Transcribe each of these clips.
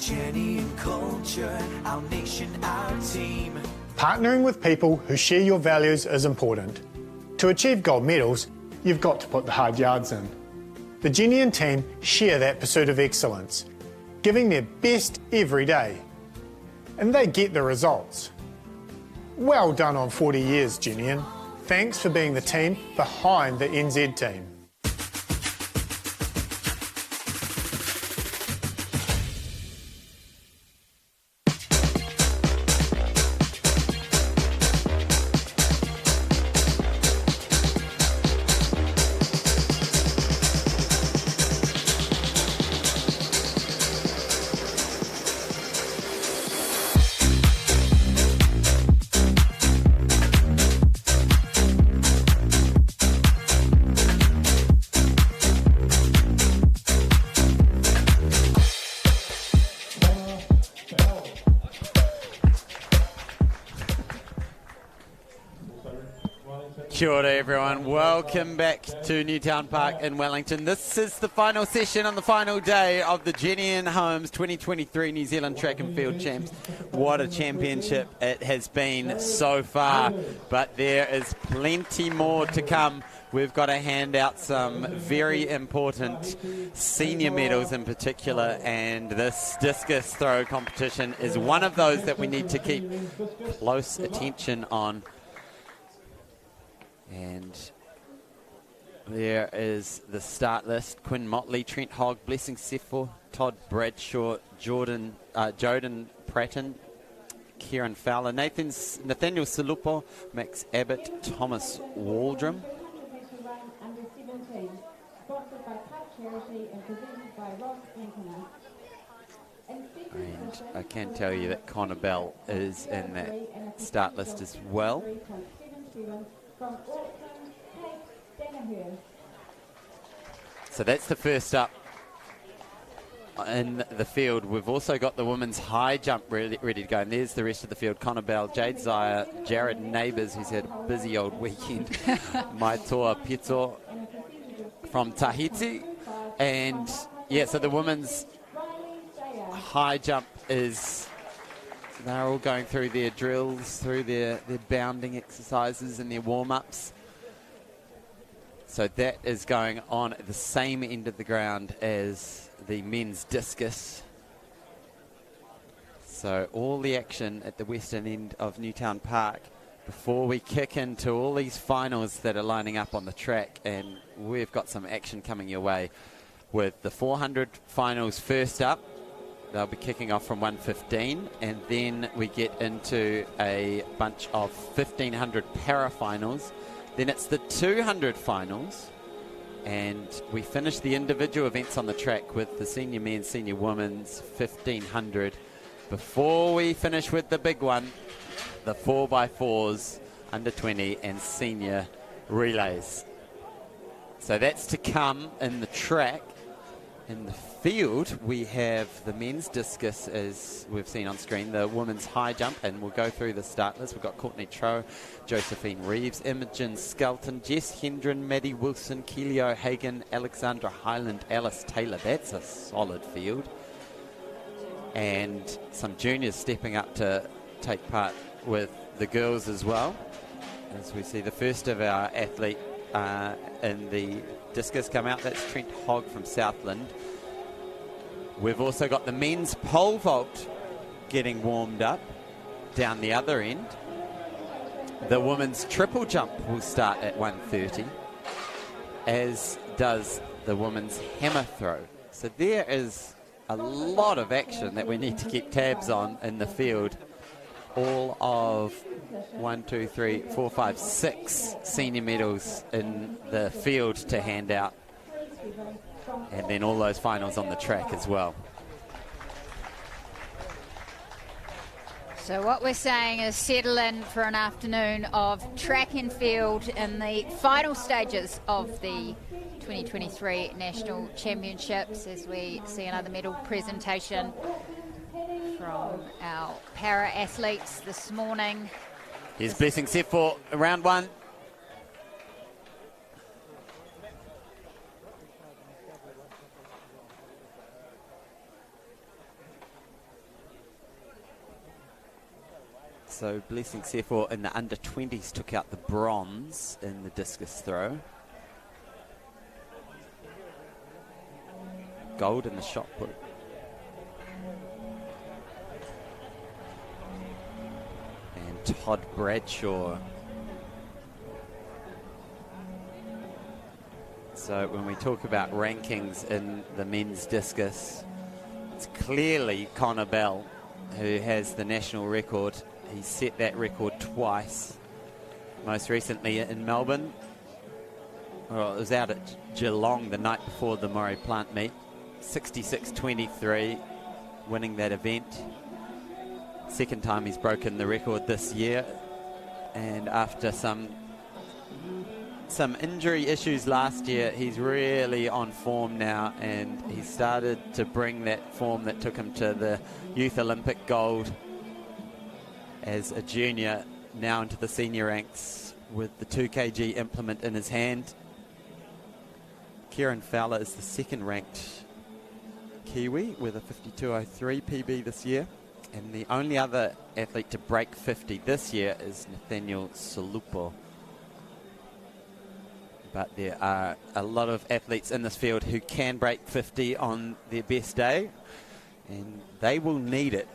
Jennian culture, our nation, our team. Partnering with people who share your values is important. To achieve gold medals, you've got to put the hard yards in. The Jennian team share that pursuit of excellence, giving their best every day. And they get the results. Well done on 40 years, Jennian. Thanks for being the team behind the NZ team. Kia ora everyone, welcome back to Newtown Park in Wellington. This is the final session on the final day of the Jennian Homes 2023 New Zealand Track and Field Champs. What a championship it has been so far, but there is plenty more to come. We've got to hand out some very important senior medals in particular, and this discus throw competition is one of those that we need to keep close attention on. And there is the start list. Quinn Motley, Trent Hogg, Blessing Sefo, Todd Bradshaw, Joden Pratton, Kieran Fowler, Nathaniel Salupo, Max Abbott, Thomas Waldrum. And I can tell you that Connor Bell is in that start list as well. So that's the first up in the field. We've also got the women's high jump ready to go, and there's the rest of the field. Connor Bell, Jade Zaya, Jared Neighbours, who's had a busy old weekend, Maitoa Pito from Tahiti, and yeah, so the women's high jump is, they're all going through their drills, through their bounding exercises and their warm-ups. So that is going on at the same end of the ground as the men's discus. So all the action at the western end of Newtown Park before we kick into all these finals that are lining up on the track. And we've got some action coming your way with the 400 finals first up. They'll be kicking off from 1:15, and then we get into a bunch of 1500 para finals. Then it's the 200 finals, and we finish the individual events on the track with the senior men's, senior women's 1500 before we finish with the big one, the 4x4s, under 20 and senior relays. So that's to come in the track. In the field, we have the men's discus, as we've seen on screen, the women's high jump, and we'll go through the start list. We've got Courtney Tro, Josephine Reeves, Imogen Skelton, Jess Hendren, Maddie Wilson, Keely O'Hagan, Alexandra Highland, Alice Taylor. That's a solid field. And some juniors stepping up to take part with the girls as well. As we see the first of our athlete in the discus come out, that's Trent Hogg from Southland. We've also got the men's pole vault getting warmed up down the other end. The women's triple jump will start at 1:30, as does the women's hammer throw. So there is a lot of action that we need to keep tabs on in the field. All of 6 senior medals in the field to hand out, and then all those finals on the track as well. So what we're saying is settle in for an afternoon of track and field in the final stages of the 2023 National Championships, as we see another medal presentation from our para-athletes this morning. Here's Blessing set for round one. So Blessing Sefor in the under-20s took out the bronze in the discus throw. Gold in the shot put. And Todd Bradshaw. So when we talk about rankings in the men's discus, it's clearly Connor Bell who has the national record. He set that record twice, most recently in Melbourne. Well, it was out at Geelong the night before the Murray Plant meet. 66-23, winning that event. Second time he's broken the record this year. And after some injury issues last year, he's really on form now, and he started to bring that form that took him to the Youth Olympic gold as a junior, now into the senior ranks with the 2 kg implement in his hand. Kieran Fowler is the second ranked Kiwi with a 52.03 PB this year, and the only other athlete to break 50 this year is Nathaniel Solupo. But there are a lot of athletes in this field who can break 50 on their best day, and they will need it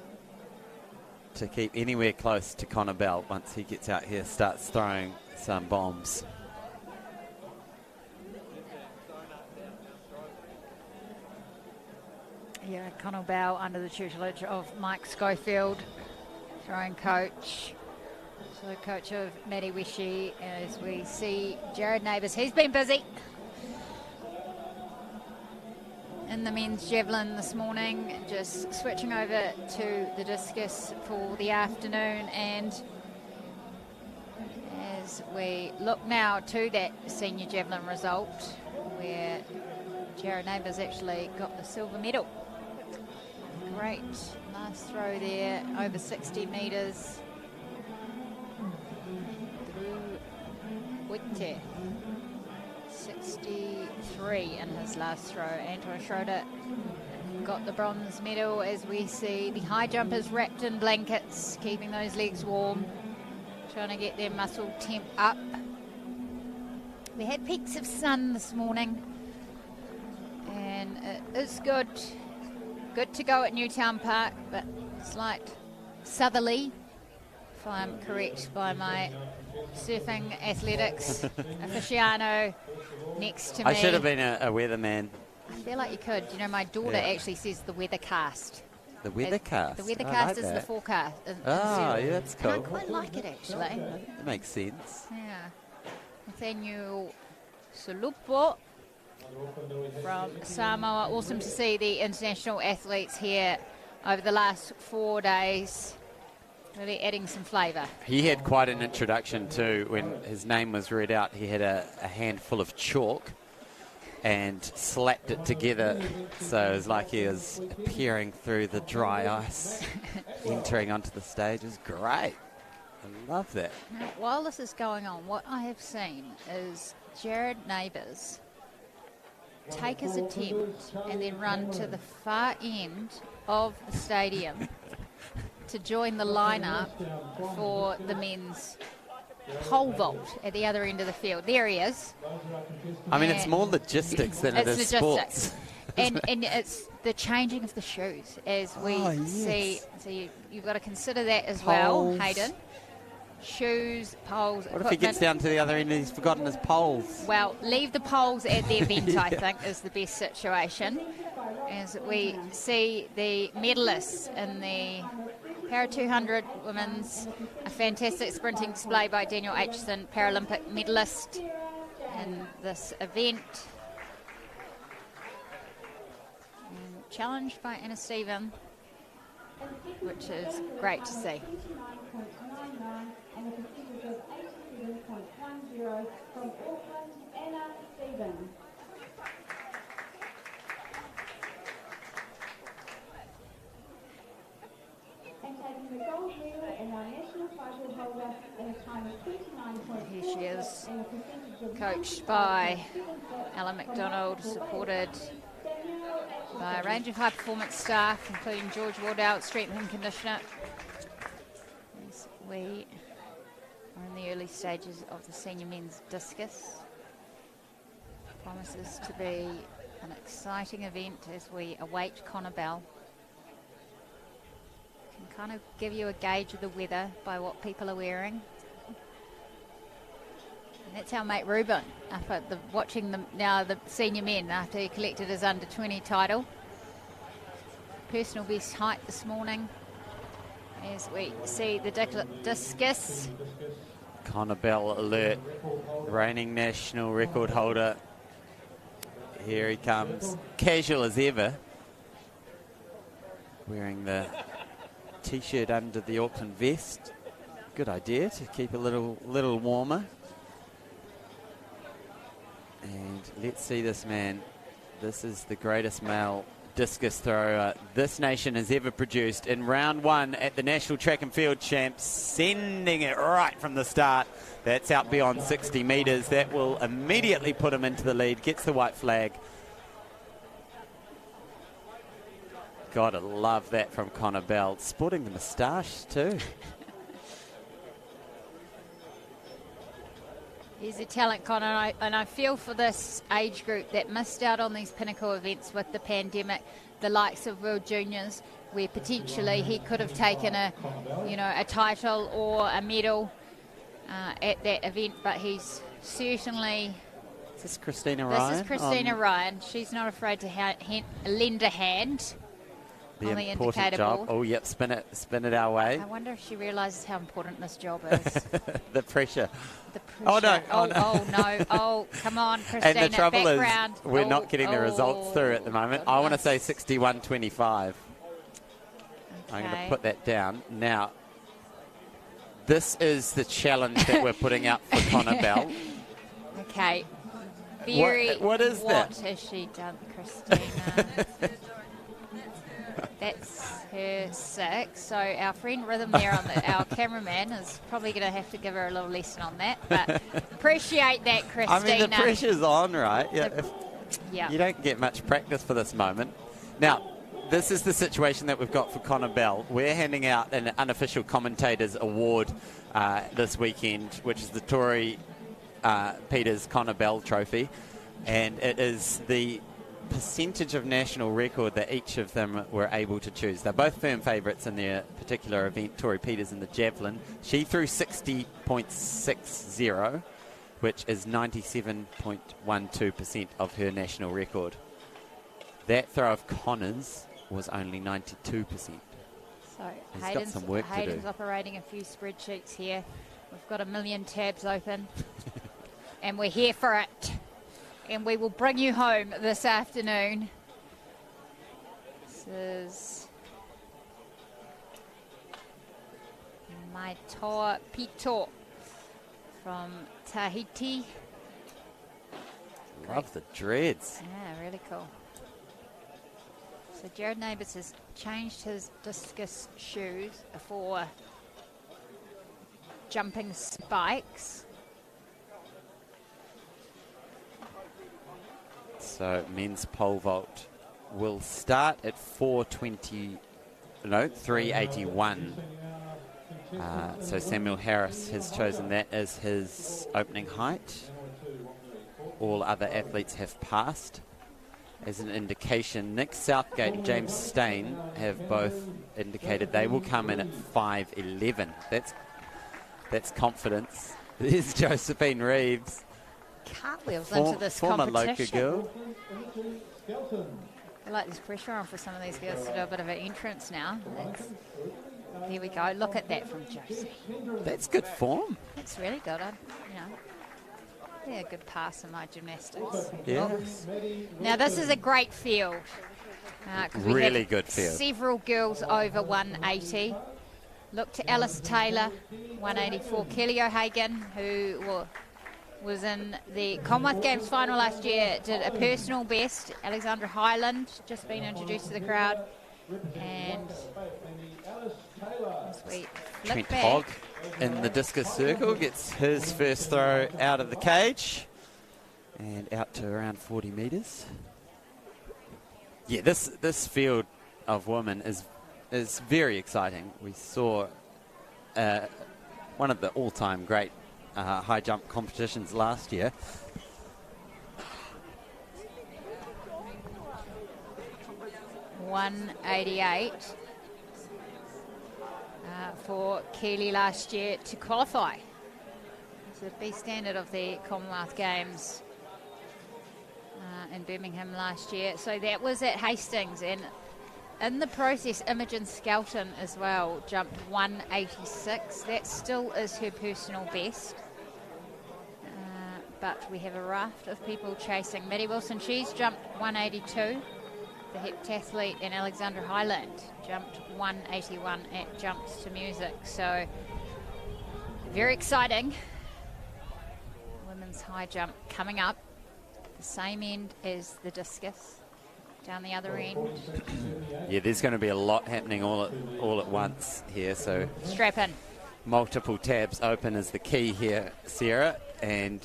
to keep anywhere close to Connor Bell once he gets out here, starts throwing some bombs. Yeah, Connor Bell under the tutelage of Mike Schofield, throwing coach. So coach of Matty Wishy, as we see Jared Neighbours. He's been busy in the men's javelin this morning, just switching over to the discus for the afternoon. And as we look now to that senior javelin result, where Jared Neighbours actually got the silver medal. Great last throw there, over 60 metres. Through 63 in his last throw. Anton Schroeder got the bronze medal, as we see the high jumpers wrapped in blankets, keeping those legs warm, trying to get their muscle temp up. We had peaks of sun this morning, and it is good to go at Newtown Park, but slight southerly, if I'm correct by my surfing athletics aficionado next to me. I should have been a weatherman. I feel like you could. You know, my daughter actually says the weathercast. The weathercast? The weathercast is the forecast. Oh, yeah, that's cool. And I quite like it, actually. That makes sense. Yeah. Nathaniel Solupo from Samoa. Awesome to see the international athletes here over the last 4 days, really adding some flavour. He had quite an introduction too. When his name was read out, he had a handful of chalk and slapped it together, so it was like he was peering through the dry ice, entering onto the stage. It was great. I love that. Now, while this is going on, what I have seen is Jared Neighbours take his attempt and then run to the far end of the stadium to join the lineup for the men's pole vault at the other end of the field. There he is. I mean, it's more logistics than it is sports. and it's the changing of the shoes, as we see. So you've got to consider that as well, Hayden. Shoes, poles. What if he gets down to the other end and he's forgotten his poles? Well, leave the poles at the event, I think, is the best situation. As we see the medalists in the Para 200 women's, a fantastic sprinting display by Daniel Aitchison, Paralympic medalist in this event. And challenged by Anna Stephen, which is great to see. And a percentage of 87.10 from Auckland, Anna Stevens. And taking the gold medal in our national title holder in a time of 29.4. Here she is, coached by Alan McDonald, supported by a range of high performance staff, including George Wardell, strength and conditioner. we are in the early stages of the senior men's discus. Promises to be an exciting event as we await Connor Bell. Can kind of give you a gauge of the weather by what people are wearing. And that's our mate Ruben, watching them now, the senior men, after he collected his under-20 title. Personal best height this morning as we see the discus. Connor Bell alert, reigning national record holder. Here he comes, casual as ever, wearing the t-shirt under the Auckland vest. Good idea to keep a little warmer. And let's see this man. This is the greatest male discus thrower this nation has ever produced in round one at the National Track and Field Champs, sending it right from the start. That's out beyond 60 metres. That will immediately put him into the lead. Gets the white flag. Gotta love that from Connor Bell. Sporting the moustache too. He's a talent, Connor, and I feel for this age group that missed out on these pinnacle events with the pandemic, the likes of World Juniors, where potentially he could have taken a title or a medal at that event, but he's certainly... Is this Christina Ryan? This is Christina Ryan. She's not afraid to lend a hand on the indicator job. board. Oh, yep, spin it our way. I wonder if she realises how important this job is. The pressure. The pressure. Oh, no. Oh, no. Oh, come on, Christina. And the trouble background. is we're not getting the results through at the moment. I want to say 61.25. Okay. I'm going to put that down. Now, this is the challenge that we're putting out for Connor Bell. Okay. What is that? What has she done, Christina? That's her 6. So our friend Rhythm there, our cameraman, is probably going to have to give her a little lesson on that. But appreciate that, Christina. I mean, the pressure's on, right? Yeah. You don't get much practice for this moment. Now, this is the situation that we've got for Connor Bell. We're handing out an unofficial commentators award this weekend, which is the Tori Peters Connor Bell Trophy. And it is the percentage of national record that each of them were able to choose. They're both firm favourites in their particular event. Tori Peters in the javelin. She threw 60.60, which is 97.12% of her national record. That throw of Connor's was only 92%. So He's got some work to do. Hayden's operating a few spreadsheets here. We've got a million tabs open. And we're here for it. And we will bring you home this afternoon. This is Maitoa Pito from Tahiti. Love the dreads. Yeah, really cool. So Jared Neighbours has changed his discus shoes for jumping spikes. So men's pole vault will start at 381. So Samuel Harris has chosen that as his opening height. All other athletes have passed. As an indication, Nick Southgate and James Stain have both indicated they will come in at 5'11". That's confidence. There's Josephine Reeves. Cartwheels into this competition. Former Loka girl. I feel like there's pressure on for some of these girls to do a bit of an entrance now. There we go. Look at that from Josie. That's good form. That's really good. Yeah, good pass in my gymnastics. Yeah. Now this is a great field. Really good field. Several girls over 180. Look to Alice Taylor, 184. Kelly O'Hagan, who was in the Commonwealth Games final last year, did a personal best. Alexandra Highland, just been introduced to the crowd. And as we Trent back, Hogg in the discus circle gets his first throw out of the cage and out to around 40 metres. Yeah, this field of women is very exciting. We saw one of the all-time great high jump competitions last year. $188 for Keeley last year to qualify. It's the B standard of the Commonwealth Games in Birmingham last year. So that was at Hastings, and in the process, Imogen Skelton as well jumped 186. That still is her personal best. But we have a raft of people chasing. Maddie Wilson, she's jumped 182. The heptathlete, and Alexandra Highland jumped 181 at Jumps to Music. So very exciting. Women's high jump coming up. The same end as the discus. Down the other end. Yeah, there's going to be a lot happening all at once here. So strap in. Multiple tabs open is the key here, Sarah, and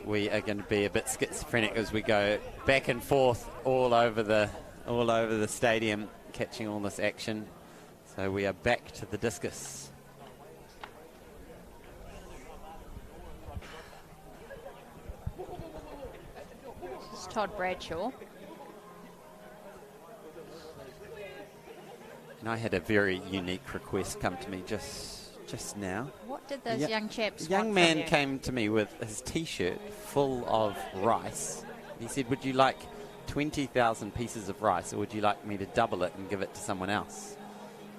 we are going to be a bit schizophrenic as we go back and forth all over the stadium, catching all this action. So we are back to the discus. This is Todd Bradshaw. And I had a very unique request come to me just now. What did those young chaps A young want man from you? came to me with his T-shirt full of rice. He said, would you like 20,000 pieces of rice, or would you like me to double it and give it to someone else?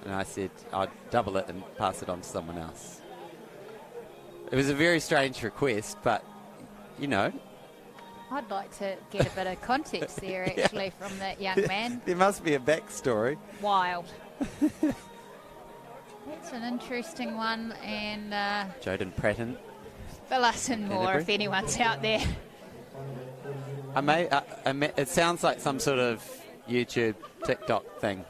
And I said, I'd double it and pass it on to someone else. It was a very strange request, but, you know. I'd like to get a bit of context there, actually, from that young man. There must be a backstory. Wild. That's an interesting one, and Joden Pratton. fill us in more if anyone's out there. It sounds like some sort of YouTube, TikTok thing.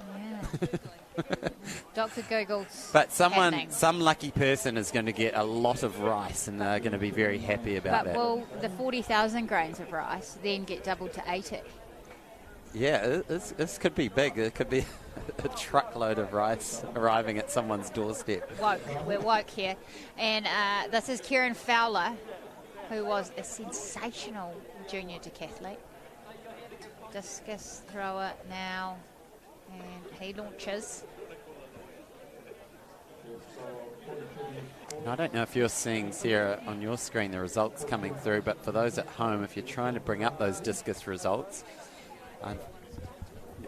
Yeah. Dr. Google's But happening. some lucky person is going to get a lot of rice, and they're going to be very happy about But that. will the 40,000 grains of rice then get doubled to 80? Yeah, this could be big. It could be a truckload of rice arriving at someone's doorstep. Woke. We're woke here. And this is Kieran Fowler, who was a sensational junior decathlete. Discus thrower now, and he launches. I don't know if you're seeing, Sarah, on your screen the results coming through, but for those at home, if you're trying to bring up those discus results,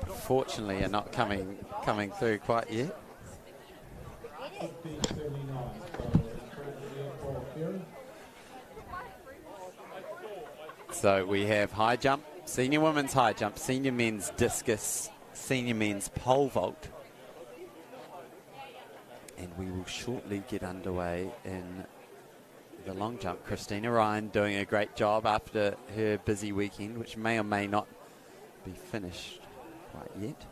unfortunately are not coming through quite yet. So we have high jump, senior women's high jump, senior men's discus, senior men's pole vault. And we will shortly get underway in the long jump. Christina Ryan doing a great job after her busy weekend, which may or may not be finished quite yet.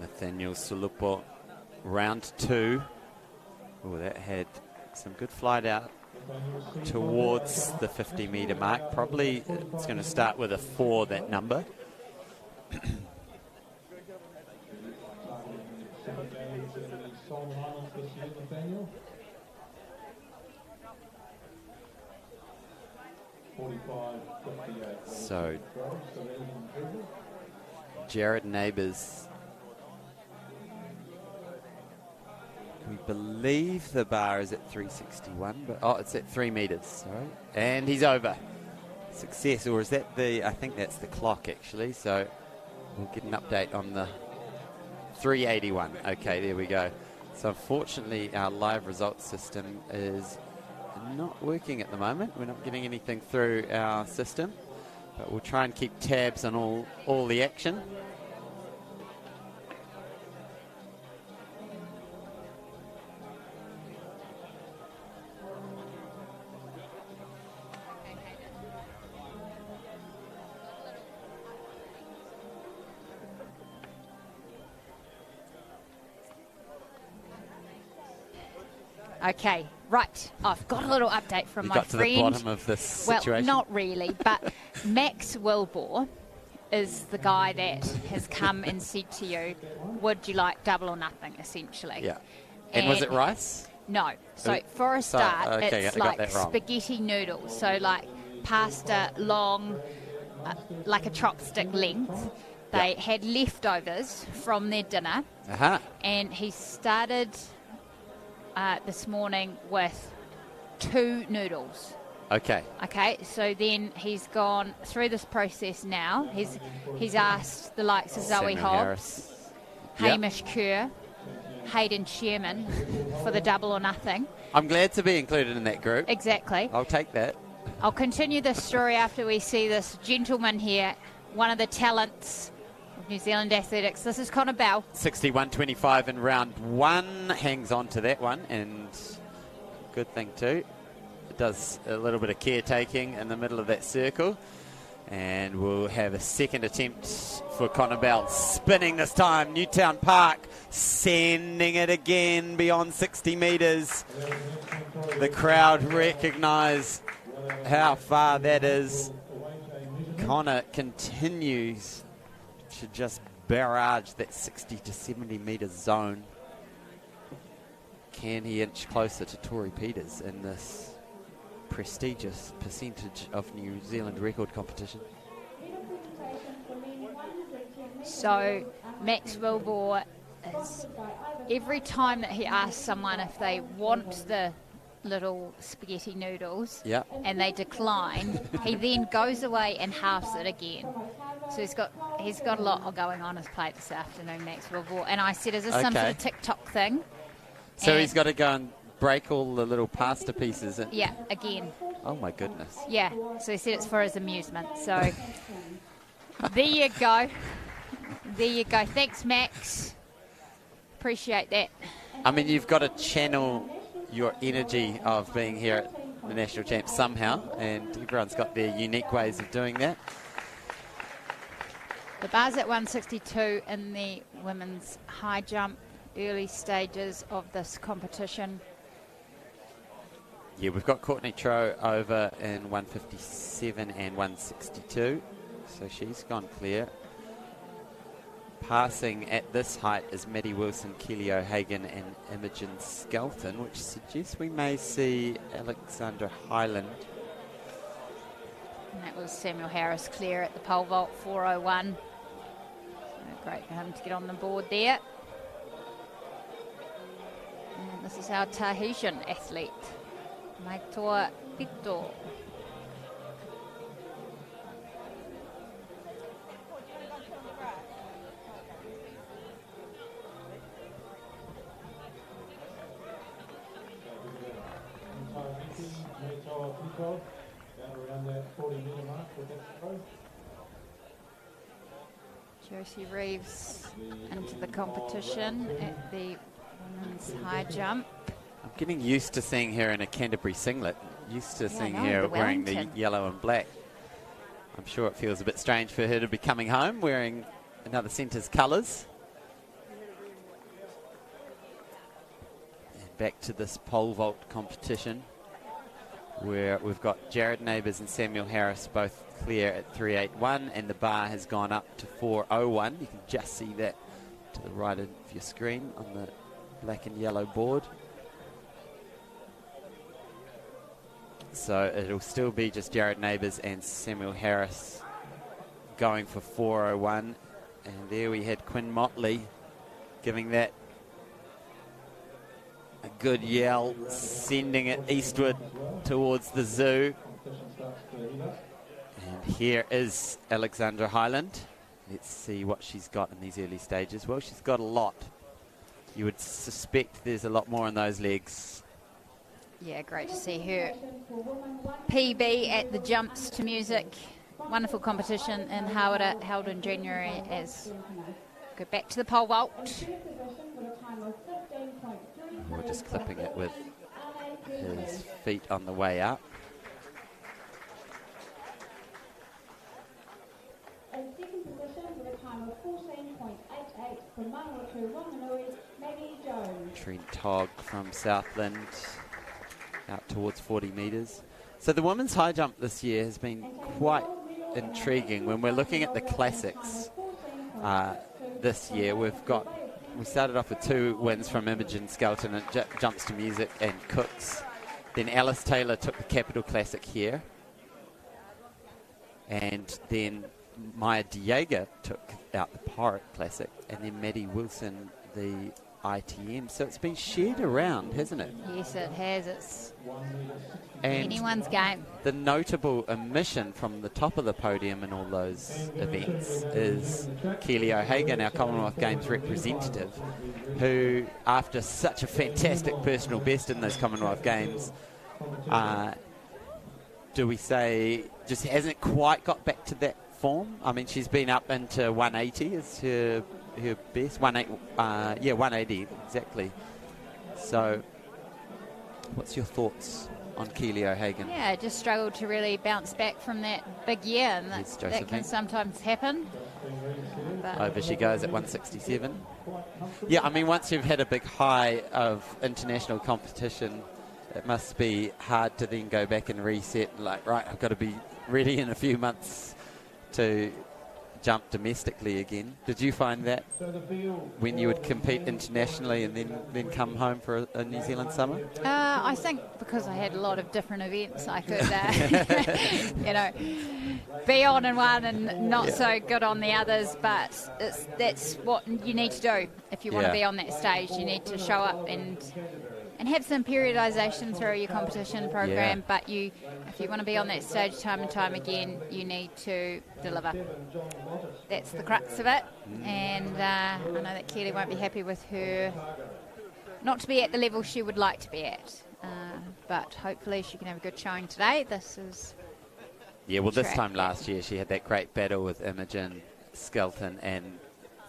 Nathaniel Sulupo, round 2. Oh, that had some good flight out towards the 50-metre mark. Probably it's going to start with a 4, that number. So, Jared Neighbours, we believe the bar is at 361, but it's at 3 metres, sorry. And he's over. Success, or is that I think that's the clock actually, so we'll get an update on the 381. Okay, there we go. So unfortunately our live results system is not working at the moment. We're not getting anything through our system, but we'll try and keep tabs on all the action. Okay, right. I've got a little update from my got to friend. the bottom of this situation? Well, not really, but Max Wilbur is the guy that has come and said to you, would you like double or nothing, essentially? Yeah. And was it rice? No. So for a start, okay, it's I got like that wrong. spaghetti noodles. So like pasta long, like a chopstick length. They had leftovers from their dinner. Uh-huh. And he started this morning with 2 noodles. Okay. Okay, so then he's gone through this process now. He's asked the likes of Zoe Samuel Hobbs, Harris. Hamish Kerr, Hayden Sherman for the double or nothing. I'm glad to be included in that group. Exactly. I'll take that. I'll continue this story after we see this gentleman here, one of the talents of New Zealand athletics. This is Connor Bell. 61-25 in round 1. Hangs on to that one, and good thing too. It does a little bit of caretaking in the middle of that circle. And we'll have a second attempt for Connor Bell. Spinning this time, Newtown Park, sending it again beyond 60 metres. The crowd recognise how far that is. Connor continues to just barrage that 60 to 70 metre zone. Can he inch closer to Tory Peters in this prestigious percentage of New Zealand record competition? So Max Wilbur is, every time that he asks someone if they want the little spaghetti noodles and they decline, he then goes away and halves it again. So he's got a lot going on his plate this afternoon, Max Wilbur. And I said, is this some sort of TikTok thing? So he's got to go and break all the little pasta pieces. Yeah, again. Oh my goodness. Yeah, so he said it's for his amusement. So there you go. There you go. Thanks, Max. Appreciate that. I mean, you've got to channel your energy of being here at the National Champs somehow, and everyone's got their unique ways of doing that. The bar's at 162 in the women's high jump, early stages of this competition. Yeah, we've got Courtney Troe over in 157 and 162, so she's gone clear. Passing at this height is Maddie Wilson, Kelly O'Hagan and Imogen Skelton, which suggests we may see Alexandra Highland. And that was Samuel Harris clear at the pole vault, 4:01. So great for him to get on the board there. And this is our Tahitian athlete, Maitoa Pito. Josie Reeves into the competition at the women's high jump. I'm getting used to seeing her in a Canterbury singlet. Used to seeing her the wearing the Wellington. yellow and black. I'm sure it feels a bit strange for her to be coming home wearing another centre's colours. And back to this pole vault competition, where we've got Jared Neighbours and Samuel Harris both clear at 381, and the bar has gone up to 401. You can just see that to the right of your screen on the black and yellow board. So it'll still be just Jared Neighbours and Samuel Harris going for 401. And there we had Quinn Motley giving that a good yell, sending it eastward towards the zoo. And here is Alexandra Highland. Let's see what she's got in these early stages. Well, she's got a lot. You would suspect there's a lot more in those legs. Yeah, great to see her. PB at the jumps to music. Wonderful competition in Hawera, held in January as go back to the pole vault. We're just clipping it with his feet on the way up. In second position with a time time of 14.88 from Manawatu Ronganui, Maggie Jones. Trent Togg from Southland, out towards 40 metres. So the women's high jump this year has been quite intriguing. When we're looking at the classics this year, we started off with 2 wins from Imogen Skelton at Jumps to Music and Cooks. Then Alice Taylor took the Capital Classic here. And then Maya Diega took out the Pirate Classic. And then Maddie Wilson the ITM. So it's been shared around, hasn't it? Yes, it has. It's and anyone's game. The notable omission from the top of the podium in all those events is Keely O'Hagan, our Commonwealth Games representative, who, after such a fantastic personal best in those Commonwealth Games, do we say just hasn't quite got back to that form? I mean, she's been up into 180 as her best. 180 exactly. So, what's your thoughts on Keely O'Hagan? Yeah, just struggled to really bounce back from that big year, and that can sometimes happen. But over she goes at 167. Yeah, I mean, once you've had a big high of international competition, it must be hard to then go back and reset. Like, right, I've got to be ready in a few months to jump domestically again. Did you find that when you would compete internationally and then come home for a New Zealand summer? I think because I had a lot of different events, I could, be on in one and not so good on the others. But that's what you need to do if you want to be on that stage. You need to show up and have some periodisation through your competition program, but if you want to be on that stage time and time again, you need to deliver. That's the crux of it, and I know that Keely won't be happy with her not to be at the level she would like to be at, but hopefully she can have a good showing today. This is this time last year she had that great battle with Imogen Skelton, and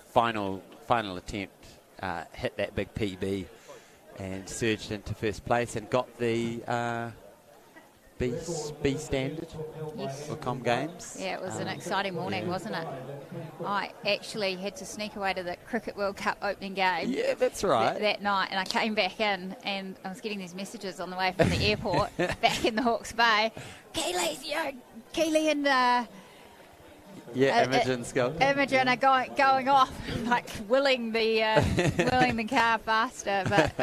final attempt hit that big PB and surged into first place and got the B standard for Com Games. Yeah, it was an exciting morning, wasn't it? I actually had to sneak away to the Cricket World Cup opening game. Yeah, that's right. That night, and I came back in, and I was getting these messages on the way from the airport back in the Hawke's Bay. Keely and Imogen Skelton. Imogen are going off, like willing the car faster. But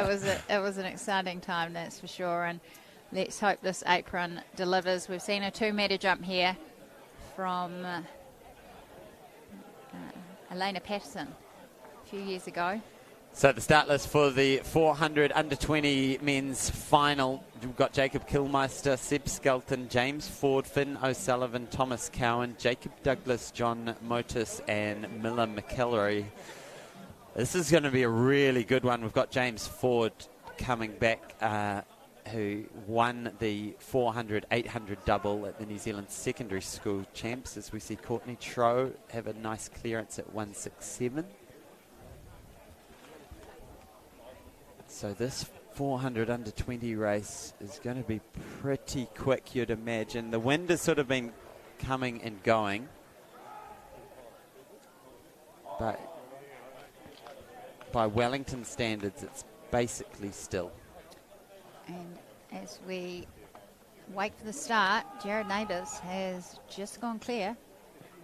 it was an exciting time, that's for sure. And let's hope this apron delivers. We've seen a 2-metre jump here from Elena Patterson a few years ago. So the start list for the 400 under-20 men's final. We've got Jacob Kilmeister, Seb Skelton, James Ford, Finn O'Sullivan, Thomas Cowan, Jacob Douglas, John Motis and Miller McElroy. This is going to be a really good one. We've got James Ford coming back, who won the 400-800 double at the New Zealand Secondary School Champs, as we see Courtney Troe have a nice clearance at 167. So this 400 under 20 race is going to be pretty quick, you'd imagine. The wind has sort of been coming and going, but by Wellington standards, it's basically still. And as we wait for the start, Jared Neighbours has just gone clear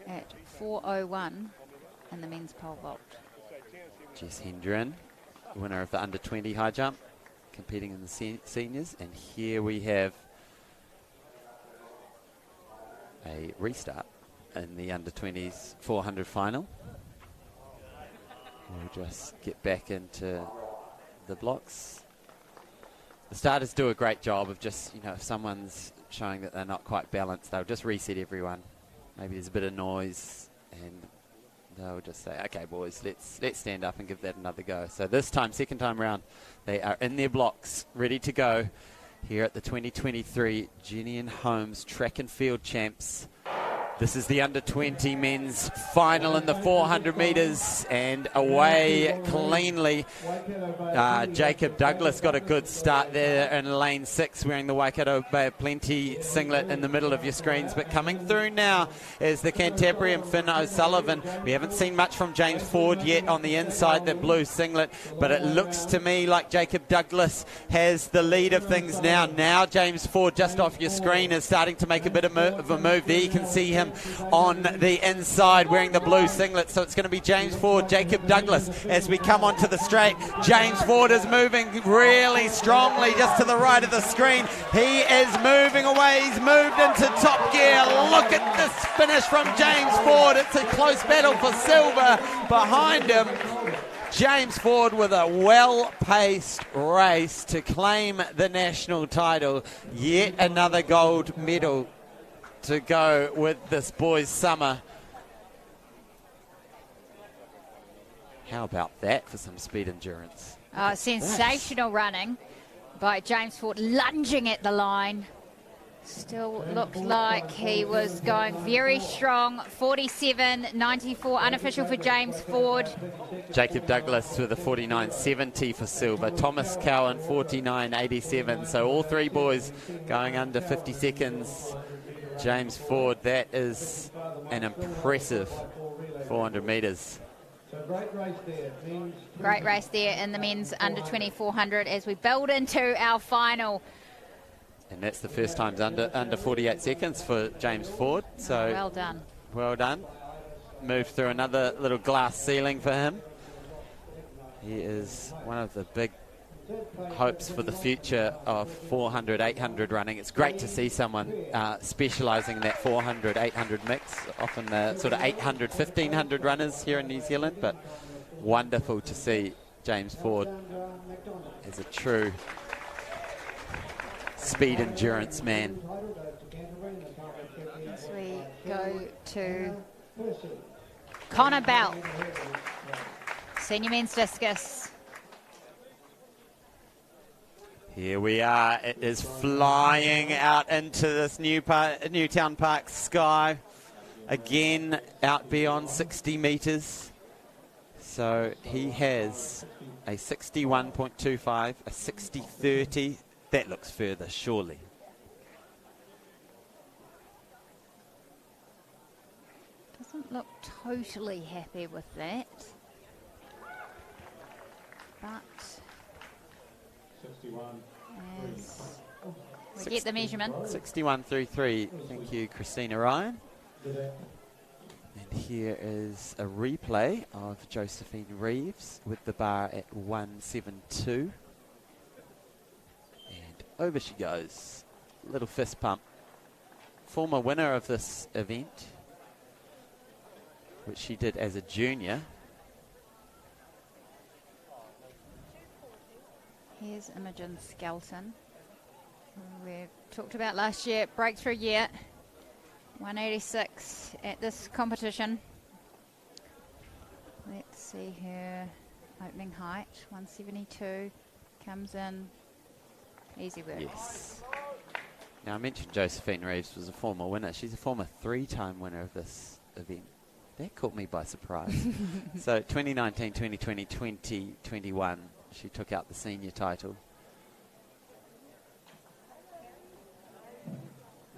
at 4:01 in the men's pole vault. Jess Hendren, winner of the under-20 high jump, competing in the seniors. And here we have a restart in the under-20s 400 final. We'll just get back into the blocks. The starters do a great job of just, if someone's showing that they're not quite balanced, they'll just reset everyone. Maybe there's a bit of noise and they'll just say, okay, boys, let's stand up and give that another go. So this time, second time round, they are in their blocks, ready to go here at the 2023 Jennian Holmes Track and Field Champs This is the under-20 men's final in the 400 metres, and away cleanly. Jacob Douglas got a good start there in lane 6, wearing the Waikato Bay of Plenty singlet in the middle of your screens. But coming through now is the Cantabrian Finn O'Sullivan. We haven't seen much from James Ford yet on the inside, the blue singlet, but it looks to me like Jacob Douglas has the lead of things now. Now James Ford, just off your screen, is starting to make a bit of a move there. You can see him on the inside wearing the blue singlet, so it's going to be James Ford, Jacob Douglas as we come onto the straight. James Ford is moving really strongly just to the right of the screen. He is moving away. He's moved into top gear. Look at this finish from James Ford. It's a close battle for silver behind him. James Ford with a well-paced race to claim the national title. Yet another gold medal to go with this boys' summer. How about that for some speed endurance? Sensational running by James Ford, lunging at the line. Still looked like he was going very strong. 47.94 unofficial for James Ford. Jacob Douglas with a 49.70 for silver. Thomas Cowan 49.87. So all three boys going under 50 seconds. James Ford, that is an impressive 400 metres. Great race there in the men's under 2400 as we build into our final. And that's the first time under 48 seconds for James Ford. So well done. Well done. Moved through another little glass ceiling for him. He is one of the big hopes for the future of 400, 800 running. It's great to see someone specialising in that 400, 800 mix. Often the sort of 800, 1500 runners here in New Zealand, but wonderful to see James Ford as a true speed endurance man. As we go to Connor Bell, senior men's discus. Here we are. It is flying out into this Newtown Park sky. Again, out beyond 60 metres. So he has a 61.25, a 60.30. That looks further, surely. Doesn't look totally happy with that. But as we get the measurement. 61.33. Thank you, Christina Ryan. And here is a replay of Josephine Reeves with the bar at 172. And over she goes. Little fist pump. Former winner of this event, which she did as a junior. Here's Imogen Skelton, who we talked about last year, breakthrough year, 186 at this competition. Let's see her opening height, 172, comes in, easy work. Yes. Now I mentioned Josephine Reeves was a former winner. She's a former 3-time winner of this event. That caught me by surprise. So 2019, 2020, 2021. She took out the senior title.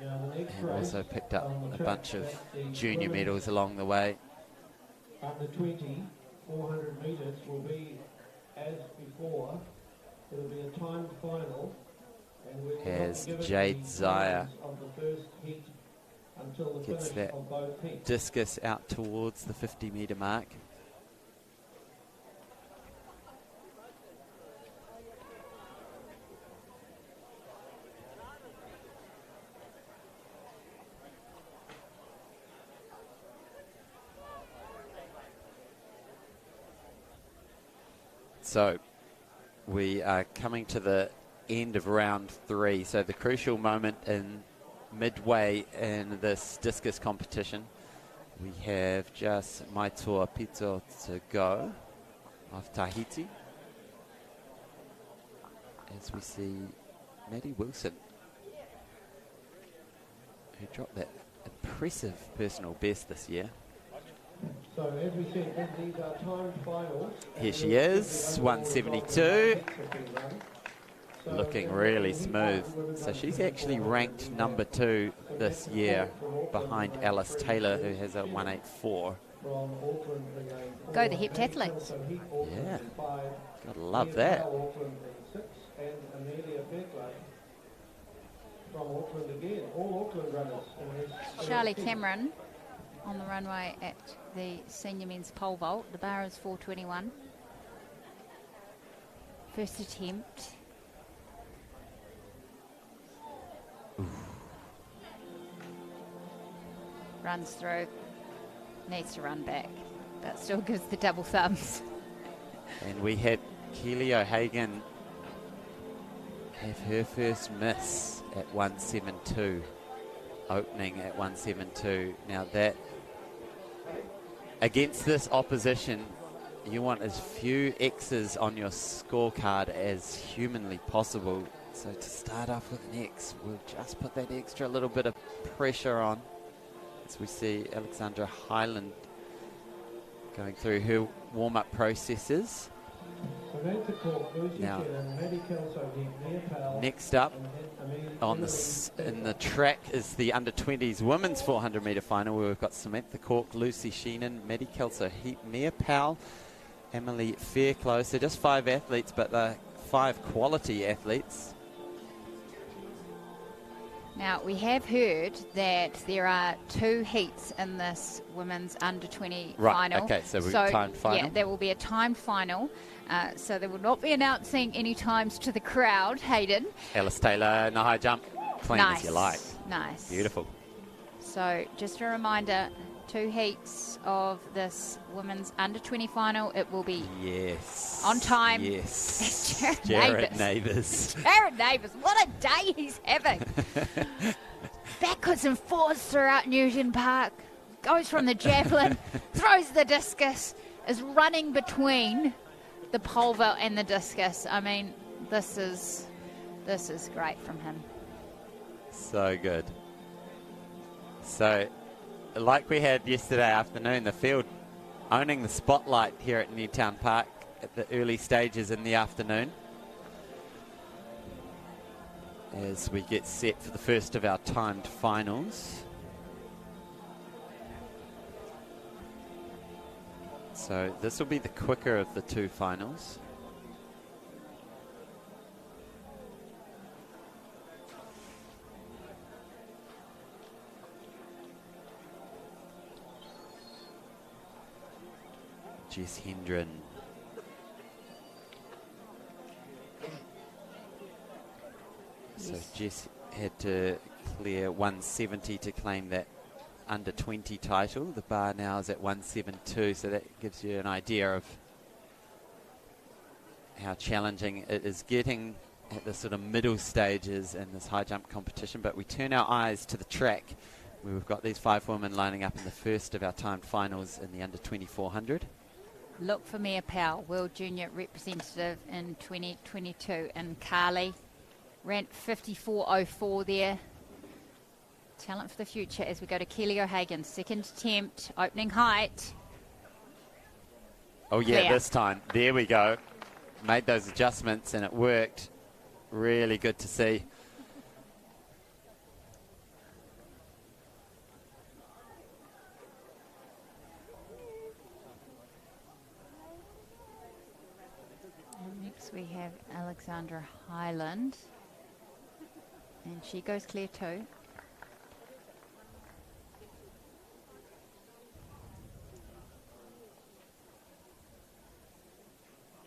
And also picked up a bunch of junior medals along the way. Under 20, 400 metres will be as before. It'll be a timed final. As Jade Zaya gets that discus out towards the 50-metre mark. So we are coming to the end of round 3, so the crucial moment in midway in this discus competition. We have just Maitua Pito to go of Tahiti, as we see Maddie Wilson, who dropped that impressive personal best this year. So as we said, these are timed finals. Here she is, 172. Looking really smooth. So she's actually ranked number 2 this year behind Alice Taylor, who has a 184. Go the heptathletes. Yeah, gotta love that. Charlie Cameron on the runway at the senior men's pole vault. The bar is 4:21. First attempt. Runs through. Needs to run back, but still gives the double thumbs. And we had Keely O'Hagan have her first miss at 172, opening at 172. Now that, against this opposition, you want as few X's on your scorecard as humanly possible. So to start off with an X, we'll just put that extra little bit of pressure on as we see Alexandra Highland going through her warm-up processes. Now, next up on in the track is the under-20s women's 400-metre final, where we've got Samantha Cork, Lucy Sheenan, Maddie Kelso, Mia Powell, Emily Fairclough. So just 5 athletes, but they're 5 quality athletes. Now, we have heard that there are 2 heats in this women's under-20 final. Okay, so we've timed final. Yeah, there will be a timed final. So they will not be announcing any times to the crowd, Hayden. Alice Taylor in the high jump, clean as you like. Nice. Beautiful. So just a reminder, 2 heats of this women's under-20 final. It will be on time. Yes. Jared Neighbours. Jared Neighbours, what a day he's having. Backwards and forwards throughout Newtown Park. Goes from the javelin, throws the discus, is running between the pole vault and the discus. I mean, this is great from him. So good. So, like we had yesterday afternoon, the field owning the spotlight here at Newtown Park at the early stages in the afternoon, as we get set for the first of our timed finals. So this will be the quicker of the 2 finals. Jess Hendren. So Jess had to clear 170 to claim that under 20 title. The bar now is at 172, so that gives you an idea of how challenging it is getting at the sort of middle stages in this high jump competition. But we turn our eyes to the track, where we've got these 5 women lining up in the first of our timed finals in the under 2400. Look for Mia Powell, World Junior representative in 2022, and Carly ran 54.04 there. Talent for the future as we go to Keely O'Hagan. Second attempt, opening height. Oh yeah, Clear. This time. There we go. Made those adjustments and it worked. Really good to see. Next we have Alexandra Highland. And she goes clear too.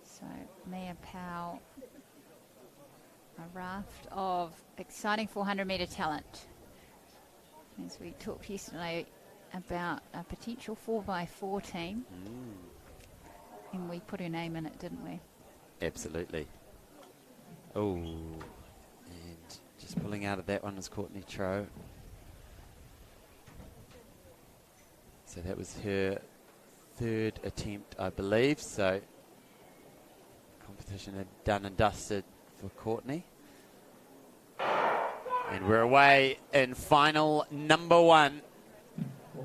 So Mia Powell, a raft of exciting 400-metre talent. As we talked yesterday about a potential 4x4 team, and we put her name in it, didn't we? Absolutely. Oh, and just pulling out of that one was Courtney Tro. So that was her 3rd attempt, I believe. So competition had done and dusted for Courtney. And we're away in final number 1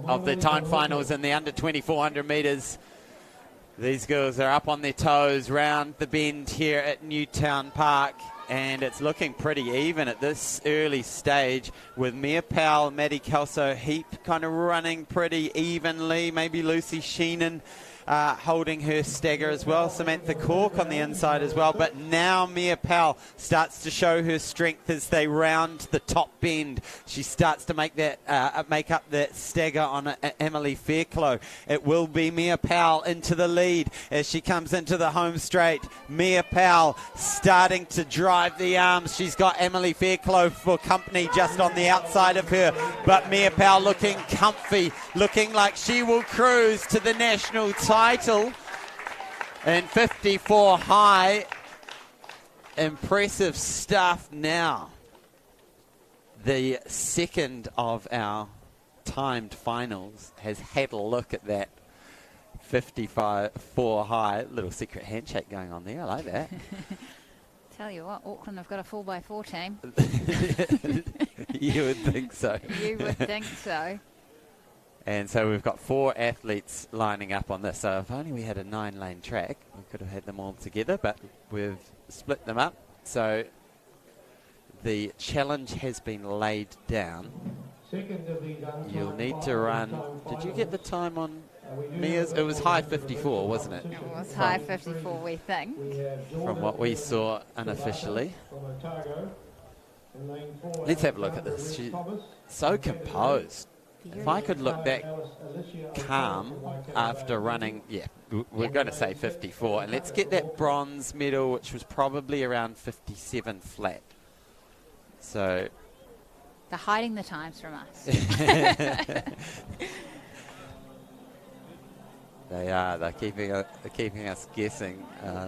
of the time finals in the under 2400 metres. These girls are up on their toes round the bend here at Newtown Park, and it's looking pretty even at this early stage, with Mia Powell, Maddie Kelso Heap kind of running pretty evenly, maybe Lucy Sheenan holding her stagger as well, Samantha Cork on the inside as well, but now Mia Powell starts to show her strength as they round the top bend. She starts to make that make up that stagger on Emily Fairclough. It will be Mia Powell into the lead as she comes into the home straight. Mia Powell starting to drive the arms. She's got Emily Fairclough for company just on the outside of her, but Mia Powell looking comfy, looking like she will cruise to the national title in 54 high. Impressive stuff. Now the second of our timed finals has had a look at that 54 high. Little secret handshake going on there. I like that. Tell you what, Auckland have got a 4x4 team. You would think so. You would think so. And so we've got 4 athletes lining up on this. So if only we had a 9-lane track, we could have had them all together, but we've split them up. So the challenge has been laid down. You'll need to run. Did you get the time on Mia's? It was high 54, wasn't it? It was high 54, we think. From what we saw unofficially. Let's have a look at this. She's so composed. If I could look that calm after running, yeah, we're going to say 54. And let's get that bronze medal, which was probably around 57 flat. So they're hiding the times from us. They are. They're keeping us guessing,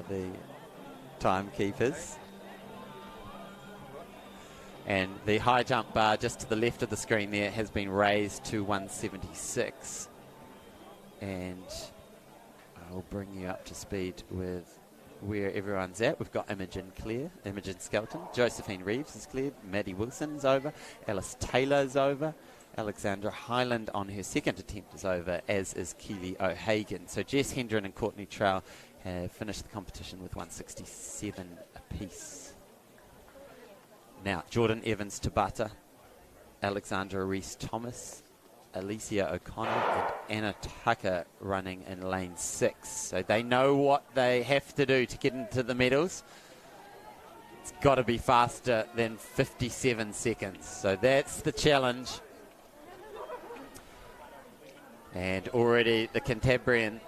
the timekeepers. And the high jump bar just to the left of the screen there has been raised to 176. And I'll bring you up to speed with where everyone's at. We've got Imogen Skelton, Josephine Reeves is cleared, Maddie Wilson's over, Alice Taylor's over, Alexandra Highland on her second attempt is over, as is Keely O'Hagan. So Jess Hendren and Courtney Trowell have finished the competition with 167 apiece. Now, Jordan Evans-Tabata, Alexandra Reese-Thomas, Alicia O'Connor and Anna Tucker running in lane 6. So they know what they have to do to get into the medals. It's got to be faster than 57 seconds. So that's the challenge. And already the Cantabrian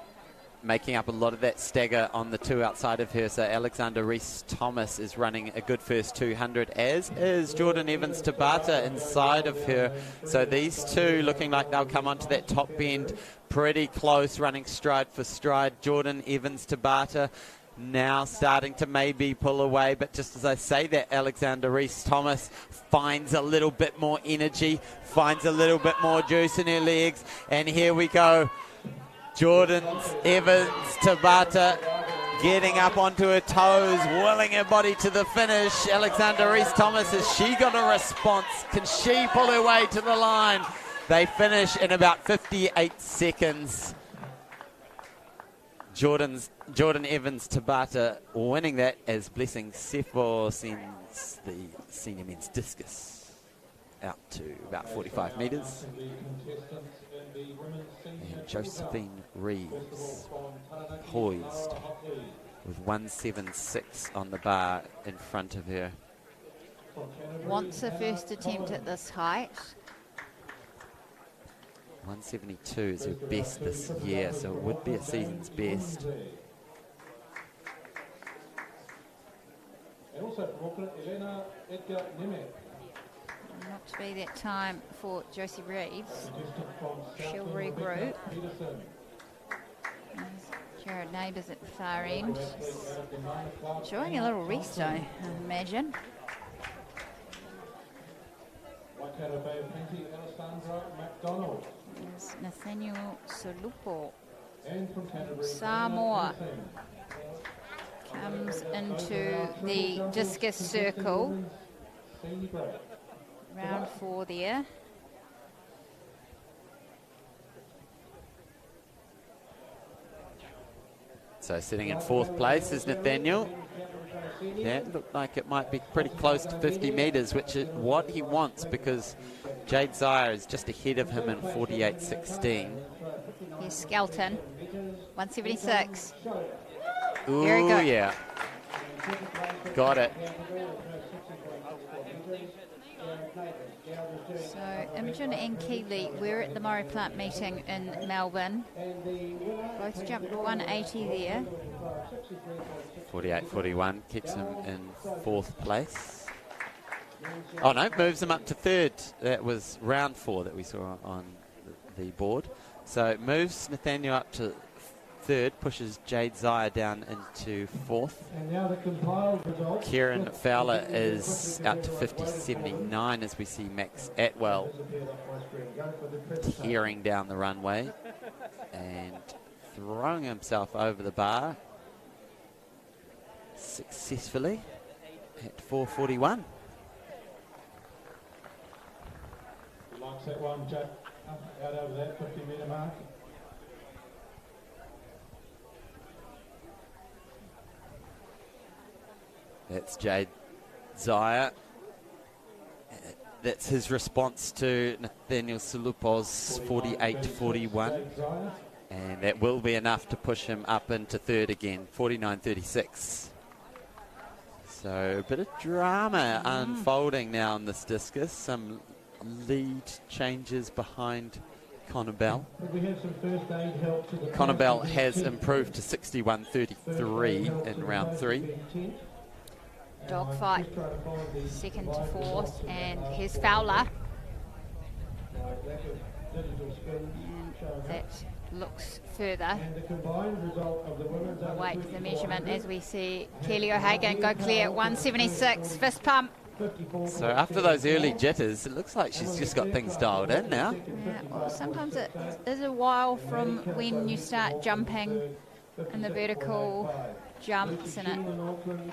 making up a lot of that stagger on the 2 outside of her. So Alexander Reese-Thomas is running a good first 200, as is Jordan Evans-Tabata inside of her. So these two looking like they'll come onto that top bend pretty close, running stride for stride. Jordan Evans-Tabata now starting to maybe pull away, but just as I say that, Alexander Reese-Thomas finds a little bit more energy, finds a little bit more juice in her legs, and here we go. Jordan Evans-Tabata getting up onto her toes, willing her body to the finish. Alexander Reese-Thomas, has she got a response? Can she pull her way to the line? They finish in about 58 seconds. Jordan Evans-Tabata winning that as Blessing Sefo sends the senior men's discus out to about 45 metres. And Josephine Reeves poised with 176 on the bar in front of her. Wants a first attempt at this height. 172 is her best this year, so it would be a season's best. Not to be that time for Josie Reeves. She'll regroup. There's Jared Neighbours at the far end. Enjoying a little rest, I imagine. There's Nathaniel Solupo. Samoa comes into the discus circle. Round 4 there. So sitting in 4th place is Nathaniel. That looked like it might be pretty close to 50 metres, which is what he wants, because Jade Zire is just ahead of him in 48.16. Here's Skelton, 176. Ooh, Very good. Yeah. Got it. So Imogen and Keeley, we're at the Murray Plant meeting in Melbourne. Both jumped 180 there. 48.41 keeps him in 4th place. Oh no, moves him up to 3rd. That was round 4 that we saw on the board. So it moves Nathaniel up to 3rd, pushes Jade Zire down into 4th. And now the compiled results. Kieran Fowler is out to 50.79 as we see Max Atwell tearing down the runway and throwing himself over the bar successfully at 4:41. Likes that one, Jack. Out over that 50-metre mark. That's Jade Zire. That's his response to Nathaniel Salupo's 48.41. And that will be enough to push him up into 3rd again, 49.36. So a bit of drama unfolding now in this discus. Some lead changes behind Connor Bell. We have some first aid help to the Connor Bell has improved to 61.33 in round 3. Dogfight, 2nd to 4th, and here's Fowler. And that looks further. And the combined result of the women's We'll wait for the measurement as we see Kelly O'Hagan go clear at 176, fist pump. So after those early jitters, it looks like she's just got things dialed in now. Yeah, well, sometimes it is a while from when you start jumping in the vertical jumps, and you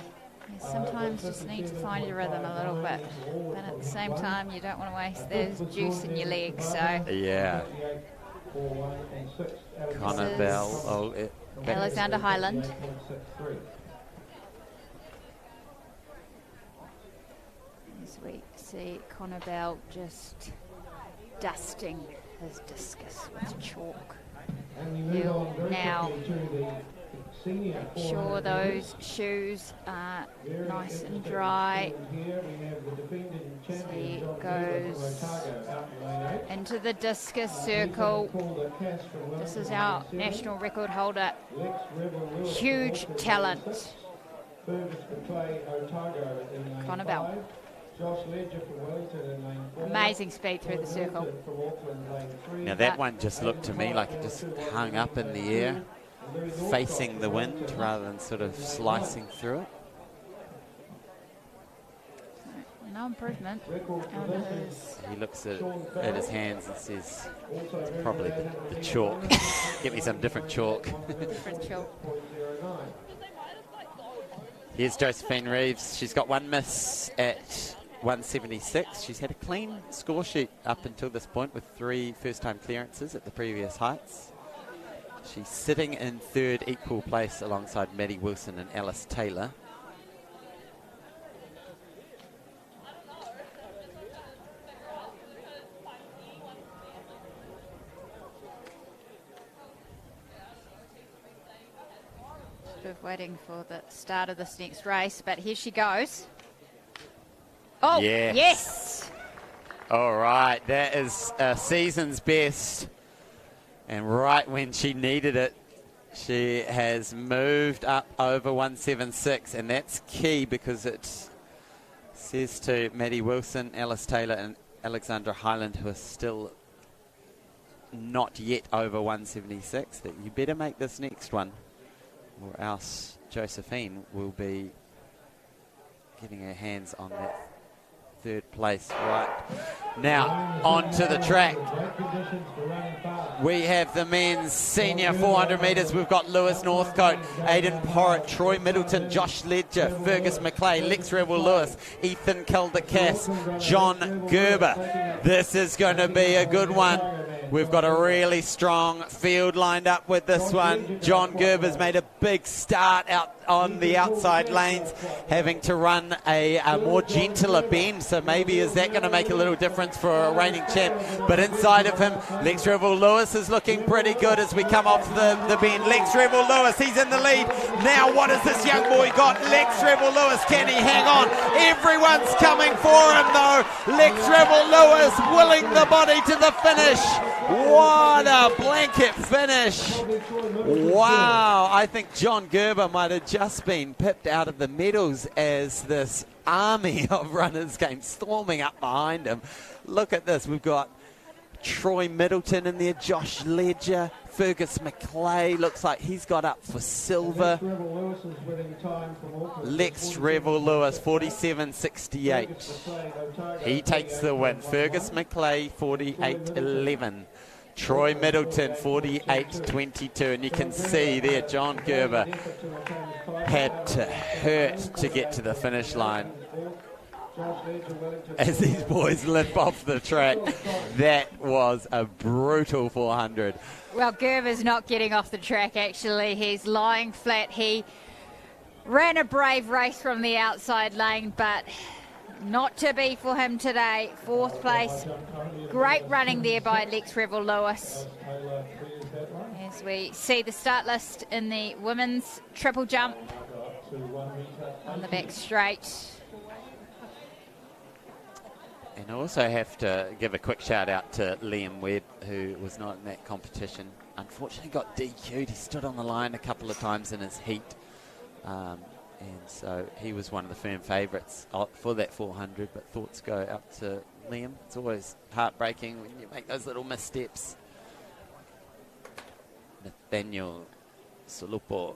sometimes just need to find your rhythm a little bit. But at the same time, you don't want to waste there's juice in your legs. So Yeah. Connor This Bell. is Oh, Alexander Highland. As we see Connor Bell just dusting his discus with chalk. He'll now make sure those shoes are nice and dry. As he goes into the discus circle. This is our national record holder. Huge talent. Connor Bell. Amazing speed through the circle. now that one just looked to me like it just hung up in the air, facing the wind rather than sort of slicing through it. No improvement out of his. He looks at his hands and says, it's probably the chalk. Get me some different chalk. Different chalk. Here's Josephine Reeves. She's got one miss at 176. She's had a clean score sheet up until this point with 3 first-time clearances at the previous heights. She's sitting in 3rd equal place alongside Maddie Wilson and Alice Taylor. Sort of waiting for the start of this next race, but here she goes. Oh, Yes. yes! All right, that is a season's best. And right when she needed it, she has moved up over 176. And that's key because it says to Maddie Wilson, Alice Taylor and Alexandra Highland, who are still not yet over 176, that you better make this next one, or else Josephine will be getting her hands on that 3rd place right now. Onto the track, we have the men's senior 400 metres. We've got Lewis Northcote, Aidan Porritt, Troy Middleton, Josh Ledger, Fergus McClay, Lex Rebel Lewis, Ethan Calder-Cass, John Gerber. This is going to be a good one. We've got a really strong field lined up with this one. John Gerber's made a big start out on the outside lanes, having to run a more gentler bend, so maybe is that going to make a little difference for a reigning champ? But inside of him, Lex Revel-Lewis is looking pretty good as we come off the bend. Lex Revel-Lewis, he's in the lead. Now what has this young boy got? Lex Revel-Lewis, can he hang on? Everyone's coming for him though. Lex Revel-Lewis willing the body to the finish. What a blanket finish. Wow, I think John Gerber might have just been pipped out of the medals as this army of runners came storming up behind him. Look at this. We've got Troy Middleton in there, Josh Ledger, Fergus McClay, looks like he's got up for silver. Lex Revel-Lewis, 47.68. He takes the win. Fergus McClay, 48.11. Troy Middleton, 48.22. And you can see there, John Gerber had to hurt to get to the finish line. As these boys limp off the track, that was a brutal 400. Well, Gerber's not getting off the track, actually. He's lying flat. He ran a brave race from the outside lane, but not to be for him today. Fourth place. Great running there by Lex Revel-Lewis. As we see the start list in the women's triple jump on the back straight. And I also have to give a quick shout out to Liam Webb, who was not in that competition. Unfortunately got DQ'd. He stood on the line a couple of times in his heat. And so he was one of the firm favourites for that 400, but thoughts go out to Liam. It's always heartbreaking when you make those little missteps. Nathaniel Solupo.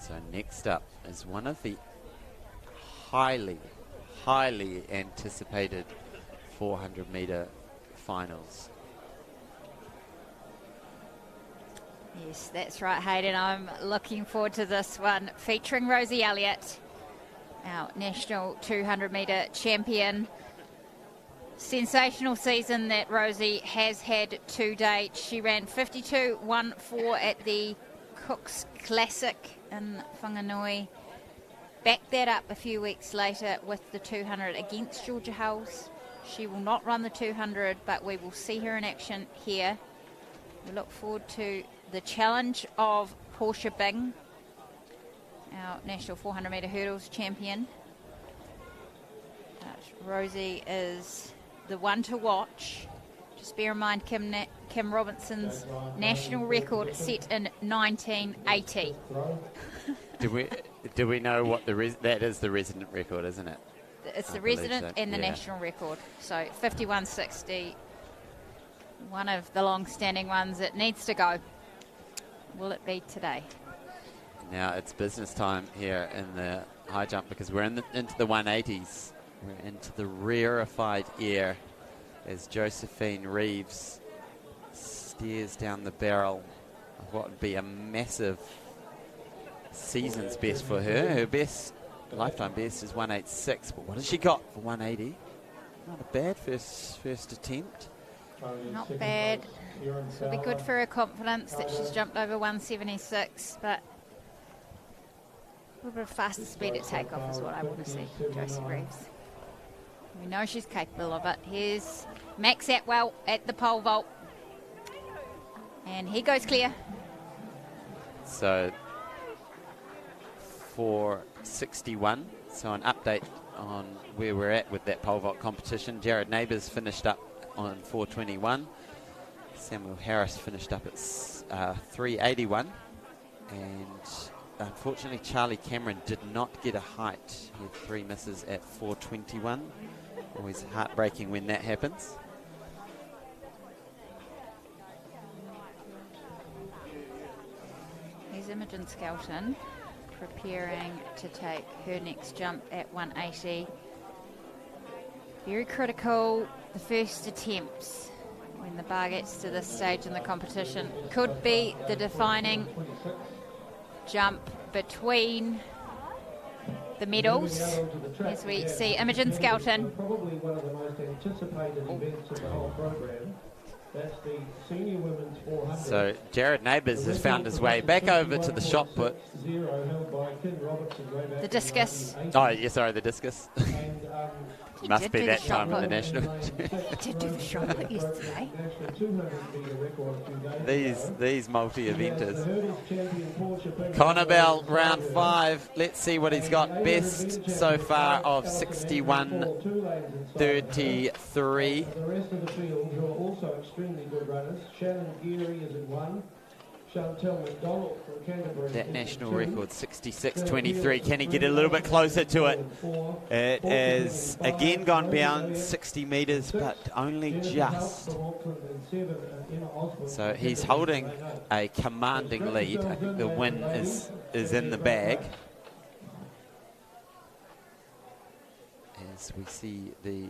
So next up is one of the highly anticipated 400 metre finals. Yes, that's right, Hayden. I'm looking forward to this one, featuring Rosie Elliott, our national 200 metre champion. Sensational season that Rosie has had to date. She ran 52.14 at the Cook's Classic in Whanganui. Backed that up a few weeks later with the 200 against Georgia Hulls. She will not run the 200, but we will see her in action here. We look forward to the challenge of Portia Bing, our national 400 metre hurdles champion. But Rosie is the one to watch. Just bear in mind Kim Robinson's national record set in 1980. Do we know what that is? The resident record, isn't it? It's the resident and the national record. So 51.60, one of the long-standing ones. It needs to go. Will it be today? Now it's business time here in the high jump, because we're into the 180s. We're into the rarefied air as Josephine Reeves steers down the barrel of what would be a massive season's best for her. Her best, lifetime best, is 186. But what has she got for 180? Not a bad first attempt. Not bad. It'll be good for her confidence that she's jumped over 176, but a little bit of faster speed at takeoff is what I want to see, Josie Reeves. We know she's capable of it. Here's Max Atwell at the pole vault. And he goes clear. So 461. So an update on where we're at with that pole vault competition. Jared Neighbours finished up on 421. Samuel Harris finished up at 381. And unfortunately, Charlie Cameron did not get a height. He had 3 misses at 421. Always heartbreaking when that happens. Here's Imogen Skelton preparing to take her next jump at 180. Very critical, the first attempts. when the bar gets to this stage in the competition. Could be the defining jump between the medals, as we see Imogen Skelton. Probably one of the most anticipated events of the whole program. That's the senior women's 400. So Jared Neighbours has found his way back over to the shot put. The discus. Oh, yeah, sorry, the discus. Must be that time in the national. He did do the shot put yesterday. These multi-eventers. Connor Bell, round 5. Let's see what he's got. Best so far of 61.33. The rest of the field, who are also extremely good runners. Shannon Geary is in 1. Chantel McDonald from Canterbury. That national record, 66.23. Can he get a little bit closer to it? It is again gone beyond 60 metres, but only just. So he's holding a commanding lead. I think the win is in the bag. As we see the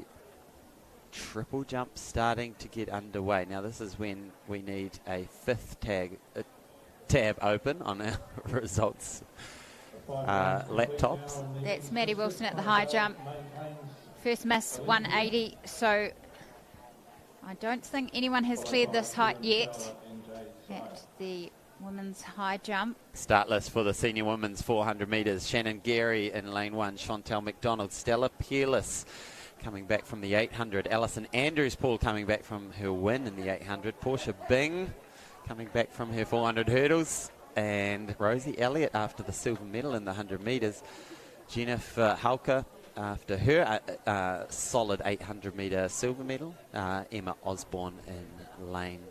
triple jump starting to get underway. Now this is when we need a 5th tab open on our results laptops. That's Maddie Wilson at the high jump. First miss 180, so I don't think anyone has cleared this height yet at the women's high jump. Start list for the senior women's 400 metres. Shannon Geary in lane 1, Chantel McDonald, Stella Peerless coming back from the 800. Alison Andrews-Paul coming back from her win in the 800. Portia Bing coming back from her 400 hurdles. And Rosie Elliott after the silver medal in the 100 metres. Jennifer Hauke after her solid 800 metre silver medal. Emma Osborne in lane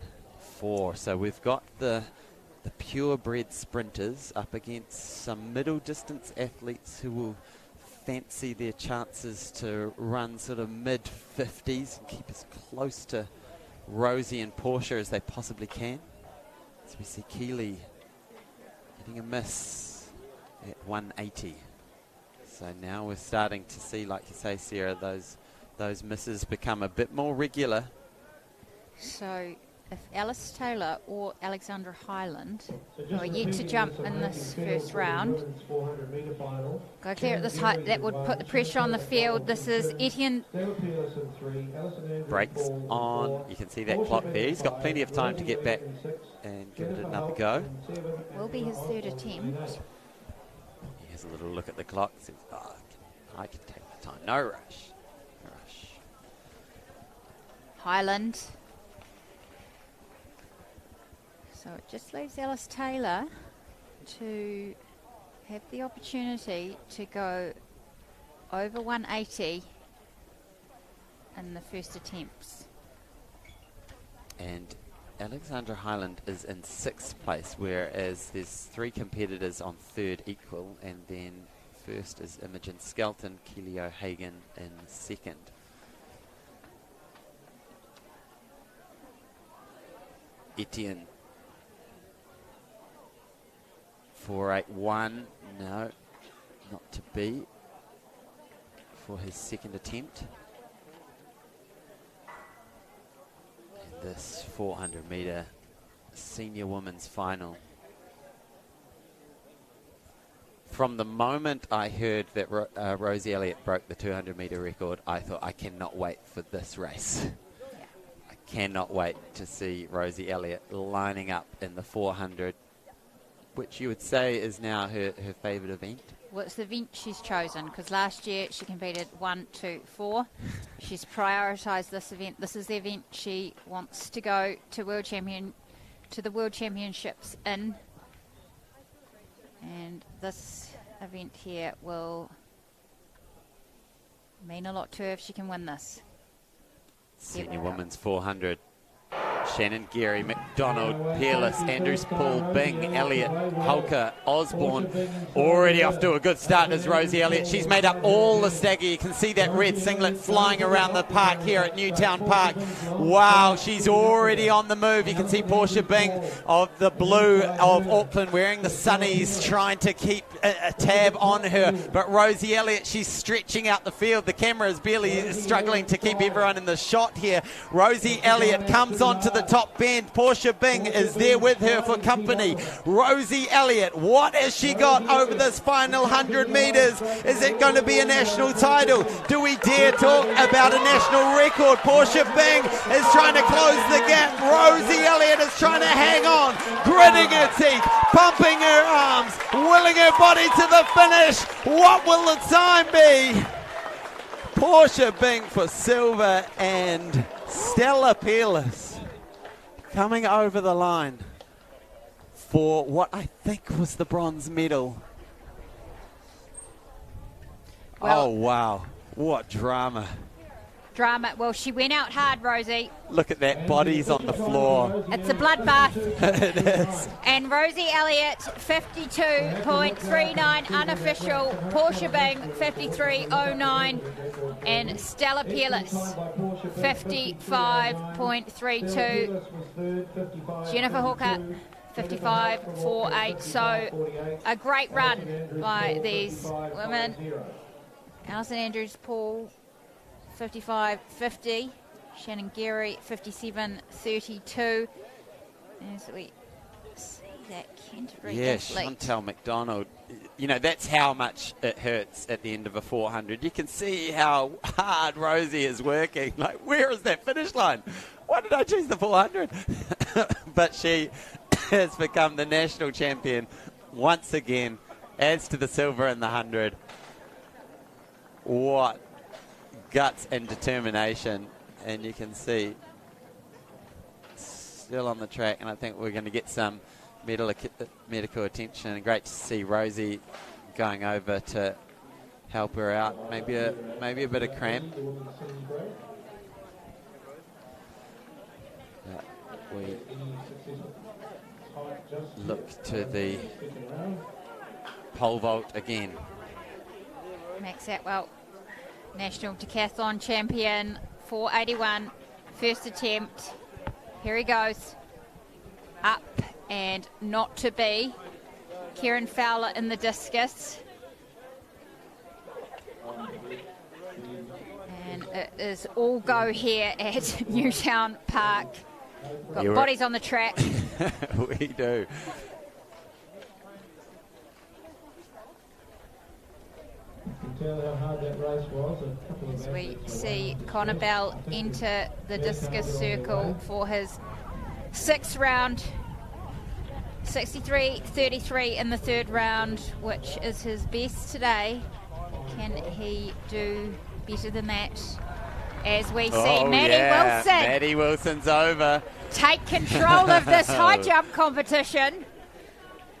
4. So we've got the purebred sprinters up against some middle distance athletes who will fancy their chances to run sort of mid-50s and keep as close to Rosie and Portia as they possibly can. So we see Keeley getting a miss at 180. So now we're starting to see, like you say, Sarah, those misses become a bit more regular. So if Alice Taylor or Alexandra Hyland, who are yet to jump in this first round, go clear at this height, that would put the pressure on the field. This is Etienne. Brakes on. You can see that clock there. He's got plenty of time to get back and give it another go. Will be his 3rd attempt. He has a little look at the clock. Says, oh, I can take the time. No rush. No rush. Hyland. So it just leaves Alice Taylor to have the opportunity to go over 180 in the first attempts. And Alexandra Hyland is in 6th place, whereas there's 3 competitors on 3rd equal, and then first is Imogen Skelton, Keely O'Hagan in 2nd. Etienne. 481, no, not to be for his 2nd attempt. And this 400 metre senior women's final. From the moment I heard that Rosie Elliott broke the 200 metre record, I thought, I cannot wait for this race. I cannot wait to see Rosie Elliott lining up in the 400, which you would say is now her favourite event. Well, it's the event she's chosen, because last year she competed 1, 2, 4. She's prioritised this event. This is the event she wants to go to the World Championships in. And this event here will mean a lot to her if she can win this. Senior women's 400. Shannon, Geary, McDonald, Peerless, Andrews, Paul, Bing, Elliott, Holker, Osborne. Already off to a good start is Rosie Elliott. She's made up all the stagger. You can see that red singlet flying around the park here at Newtown Park. Wow, she's already on the move. You can see Portia Bing of the blue of Auckland wearing the sunnies, trying to keep a tab on her. But Rosie Elliott, she's stretching out the field. The camera is barely struggling to keep everyone in the shot here. Rosie Elliott comes onto the top bend. Portia Bing is there with her for company. Rosie Elliott, what has she got over this final 100 metres? Is it going to be a national title? Do we dare talk about a national record? Portia Bing is trying to close the gap. Rosie Elliott is trying to hang on, gritting her teeth, pumping her arms, willing her body to the finish. What will the time be? Portia Bing for silver and Stella Peerless coming over the line for what I think was the bronze medal. Well, oh, wow. What drama. Well, she went out hard, Rosie. Look at that, bodies on the floor. It's a bloodbath. It is. And Rosie Elliott, 52.39 unofficial. Portia Bing, 53.09. And Stella Peerless, 55.32. Jennifer Hawker, 55.48. So a great run by these women. Alison Andrews, Paul, 55.50. Shannon Geary, 57.32. As we see that Canterbury athlete. Chantel McDonald. You know, that's how much it hurts at the end of a 400. You can see how hard Rosie is working. Like, where is that finish line? Why did I choose the 400? But she has become the national champion once again, adds to the silver in the 100. What guts and determination. And you can see still on the track, and I think we're going to get some medical attention. And great to see Rosie going over to help her out. Maybe a bit of cramp. We look to the pole vault again. Max Atwell, national decathlon champion, 481, first attempt. Here he goes. Up and not to be. Kieran Fowler in the discus. And it is all go here at Newtown Park. Got bodies on the track. We do. Tell how hard that race was. As we see Connor Bell enter the discus circle for his sixth round. 63.33 in the third round, which is his best today. Can he do better than that? As we see Wilson. Maddie Wilson's over. Take control of this high jump competition.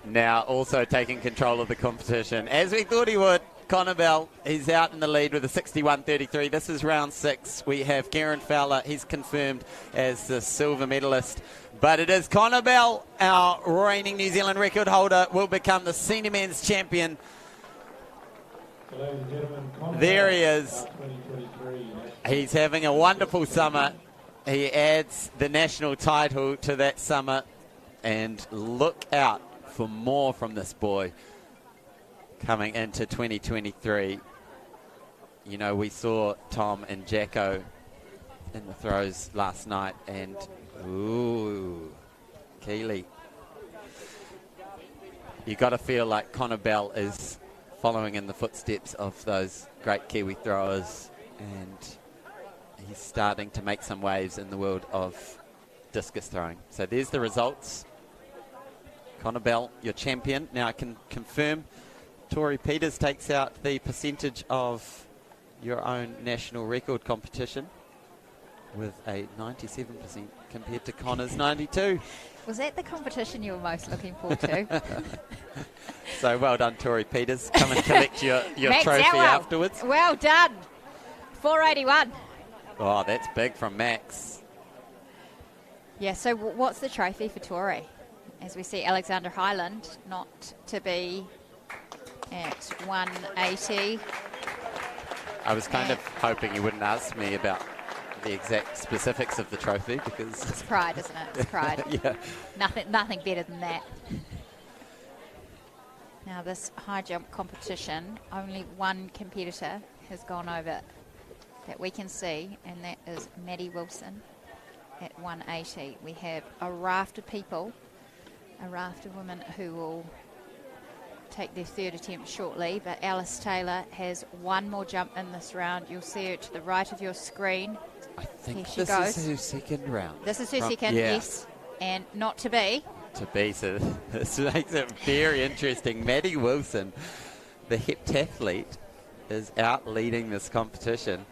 Now also taking control of the competition, as we thought he would. Connor Bell, he's out in the lead with a 61.33. This is round 6. We have Kieran Fowler. He's confirmed as the silver medalist. But it is Connor Bell, our reigning New Zealand record holder, will become the senior men's champion. There he is. He's having a wonderful summer. He adds the national title to that summer. And look out for more from this boy coming into 2023. You know, we saw Tom and Jacko in the throws last night, and ooh, Keeley. You got to feel like Connor Bell is following in the footsteps of those great Kiwi throwers, and he's starting to make some waves in the world of discus throwing. So there's the results. Connor Bell, your champion. Now I can confirm Tori Peters takes out the percentage of your own national record competition with a 97% compared to Connor's 92. Was that the competition you were most looking forward to? So well done, Tori Peters. Come and collect your trophy afterwards. Well done. 481. Oh, that's big from Max. Yeah, so what's the trophy for Tory? As we see Alexander Highland not to be at 180. I was kind of hoping you wouldn't ask me about the exact specifics of the trophy because... It's pride, isn't it? It's pride. Yeah. Nothing better than that. Now, this high jump competition, only one competitor has gone over that we can see, and that is Maddie Wilson at 180. We have a raft of people, a raft of women who will take their third attempt shortly, but Alice Taylor has one more jump in this round. You'll see her to the right of your screen. I think Here she this goes. is her second round. This is her Right, second, yeah. yes, and not to be. To be, so this makes it very interesting. Maddie Wilson, the heptathlete, is out leading this competition.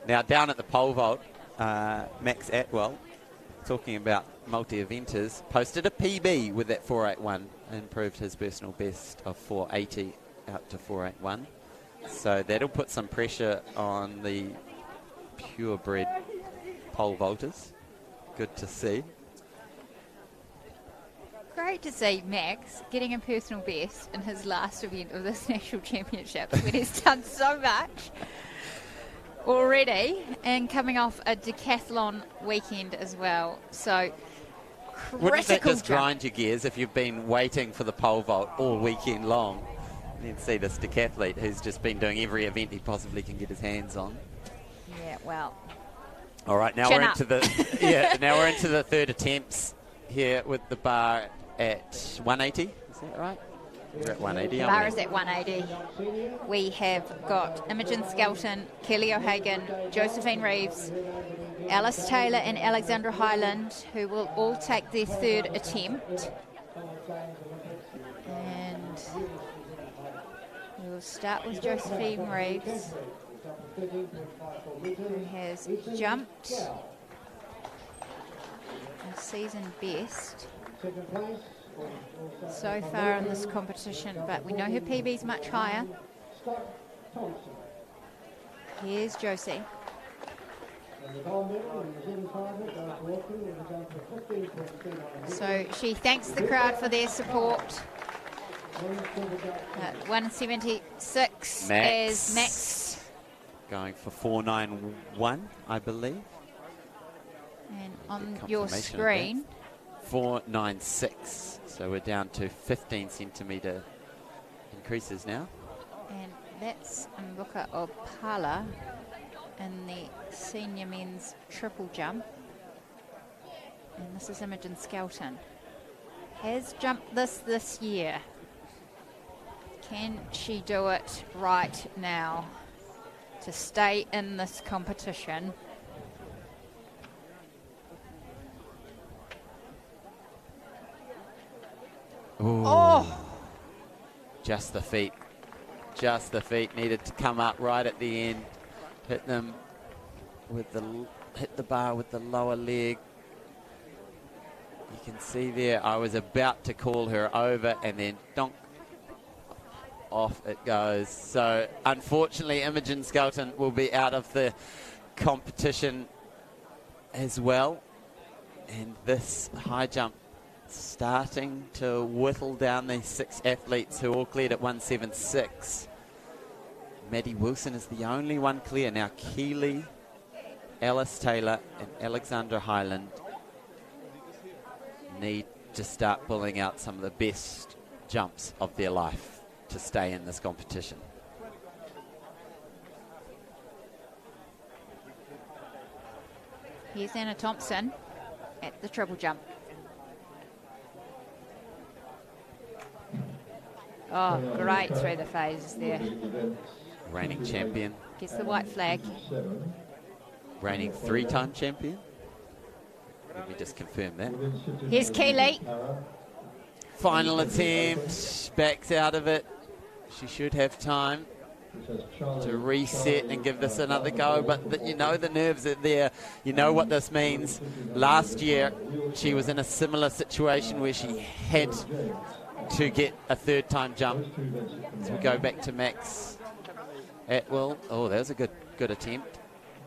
Now down at the pole vault, Max Atwell, talking about multi-eventers, posted a PB with that 481, improved his personal best of 480 out to 481. So that'll put some pressure on the purebred pole vaulters. Good to see. Great to see Max getting a personal best in his last event of this national championship when he's done so much already and coming off a decathlon weekend as well. So Wouldn't that critical just jump. grind your gears if you've been waiting for the pole vault all weekend long? And then see this decathlete who's just been doing every event he possibly can get his hands on. Yeah, well, All right, now Chin we're up. into the now we're into the third attempts here with the bar at 180. Is that right? We're at 180. the aren't bar we? is at 180. We have got Imogen Skelton, Kelly O'Hagan, Josephine Reeves, Alice Taylor and Alexandra Highland, who will all take their third attempt. And we'll start with Josephine Reeves, who has jumped a season best so far in this competition, but we know her PB is much higher. Here's Josie. So she thanks the crowd for their support. 176 Max. is Max. Going for 491, I believe. And on Get your confirmation of screen, 496. So we're down to 15 centimetre increases now. and that's Mbuka Opala in the senior men's triple jump. And this is Imogen Skelton. Has jumped this year. Can she do it right now to stay in this competition? Ooh. Oh! Just the feet. Just the feet needed to come up right at the end. Hit them with hit the bar with the lower leg. You can see there, I was about to call her over and then donk, off it goes. So unfortunately, Imogen Skelton will be out of the competition as well. And this high jump starting to whittle down these 6 athletes who all cleared at 176. Maddie Wilson is the only one clear. Now Keeley, Alice Taylor and Alexandra Highland need to start pulling out some of the best jumps of their life to stay in this competition. Here's Anna Thompson at the triple jump. Oh, great through the phases there. Reigning champion, Gets the white flag. reigning 3-time champion. Let me just confirm that. Here's Keeley. Final attempt, backs out of it. She should have time to reset and give this another go, but you know the nerves are there. You know what this means. Last year, she was in a similar situation where she had to get a 3rd-time jump. So we go back to Max Atwell. Oh, that was a good attempt.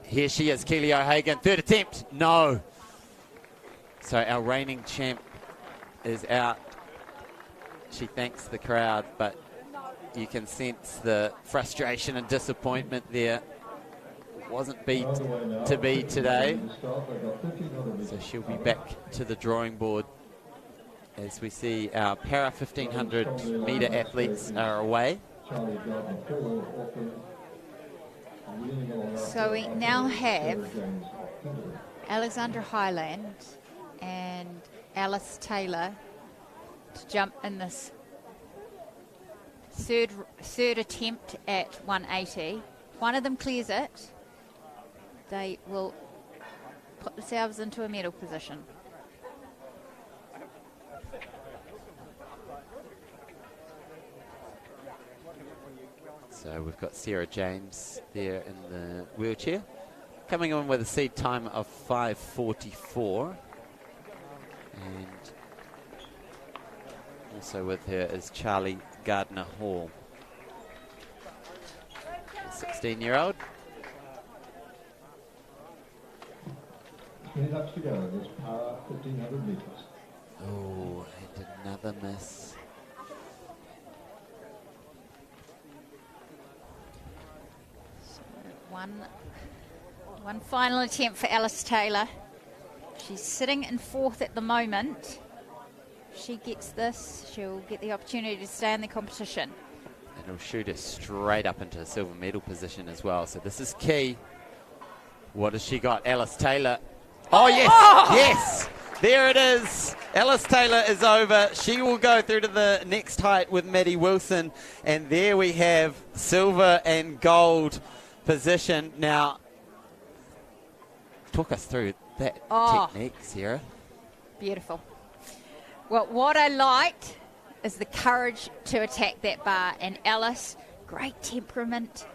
Here she is, Keely O'Hagan. 3rd attempt. No. So our reigning champ is out. She thanks the crowd, but you can sense the frustration and disappointment there. Wasn't to be today. So she'll be back to the drawing board as we see our para 1500 metre athletes are away. So we now have Alexandra Highland and Alice Taylor to jump in this third attempt at 180. One of them clears it. They will put themselves into a medal position. So we've got Sarah James there in the wheelchair, coming on with a seed time of 5:44. And also with her is Charlie Gardner-Hall, a 16-year-old. 20 laps to go. This para 1500 metres. Oh, and another miss. So one final attempt for Alice Taylor. She's sitting in fourth at the moment. If she gets this, she'll get the opportunity to stay in the competition. And it'll shoot her straight up into a silver medal position as well. So this is key. What has she got? Alice Taylor. Oh, yes. Oh! Yes. There it is. Alice Taylor is over. She will go through to the next height with Maddie Wilson. And there we have silver and gold position. Now, talk us through that technique, Sarah. Beautiful. Well, what I liked is the courage to attack that bar. And Alice, great temperament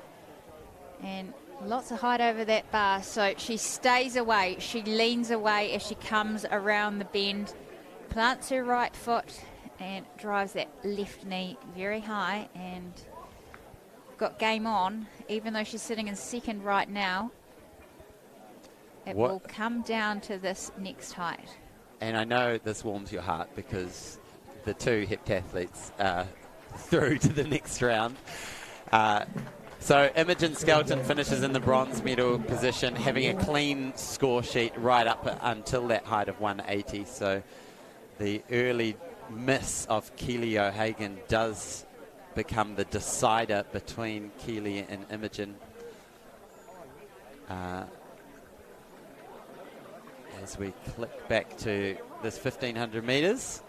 and lots of height over that bar. So she stays away. She leans away as she comes around the bend, plants her right foot and drives that left knee very high and got game on, even though she's sitting in second right now. It will come down to this next height. And I know this warms your heart because the two heptathletes are through to the next round. So Imogen Skelton finishes in the bronze medal position, having a clean score sheet right up until that height of 180. So the early miss of Keely O'Hagan does become the decider between Keely and Imogen. As we click back to this 1500 metres,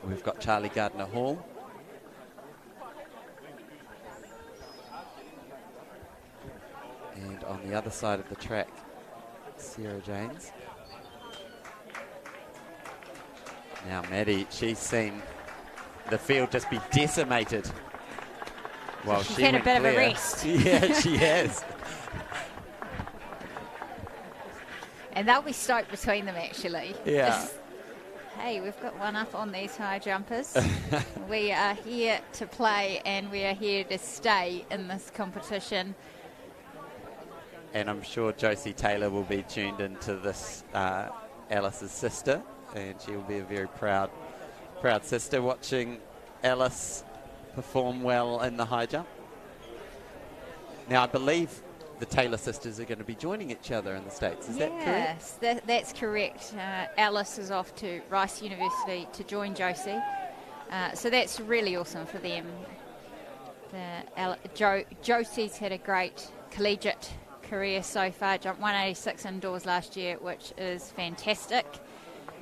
we've got Charlie Gardner-Hall. And on the other side of the track, Sarah James. Now Maddie, she's seen the field just be decimated while she's she had a bit clear. of a rest. Yeah, she has. And they'll be stoked between them, actually. Yeah. Hey, we've got one up on these high jumpers. We are here to play and we are here to stay in this competition. And I'm sure Josie Taylor will be tuned into this, Alice's sister, and she will be a very proud sister watching Alice perform well in the high jump. Now, I believe the Taylor sisters are going to be joining each other in the States. Is that correct? Yes, that's correct. Alice is off to Rice University to join Josie. So that's really awesome for them. Josie's had a great collegiate career so far, jumped 186 indoors last year, which is fantastic.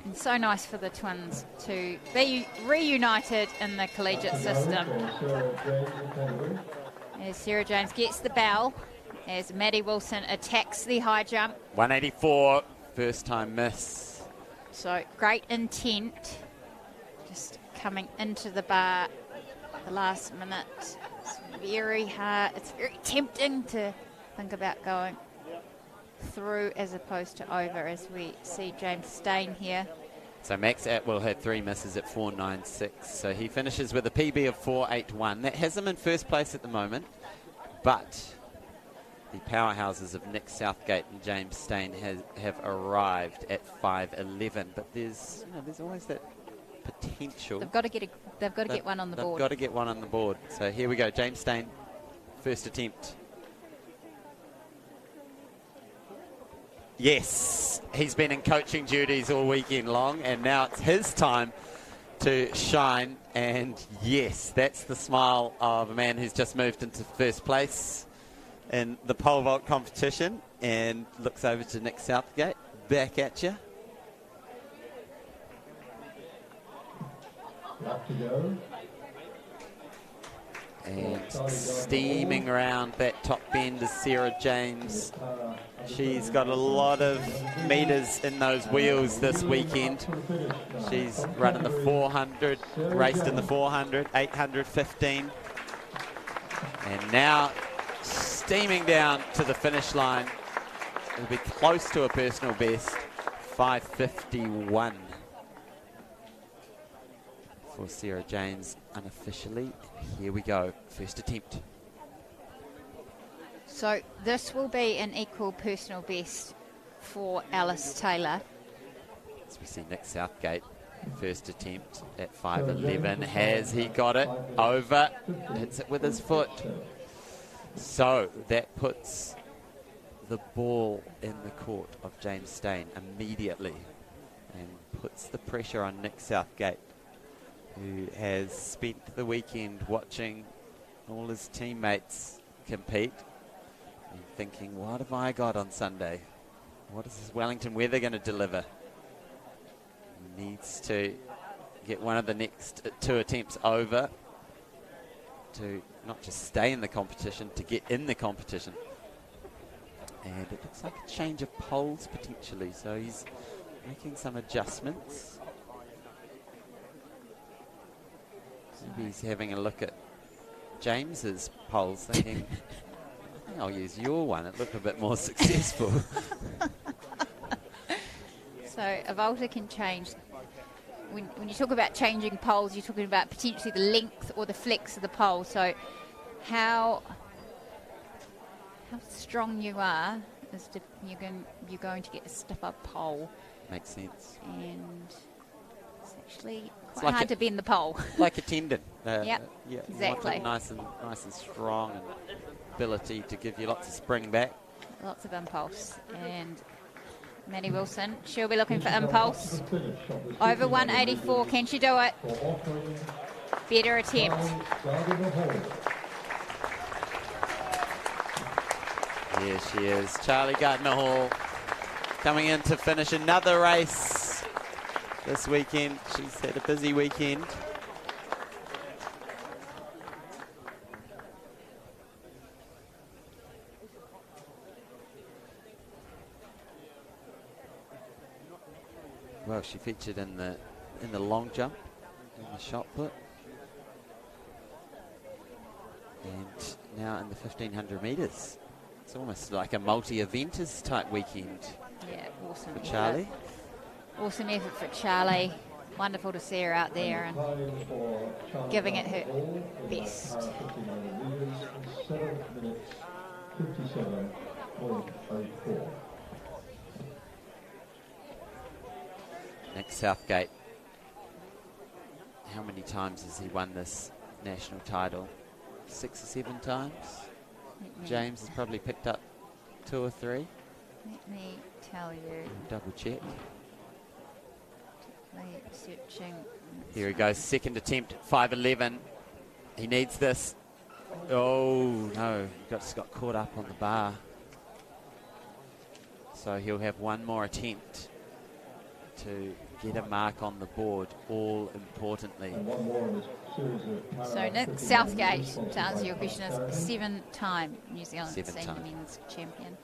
And so nice for the twins to be reunited in the collegiate system. As Sarah James gets the bell, as Maddie Wilson attacks the high jump. 184, first time miss. So great intent, just coming into the bar at the last minute. It's very hard, it's very tempting to think about going through as opposed to over, as we see James Stain here. So Max Atwell had 3 misses at 4.96, so he finishes with a PB of 4.81. That has him in first place at the moment, but the powerhouses of Nick Southgate and James Stain have arrived at 5:11. But there's always that potential. They've got to get one on the board. They've got to get one on the board. So here we go. James Stain, first attempt. Yes, he's been in coaching duties all weekend long, and now it's his time to shine. And yes, that's the smile of a man who's just moved into first place in the pole vault competition, and looks over to Nick Southgate. Back at you. Up to go. And steaming around that top bend is Sarah James. She's got a lot of metres in those wheels this weekend. She's running the 400, raced in the 400, 800, 15. And now steaming down to the finish line. It'll be close to a personal best, 5:51 for Sarah James unofficially. Here we go, first attempt. So this will be an equal personal best for Alice Taylor. As we see Nick Southgate, first attempt at 5:11. Has he got it? Over. Hits it with his foot. So that puts the ball in the court of James Stain immediately and puts the pressure on Nick Southgate, who has spent the weekend watching all his teammates compete and thinking, what have I got on Sunday? What is this Wellington weather going to deliver? He needs to get one of the next two attempts over to not just stay in the competition, to get in the competition. And it looks like a change of poles potentially, so he's making some adjustments. Maybe he's having a look at James's poles, thinking, I think I'll use your one. It looked a bit more successful. So a vaulter can change. When you talk about changing poles, you're talking about potentially the length or the flex of the pole. So how strong you are is you're going to get a stiffer pole. Makes sense. And it's actually quite like hard to bend the pole. Like a tendon. Yep, yeah, exactly. Nice and strong, and ability to give you lots of spring back. Lots of impulse. And Maddie Wilson, she'll be looking for impulse. Over 184, can she do it? Better attempt. Here she is, Charlie Gardner Hall, coming in to finish another race this weekend. She's had a busy weekend. Well, she featured in the long jump, in the shot put, and now in the 1500 metres. It's almost like a multi-eventers type weekend. Yeah, awesome for Charlie. Awesome effort for Charlie. Wonderful to see her out there and giving it her best. 7 minutes 57.04. Nick Southgate, how many times has he won this national title? 6 or 7 times? James has probably picked up 2 or 3. Let me tell you. Double check. Searching. Here he goes, second attempt, 5:11. He needs this. Oh no, just got caught up on the bar. So he'll have one more attempt to get a mark on the board, all importantly. So Nick Southgate, to answer your question, is 7-time New Zealand senior men's champion.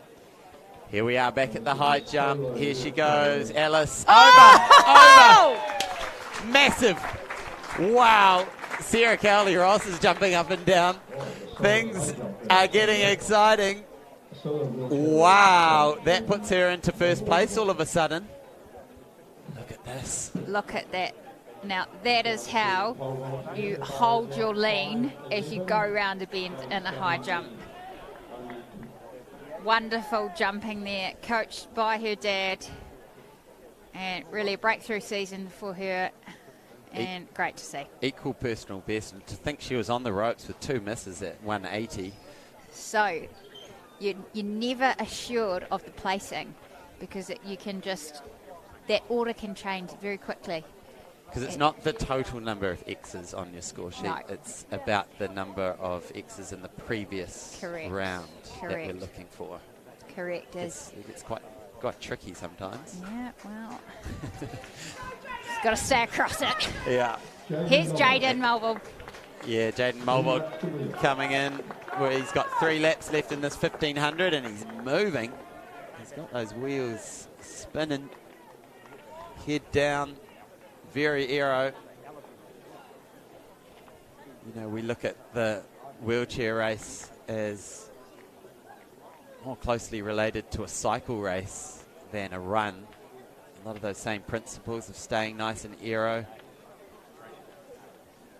Here we are back at the high jump. Here she goes, Alice. Oh! Over! Massive! Wow! Sarah Cowley-Ross is jumping up and down. Things are getting exciting. Wow! That puts her into first place all of a sudden. Look at this. Look at that. Now, that is how you hold your lean as you go round a bend in a high jump. wonderful jumping there, coached by her dad, and really a breakthrough season for her, and great to see. Equal personal best, and to think she was on the ropes with 2 misses at 180. So you're never assured of the placing, because you can just, that order can change very quickly. Because it's not the total number of X's on your score sheet. No. It's about the number of X's in the previous round that we're looking for. Correct. It's quite tricky sometimes. Yeah, well, just got to stay across it. Yeah. Here's Jaden Mulville. Yeah, Jaden Mulville coming in where he's got 3 laps left in this 1500 and he's moving. He's got those wheels spinning. Head down. Very aero. You know, we look at the wheelchair race as more closely related to a cycle race than a run. A lot of those same principles of staying nice and aero,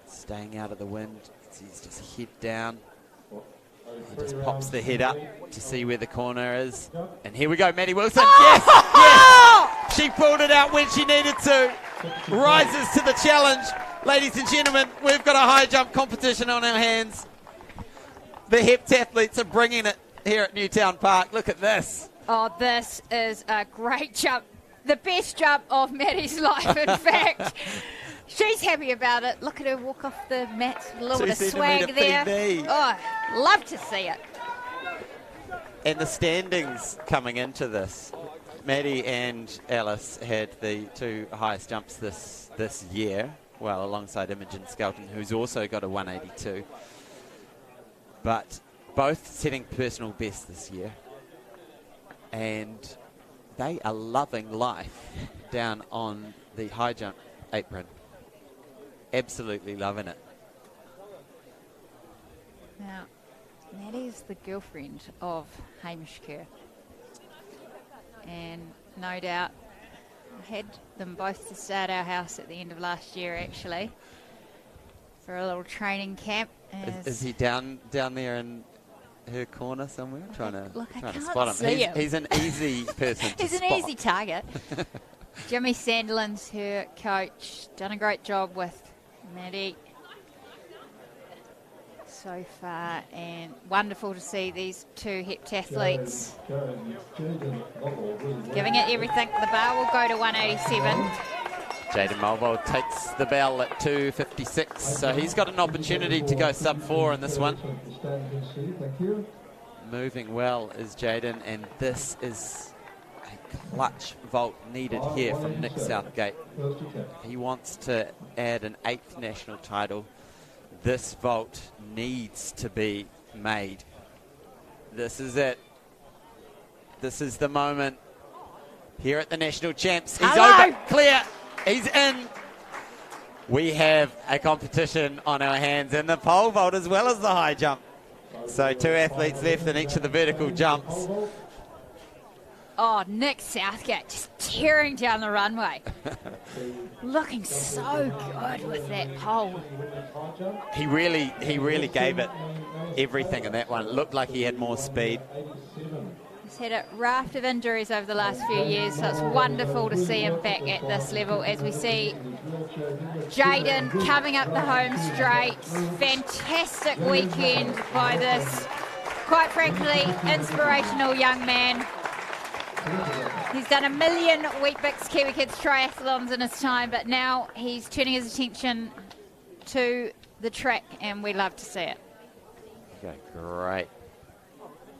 staying out of the wind. He's just head down. He just pops the head up to see where the corner is. And here we go, Maddie Wilson. Yes, yes! She pulled it out when she needed to. Rises to the challenge. Ladies and gentlemen, we've got a high jump competition on our hands. The heptathletes are bringing it here at Newtown Park. Look at this. Oh, this is a great jump. The best jump of Maddie's life, in fact. She's happy about it. Look at her walk off the mats with a little bit of swag there. PB. Oh, love to see it. And the standings coming into this. Maddie and Alice had the 2 highest jumps this year. Well, alongside Imogen Skelton, who's also got a 182. But both setting personal best this year. And they are loving life down on the high jump apron. Absolutely loving it. Now, Maddie's the girlfriend of Hamish Kerr. And no doubt, I had them both to stay at our house at the end of last year, actually, for a little training camp. Is he down there in her corner somewhere? Trying to spot him. See him. He's an easy person to He's an spot. easy target. Jimmy Sandilands, her coach, done a great job with Maddie so far, and wonderful to see these 2 heptathletes giving it everything. The bar will go to 187. Jaden Mulville takes the bell at 2:56, so he's got an opportunity to go sub 4 in this one. Moving well is Jaden, and this is a clutch vault needed here from Nick Southgate. He wants to add an 8th national title. This vault needs to be made. This is it. This is the moment here at the National Champs. He's over, clear, he's in. We have a competition on our hands in the pole vault as well as the high jump. So 2 athletes left in each of the vertical jumps. Oh, Nick Southgate just tearing down the runway. Looking so good with that pole. He really gave it everything in that one. It looked like he had more speed. He's had a raft of injuries over the last few years, so it's wonderful to see him back at this level as we see Jaden coming up the home straight. Fantastic weekend by this, quite frankly, inspirational young man. He's done 1 million Weet-Bix Kiwi Kids triathlons in his time, but now he's turning his attention to the track, and we love to see it. Okay, great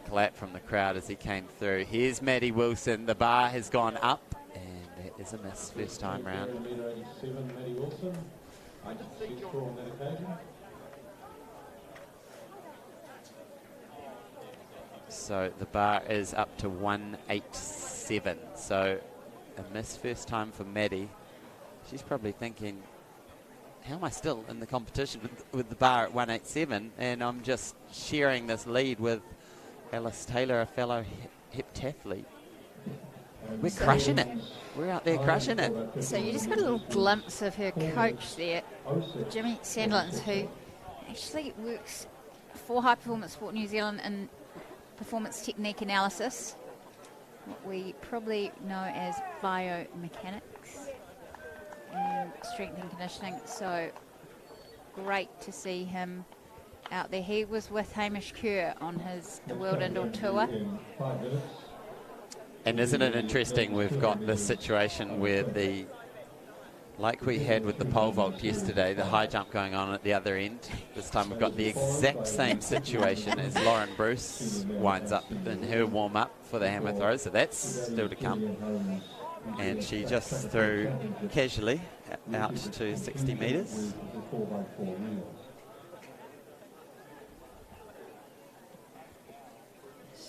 clap from the crowd as he came through. Here's Maddie Wilson. The bar has gone up, and that is a miss first time round. So the bar is up to 187. So a miss first time for Maddie. She's probably thinking, how am I still in the competition with the bar at 187? And I'm just sharing this lead with Alice Taylor, a fellow heptathlete. We're crushing it. We're out there crushing it. So you just got a little glimpse of her coach there, Jimmy Sandlands, who actually works for High Performance Sport New Zealand and performance technique analysis, what we probably know as biomechanics and strength and conditioning. So great to see him out there. He was with Hamish Kerr on his World Indoor Tour. And isn't it interesting, we've got this situation where like we had with the pole vault yesterday, the high jump going on at the other end. This time we've got the exact same situation as Lauren Bruce winds up in her warm-up for the hammer throw, so that's still to come. And she just threw casually out to 60 metres.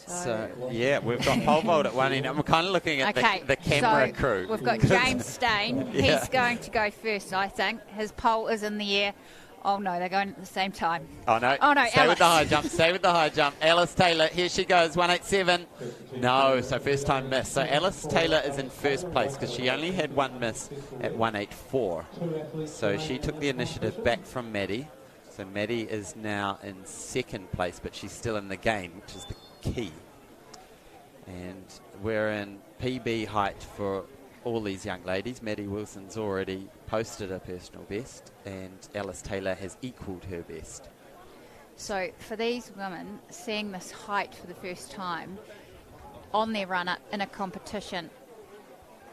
So, yeah, we've got pole vault at one end. I'm kind of looking at the camera crew. We've got James Stain. Yeah. He's going to go first, I think. His pole is in the air. Oh, no, they're going at the same time. Oh, no. Stay Alice. with the high jump. Stay with the high jump. Alice Taylor, here she goes, 187. No, so first time miss. So Alice Taylor is in first place because she only had one miss at 184. So she took the initiative back from Maddie. So Maddie is now in second place, but she's still in the game, which is the key. And we're in PB height for all these young ladies. Maddie Wilson's already posted a personal best, and Alice Taylor has equalled her best. So for these women, seeing this height for the first time on their run-up in a competition,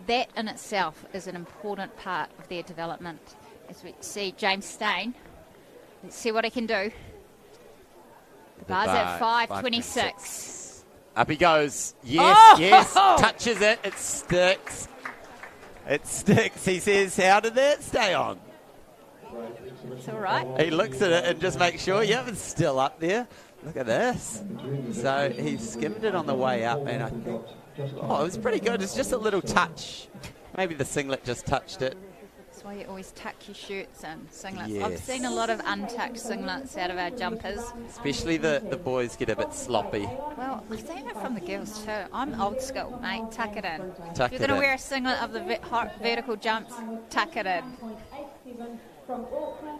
that in itself is an important part of their development. As we see James Stain, let's see what he can do. The bar's at 5.26. Up he goes. Yes, Oh! yes. Touches it. It sticks. It sticks. He says, how did that stay on? It's all right. He looks at it and just makes sure, yep, it's still up there. Look at this. So he skimmed it on the way up, and I think, oh, it was pretty good. It's just a little touch. Maybe the singlet just touched it. That's why you always tuck your shirts and singlets. Yes. I've seen a lot of untucked singlets out of our jumpers. Especially the boys get a bit sloppy. Well, I've seen it from the girls too. I'm old school, mate. Tuck it in. Tuck if you're it going to in. wear a singlet of the hot vertical jumps, tuck it in.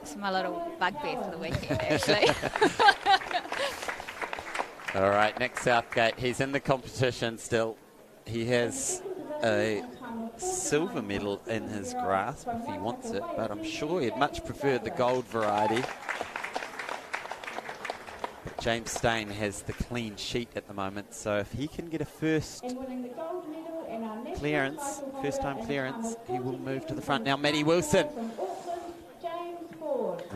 It's my little bugbear for the weekend, actually. All right, Nick Southgate. He's in the competition still. He has a silver medal in his grasp if he wants it, but I'm sure he'd much prefer the gold variety. But James Stain has the clean sheet at the moment, so if he can get a first clearance, first-time clearance, he will move to the front. Now Maddie Wilson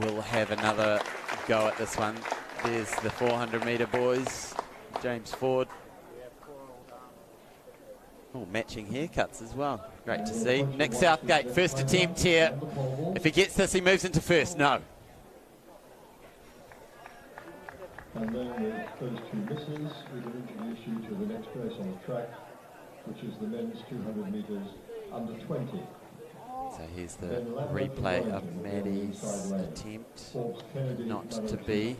will have another go at this one. There's the 400-metre boys. James Ford. Oh, matching haircuts as well. Great to see. Nick Southgate, first attempt here. If he gets this, he moves into first. No. And then with those two misses, we will introduce you to the next race on the track, which is the men's 200 metres under 20. So here's the replay of Maddie's attempt. Not to be.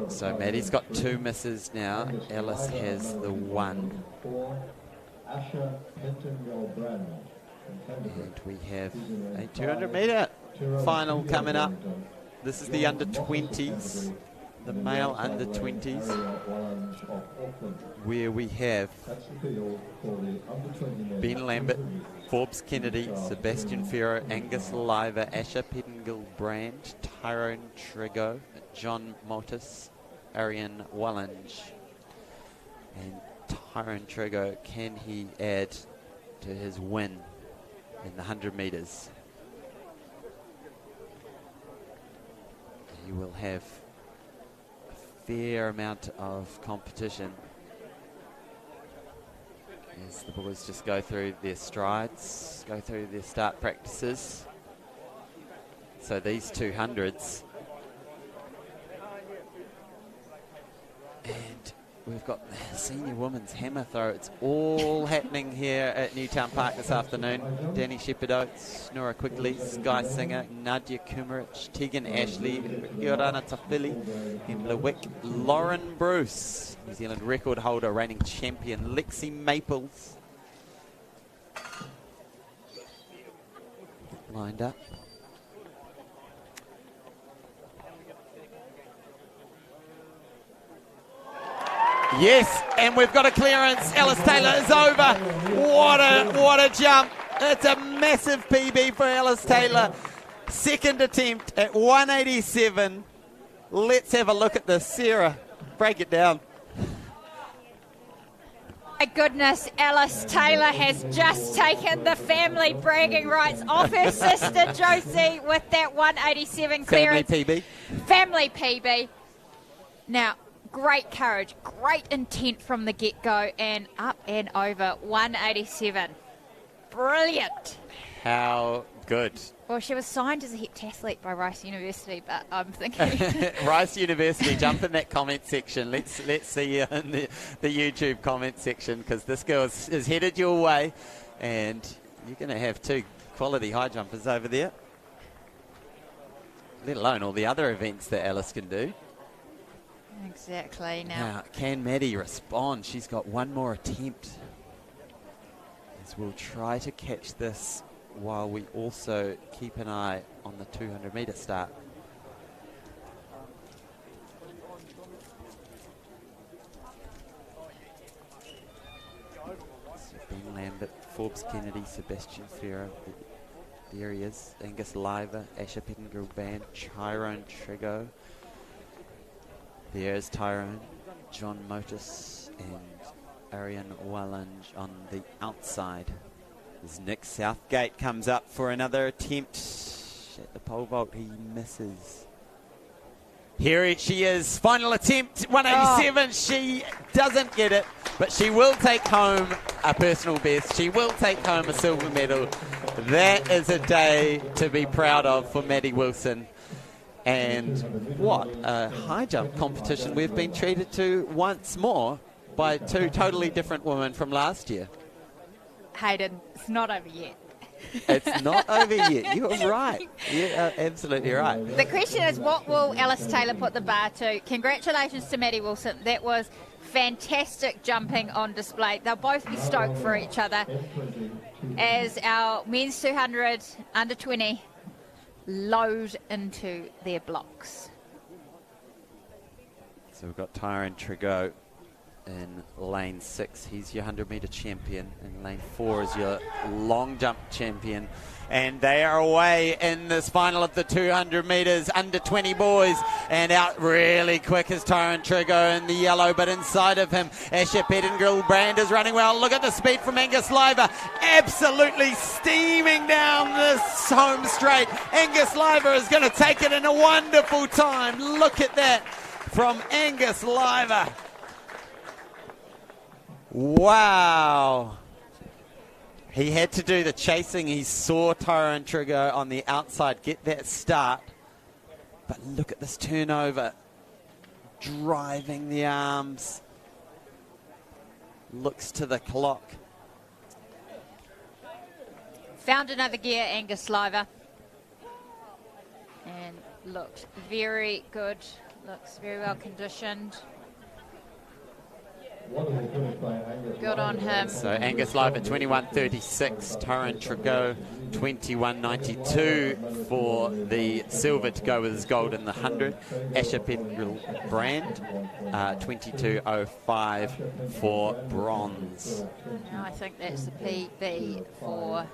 So Maddie's got two misses now. Alice has the one. And we have a 200 metre final coming up. This is the under 20s, the male under 20s, where we have Ben Lambert, Forbes Kennedy, Sebastian Ferro, Angus Liver, Asher Pettingill Brand, Tyrone Trigo, John Motis, Arian Wallinge. And Tyrone Trigo, can he add to his win in the 100 metres? He will have a fair amount of competition as the boys just go through their strides, go through their start practices. So these 200s, and we've got the senior women's hammer throw. It's all happening here at Newtown Park this afternoon. Danny Shepherd-Oates, Nora Quigley, Sky Singer, Nadia Kumarich, Tegan Ashley, Yorana Tafili, Embla Wick, Lauren Bruce, New Zealand record holder, reigning champion, Lexi Maples. Lined up. Yes, and we've got a clearance. Alice Taylor is over. What a jump. It's a massive PB for Alice Taylor. Second attempt at 187. Let's have a look at this. Sarah, break it down. My goodness, Alice Taylor has just taken the family bragging rights off her sister Josie with that 187 clearance. Family PB. Family PB. Now, great courage, great intent from the get-go, and up and over 187. Brilliant. How good. Well, she was signed as a heptathlete by Rice University, but I'm thinking... Rice University, jump in that comment section. Let's see you in the YouTube comment section, because this girl is headed your way, and you're going to have two quality high jumpers over there, let alone all the other events that Alice can do. Exactly. Now, can Maddie respond? She's got one more attempt. As we'll try to catch this while we also keep an eye on the 200-metre start. Ben Lambert, Forbes Kennedy, Sebastian Ferro. There he is. Angus Liver, Asher Pettingill Band, Tyrone Trigo. There's Tyrone, John Motis, and Arian Wallinge on the outside. As Nick Southgate comes up for another attempt at the pole vault, he misses. Here she is, final attempt, 187. She doesn't get it, but she will take home a personal best. She will take home a silver medal. That is a day to be proud of for Maddie Wilson. And what a high jump competition we've been treated to once more by two totally different women from last year. Hayden, it's not over yet. It's not over yet. You're right. You are absolutely right. The question is, what will Alice Taylor put the bar to? Congratulations to Maddie Wilson. That was fantastic jumping on display. They'll both be stoked for each other as our men's 200 under 20 load into their blocks. So we've got Tyrone Trigo in lane 6. He's your 100-metre champion. And lane 4 is your long jump champion. And they are away in this final of the 200 metres, under 20 boys. And out really quick is Tyrone Trigo in the yellow, but inside of him, Asher Pettingill Brand is running well. Look at the speed from Angus Liver. Absolutely steaming down this home straight. Angus Liver is going to take it in a wonderful time. Look at that from Angus Liver. Wow. He had to do the chasing. He saw Tyrone Trigo on the outside get that start. But look at this turnover. Driving the arms. Looks to the clock. Found another gear, Angus Liver. And looked very good. Looks very well conditioned. Good on him. So Angus Live at 21.36, Tyrone Trigo 21.92 for the silver to go with his gold in the 100. Asher Pettingill Brand 22.05 for bronze. No, I think that's the PB for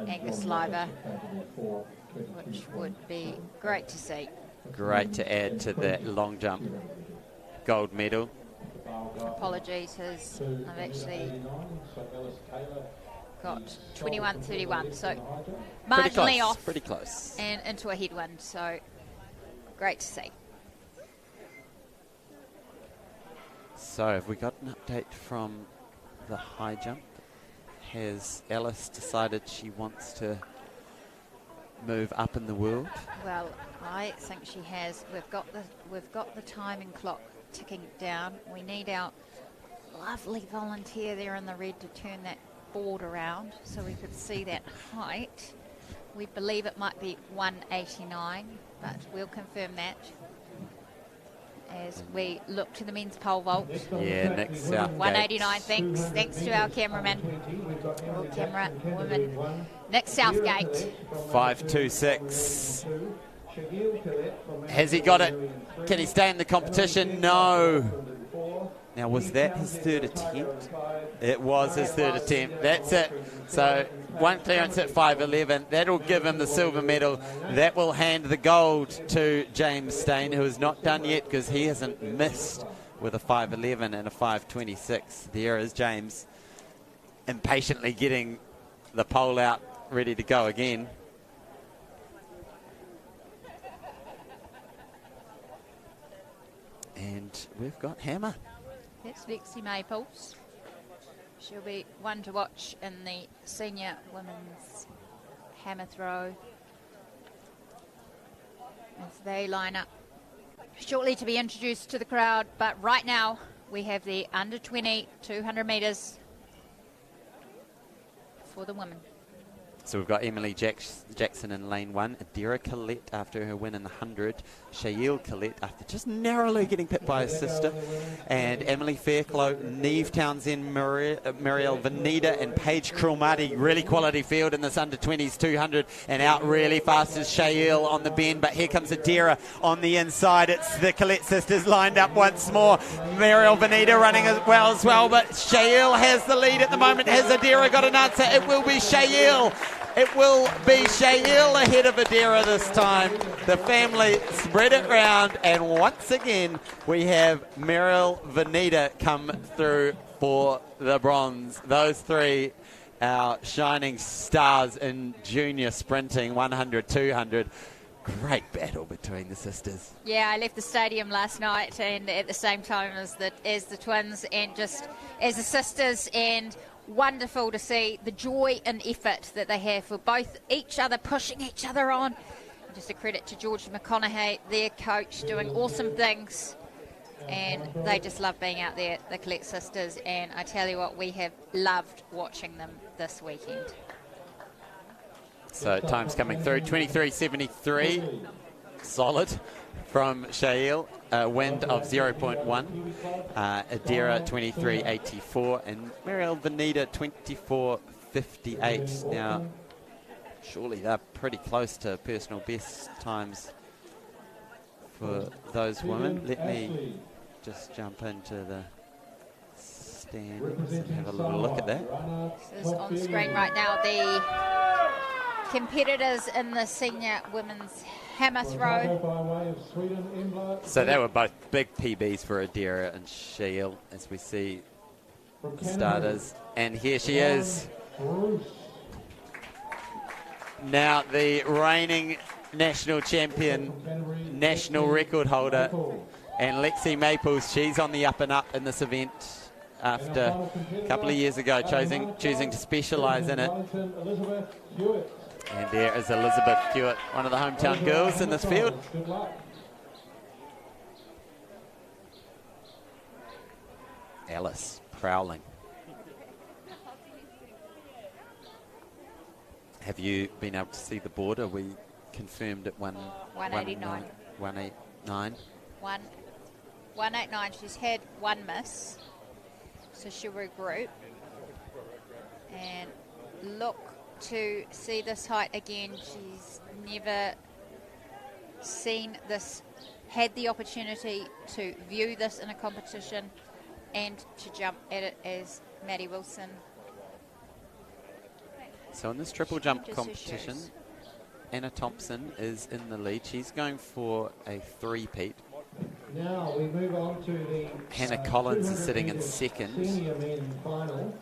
Angus Liver, which would be great to see. Great to add to that long jump gold medal. Apologies, I've actually got 21.31, so marginally off. Pretty close. And into a headwind, so great to see. So have we got an update from the high jump? Has Alice decided she wants to move up in the world? Well, I think she has. We've got the timing clock ticking down. We need our lovely volunteer there in the red to turn that board around so we could see that height. We believe it might be 189, but we'll confirm that as we look to the men's pole vault. Yeah, Nick Southgate. 189, thanks to our cameraman, or camera woman, Nick Southgate. 5.26. Has he got it? Can he stay in the competition? No. Now, was that his third attempt? It was his third attempt. That's it. So, one clearance at 5.11. That'll give him the silver medal. That will hand the gold to James Stain, who is not done yet because he hasn't missed with a 5.11 and a 5.26. There is James impatiently getting the pole out, ready to go again. And we've got Hammer. That's Lexi Maples. She'll be one to watch in the senior women's hammer throw as they line up shortly to be introduced to the crowd. But right now we have the under 20 200 metres for the women. So we've got Emily Jackson in lane 1, Adira Collette after her win in the 100, Shael Collette after just narrowly getting pipped by her sister, and Emily Fairclough, Neve Townsend, Marielle Venida and Paige Krulmati. Really quality field in this under 20s 200, and out really fast is Shael on the bend, but here comes Adira on the inside. It's the Collette sisters lined up once more. Marielle Venida running as well, but Shael has the lead at the moment. Has Adira got an answer? It will be Shael. It will be Shael ahead of Adira this time. The family spread it round, and once again we have Meryl Venida come through for the bronze. Those three, our shining stars in junior sprinting, 100, 200. Great battle between the sisters. Yeah, I left the stadium last night, and at the same time as the twins and just as the sisters, and wonderful to see the joy and effort that they have for both each other, pushing each other on. Just a credit to George McConaughey, their coach, doing awesome things, and they just love being out there, the Collette sisters, and I tell you what, we have loved watching them this weekend. So time's coming through, 23.73, solid from Shael, wind of 0.1, Adira 23.84, and Marielle Venida 24.58. Now, surely they're pretty close to personal best times for those women. Let me just jump into the standings and have a little look at that. This is on screen right now, the competitors in the senior women's hammer throw. So they were both big PBs for Adira and Shael, as we see the starters. And here she is. Now the reigning national champion, national record holder, and Lexi Maples, she's on the up and up in this event after a couple of years ago choosing to specialise in it. And there is Elizabeth Hewitt, one of the hometown girls in this field. Alice prowling. Have you been able to see the board? Are we confirmed at 189. 189? 189. She's had one miss, so she'll regroup and look to see this height again. She's never seen this, had the opportunity to view this in a competition and to jump at it as Maddie Wilson. So in this triple jump competition, Anna Thompson is in the lead. She's going for a three-peat. Now we move on to the Hannah Collins is sitting in second. senior men final.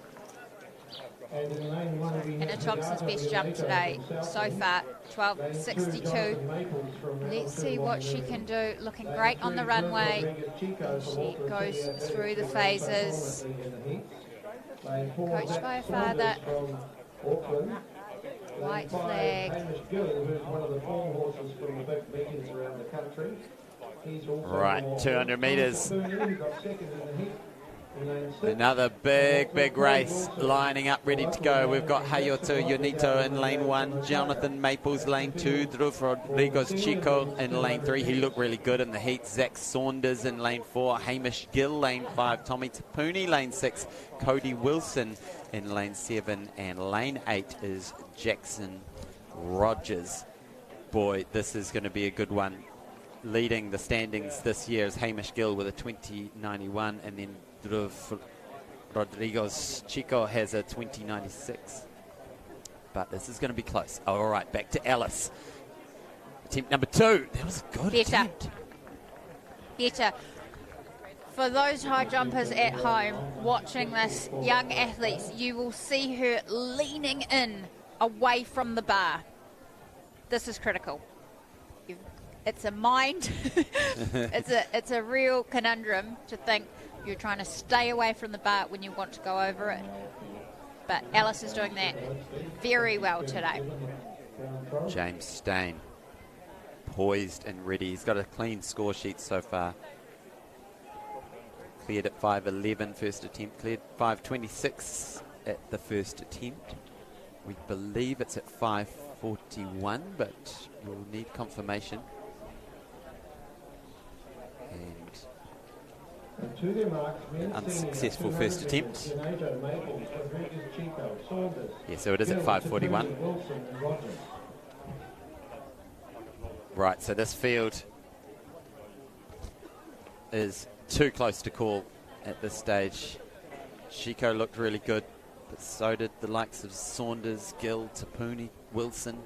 And in lane 1 we have Anna Thompson's best jump today so far, 12.62. Let's see what she can do. Looking great on the runway. She goes through the phases. Coached by her father. White flag. Right, 200 metres. Another big race lining up, ready to go. We've got Hayoto Yonito in lane 1, Jonathan Maples lane 2, Dhruv Rodriguez Chico in lane 3. He looked really good in the heat. Zach Saunders in lane 4, Hamish Gill lane 5, Tommy Tapuni lane 6, Cody Wilson in lane 7, and lane 8 is Jackson Rogers. Boy, this is going to be a good one. leading the standings this year is Hamish Gill with a 20.91, and then Rodrigo's Chico has a 20.96. But this is going to be close. All right, back to Alice. Attempt number 2. That was a good attempt. Better. For those high jumpers at home watching this, young athletes, you will see her leaning in away from the bar. This is critical. It's a mind. it's a real conundrum to think you're trying to stay away from the bar when you want to go over it. But Alice is doing that very well today. James Stain, poised and ready. He's got a clean score sheet so far. Cleared at 5.11 first attempt, cleared 5.26 at the first attempt. We believe it's at 5.41, but we'll need confirmation. And unsuccessful first attempt. Yeah, so it is at 5.41. Right, so this field is too close to call at this stage. Chico looked really good, but so did the likes of Saunders, Gill, Tapuni, Wilson.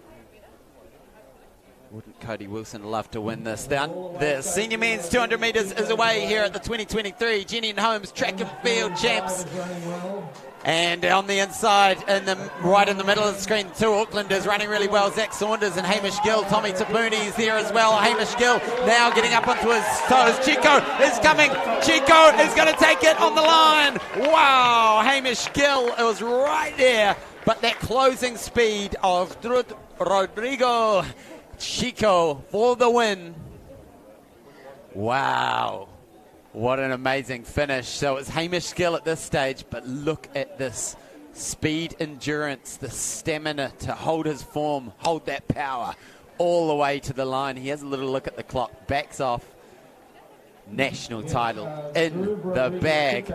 Wouldn't Cody Wilson love to win this? The senior men's 200 metres is away here at the 2023 Jennian Holmes Track and Field Champs. And on the inside, right in the middle of the screen, 2 Aucklanders running really well. Zach Saunders and Hamish Gill. Tommy Tapuni is there as well. Hamish Gill now getting up onto his toes. Chico is coming. Chico is going to take it on the line. Wow, Hamish Gill, it was right there. But that closing speed of Rodrigo Chico for the win. Wow. What an amazing finish. So it's Hamish Gill at this stage, but look at this speed, endurance, the stamina to hold his form, hold that power all the way to the line. He has a little look at the clock, backs off. National title in the bag.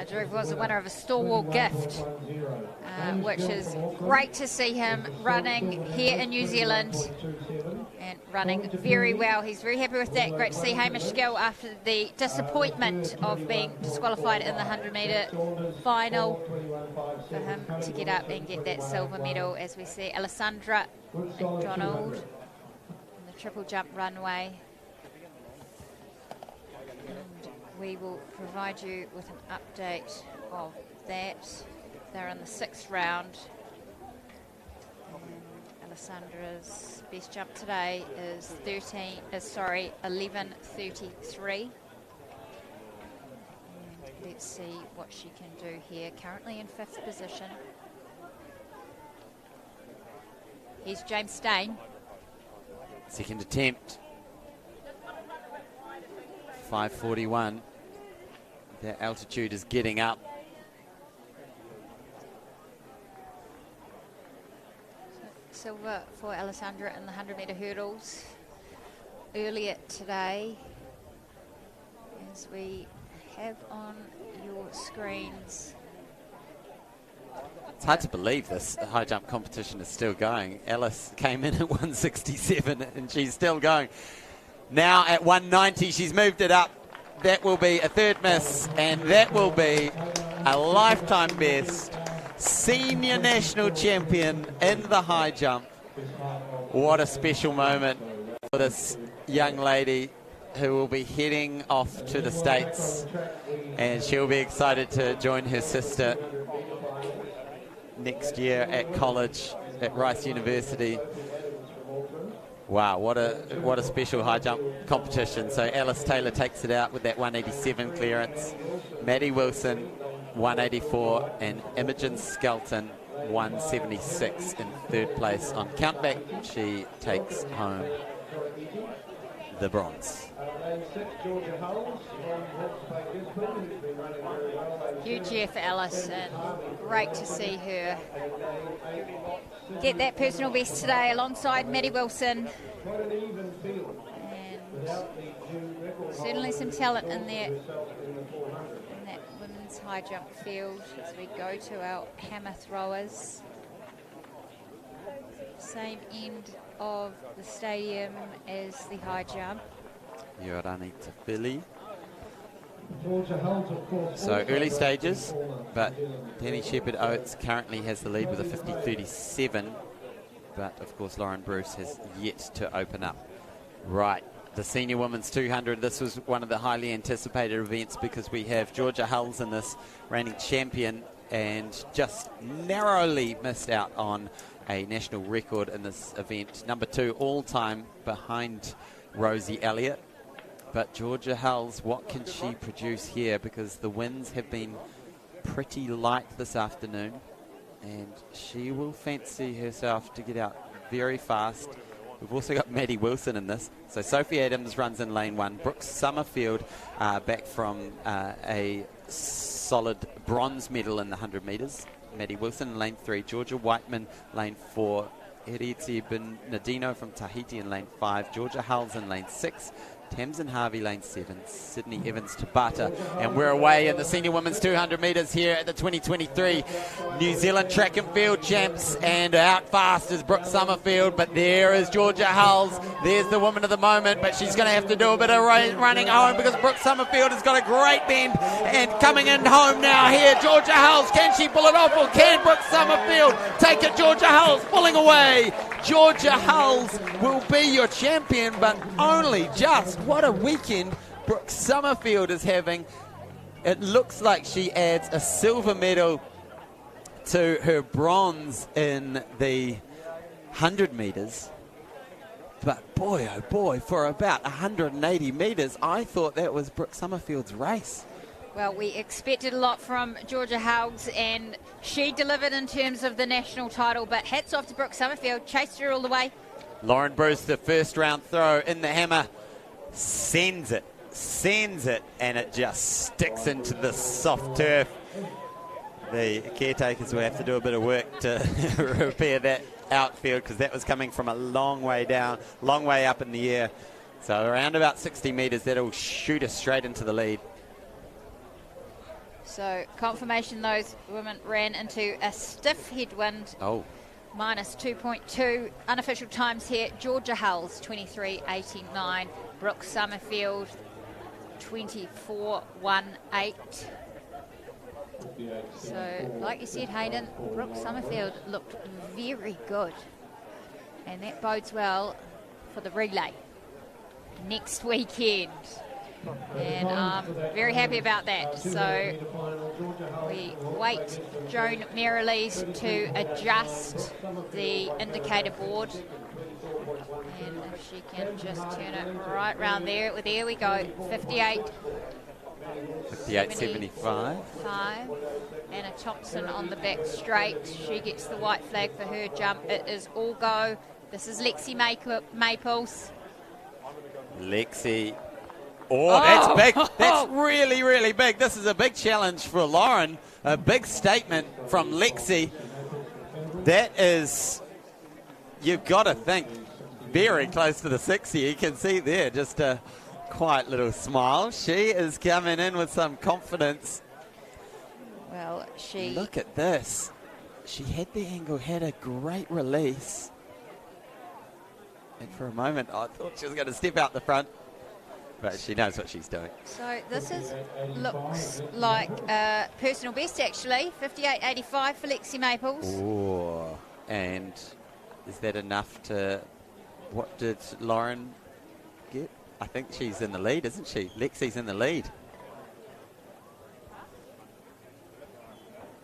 Drew was the winner of a Stalwart gift, which is great to see him running here in New Zealand and running very well. He's very happy with that. Great to see Hamish Gill after the disappointment of being disqualified in the 100-metre final, for him to get up and get that silver medal, as we see Alessandra McDonald in the triple jump runway. We will provide you with an update of that. They're in the 6th round. And Alessandra's best jump today is 11:33. And let's see what she can do here. Currently in 5th position. Here's James Stain. Second attempt. 5.41. Their altitude is getting up. Silver for Alessandra in the 100-metre hurdles earlier today, as we have on your screens. It's hard to believe this high jump competition is still going. Alice came in at 167 and she's still going. Now at 190, she's moved it up. That will be a 3rd miss, and that will be a lifetime best. Senior national champion in the high jump. What a special moment for this young lady who will be heading off to the States, and she'll be excited to join her sister next year at college at Rice University. Wow, what a special high jump competition. So Alice Taylor takes it out with that 187 clearance. Maddie Wilson, 184, and Imogen Skelton, 176 in 3rd place. On countback, she takes home the bronze. Huge year for Alice, and great to see her get that personal best today alongside Maddie Wilson. And certainly some talent in there in that women's high jump field as we go to our hammer throwers. Same end of the stadium is the high jump. Yorani to Billy. Georgia Hulls, of course, So also early goes stages, to corner. but Danny Shepherd-Oates currently has the lead with a 50.37. But of course, Lauren Bruce has yet to open up. Right, the senior women's 200. This was one of the highly anticipated events because we have Georgia Hulls in this, reigning champion, and just narrowly missed out on a national record in this event. Number 2 all-time behind Rosie Elliott. But Georgia Hulls, what can she produce here? Because the winds have been pretty light this afternoon, and she will fancy herself to get out very fast. We've also got Maddie Wilson in this. So Sophie Adams runs in lane 1. Brooks Summerfield back from a solid bronze medal in the 100 metres. Maddie Wilson in lane 3. Georgia Whiteman lane 4. Eritzi Bernardino from Tahiti in lane 5. Georgia Hulls in lane 6. Tamsin Harvey lane 7, Sydney Evans Tabata, and we're away in the senior women's 200 metres here at the 2023 New Zealand Track and Field Champs, and out fast is Brooke Summerfield, but there is Georgia Hulls. There's the woman of the moment, but she's going to have to do a bit of running home because Brooke Summerfield has got a great bend, and coming in home now here, Georgia Hulls. Can she pull it off, or can Brooke Summerfield take it? Georgia Hulls pulling away. Georgia Hulls will be your champion, but only just. What a weekend Brooke Summerfield is having. It looks like she adds a silver medal to her bronze in the 100 metres. But boy, oh boy, for about 180 metres, I thought that was Brooke Summerfield's race. Well, we expected a lot from Georgia Hulls, and she delivered in terms of the national title, but hats off to Brooke Summerfield, chased her all the way. Lauren Bruce, the first round throw in the hammer, sends it, and it just sticks into the soft turf. The caretakers will have to do a bit of work to repair that outfield because that was coming from a long way down, long way up in the air. So around about 60 metres, that'll shoot us straight into the lead. So confirmation those women ran into a stiff headwind. Oh. Minus 2.2 unofficial times here. Georgia Hulls 23.89. Brooke Summerfield 24.18. So like you said, Hayden, Brooke Summerfield looked very good, and that bodes well for the relay next weekend. And I'm very happy about that. So we wait Joan Merrilees to adjust the indicator board. And if she can just turn it right round there. Well, there we go. 58.75. Anna Thompson on the back straight. She gets the white flag for her jump. It is all go. This is Lexi Maples. Lexi. Oh, that's big. That's really, really big. This is a big challenge for Lauren. A big statement from Lexi. That is, you've got to think, very close to the 60. You can see there just a quiet little smile. She is coming in with some confidence. Well, she... Look at this. She had the angle, had a great release. And for a moment, I thought she was going to step out the front. But she knows what she's doing. So this looks like a personal best, actually. 58.85 for Lexi Maples. Oh, and is that enough to... What did Lauren get? I think she's in the lead, isn't she? Lexi's in the lead.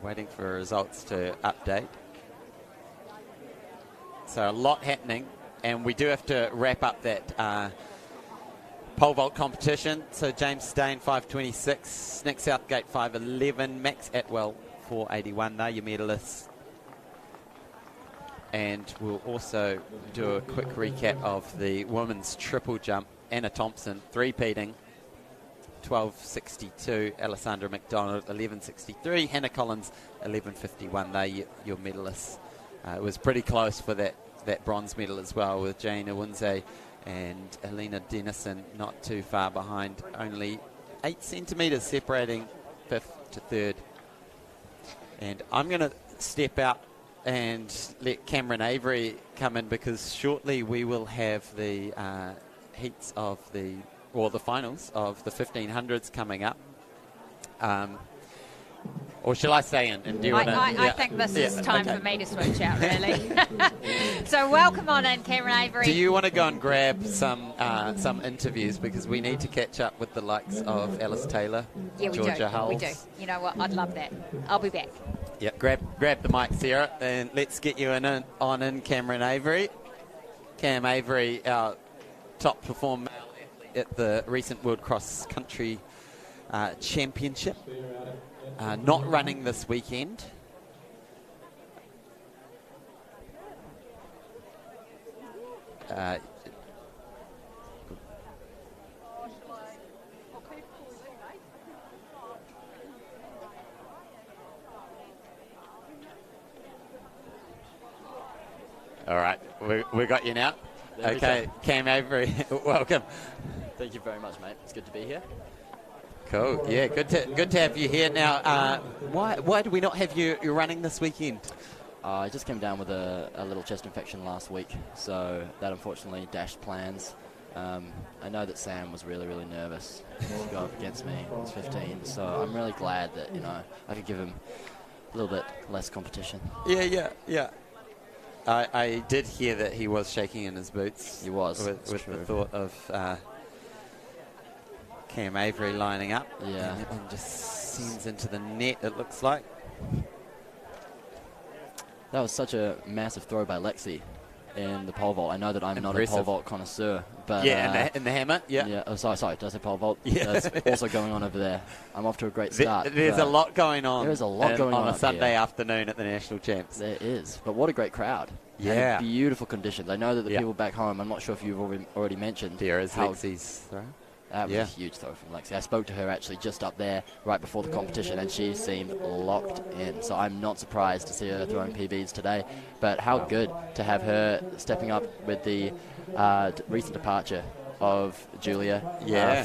Waiting for results to update. So a lot happening, and we do have to wrap up that pole vault competition. So James Stain 5.26, Nick Southgate 5.11, Max Atwell 4.81. They're your medalists. And we'll also do a quick recap of the women's triple jump. Anna Thompson, three-peating, 12.62. Alessandra McDonald, 11.63. Hannah Collins, 11.51. They're your medalists. It was pretty close for that bronze medal as well, with Jane Awunze and Helena Dennison not too far behind. Only 8 centimetres separating 5th to 3rd. And I'm going to step out and let Cameron Avery come in, because shortly we will have the heats of the finals of the 1500s coming up. Or shall I stay in? And do you I think this is time for me to switch out, really. So welcome on in, Cameron Avery. Do you want to go and grab some interviews, because we need to catch up with the likes of Alice Taylor, Georgia Hulls. We do. You know what? I'd love that. I'll be back. Yeah, grab the mic, Sarah, and let's get you in Cameron Avery. Cam Avery, our top performer at the recent World Cross Country Championship. Not running this weekend. All right, we got you now. Okay, Cam Avery, welcome. Thank you very much, mate. It's good to be here. Cool. Yeah, good to have you here. Now, why do we not have you running this weekend? I just came down with a little chest infection last week, so that unfortunately dashed plans. I know that Sam was really, really nervous to go up against me. He's 15, so I'm really glad that I could give him a little bit less competition. Yeah. I did hear that he was shaking in his boots. He was. With the thought of Cam Avery lining up. Yeah. And just sends into the net, it looks like. That was such a massive throw by Lexi in the pole vault. I know that I'm Impressive. not a pole vault connoisseur, but in the hammer. Yeah. Oh, sorry. Did I say pole vault? Yeah. That's also going on over there. I'm off to a great start. There's a lot going on. There is a lot going on a Sunday here. afternoon at the National Champs. There is, but what a great crowd. Yeah. And beautiful conditions. I know that the people back home, I'm not sure if you've already mentioned. There is Lexi's throw. That was a huge throw from Lexi. I spoke to her actually just up there right before the competition, and she seemed locked in. So I'm not surprised to see her throwing PBs today. But how good to have her stepping up with the recent departure of Julia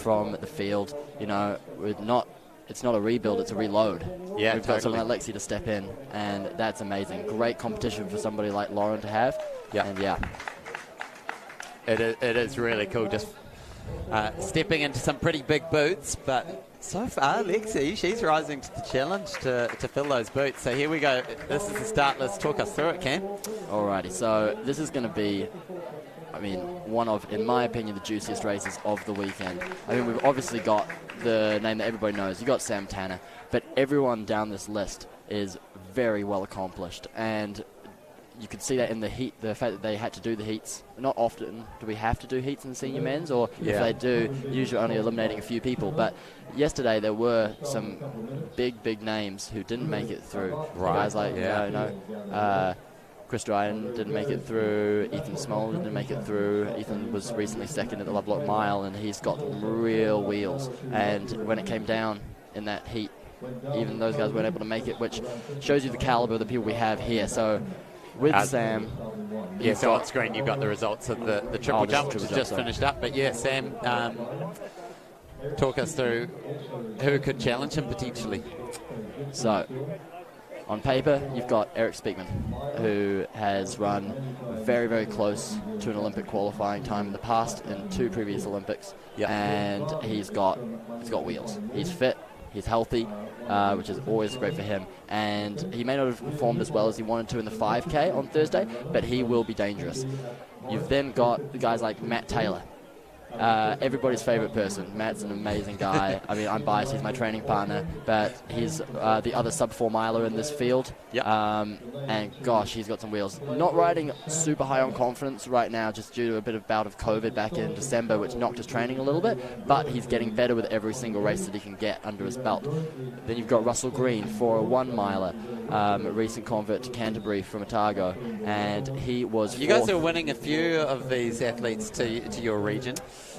from the field. It's not a rebuild, it's a reload. Yeah, We've got someone like Lexi to step in, and that's amazing. Great competition for somebody like Lauren to have. Yeah. And it is really cool. Just stepping into some pretty big boots, but so far, Lexi, she's rising to the challenge to fill those boots. So here we go. This is the start. Let's talk us through it, Cam. Alrighty, so this is going to be, one of, in my opinion, the juiciest races of the weekend. We've obviously got the name that everybody knows. You got Sam Tanner, but everyone down this list is very well accomplished, and you could see that in the heat, the fact that they had to do the heats. Not often do we have to do heats in the senior men's, or if they do, usually only eliminating a few people. But yesterday there were some big names who didn't make it through. Right. Guys like, Chris Dryden didn't make it through, Ethan Small didn't make it through. Ethan was recently second at the Lovelock Mile, and he's got real wheels. And when it came down in that heat, even those guys weren't able to make it, which shows you the caliber of the people we have here. So with Sam... Yeah, so on screen you've got the results of the triple jump, which is just finished up. But yeah, Sam, talk us through who could challenge him potentially. So, on paper, you've got Eric Speakman, who has run very, very close to an Olympic qualifying time in the past in 2 previous Olympics. Yep. And he's got wheels. He's fit. He's healthy, which is always great for him. And he may not have performed as well as he wanted to in the 5K on Thursday, but he will be dangerous. You've then got the guys like Matt Taylor. Everybody's favorite person. Matt's an amazing guy. I'm biased. He's my training partner, but he's the other sub-4 miler in this field. Yep. And gosh, he's got some wheels. Not riding super high on confidence right now, just due to a bit of bout of COVID back in December, which knocked his training a little bit. But he's getting better with every single race that he can get under his belt. Then you've got Russell Green for a 1 miler, a recent convert to Canterbury from Otago, and he was. You guys are winning a few of these athletes to your region.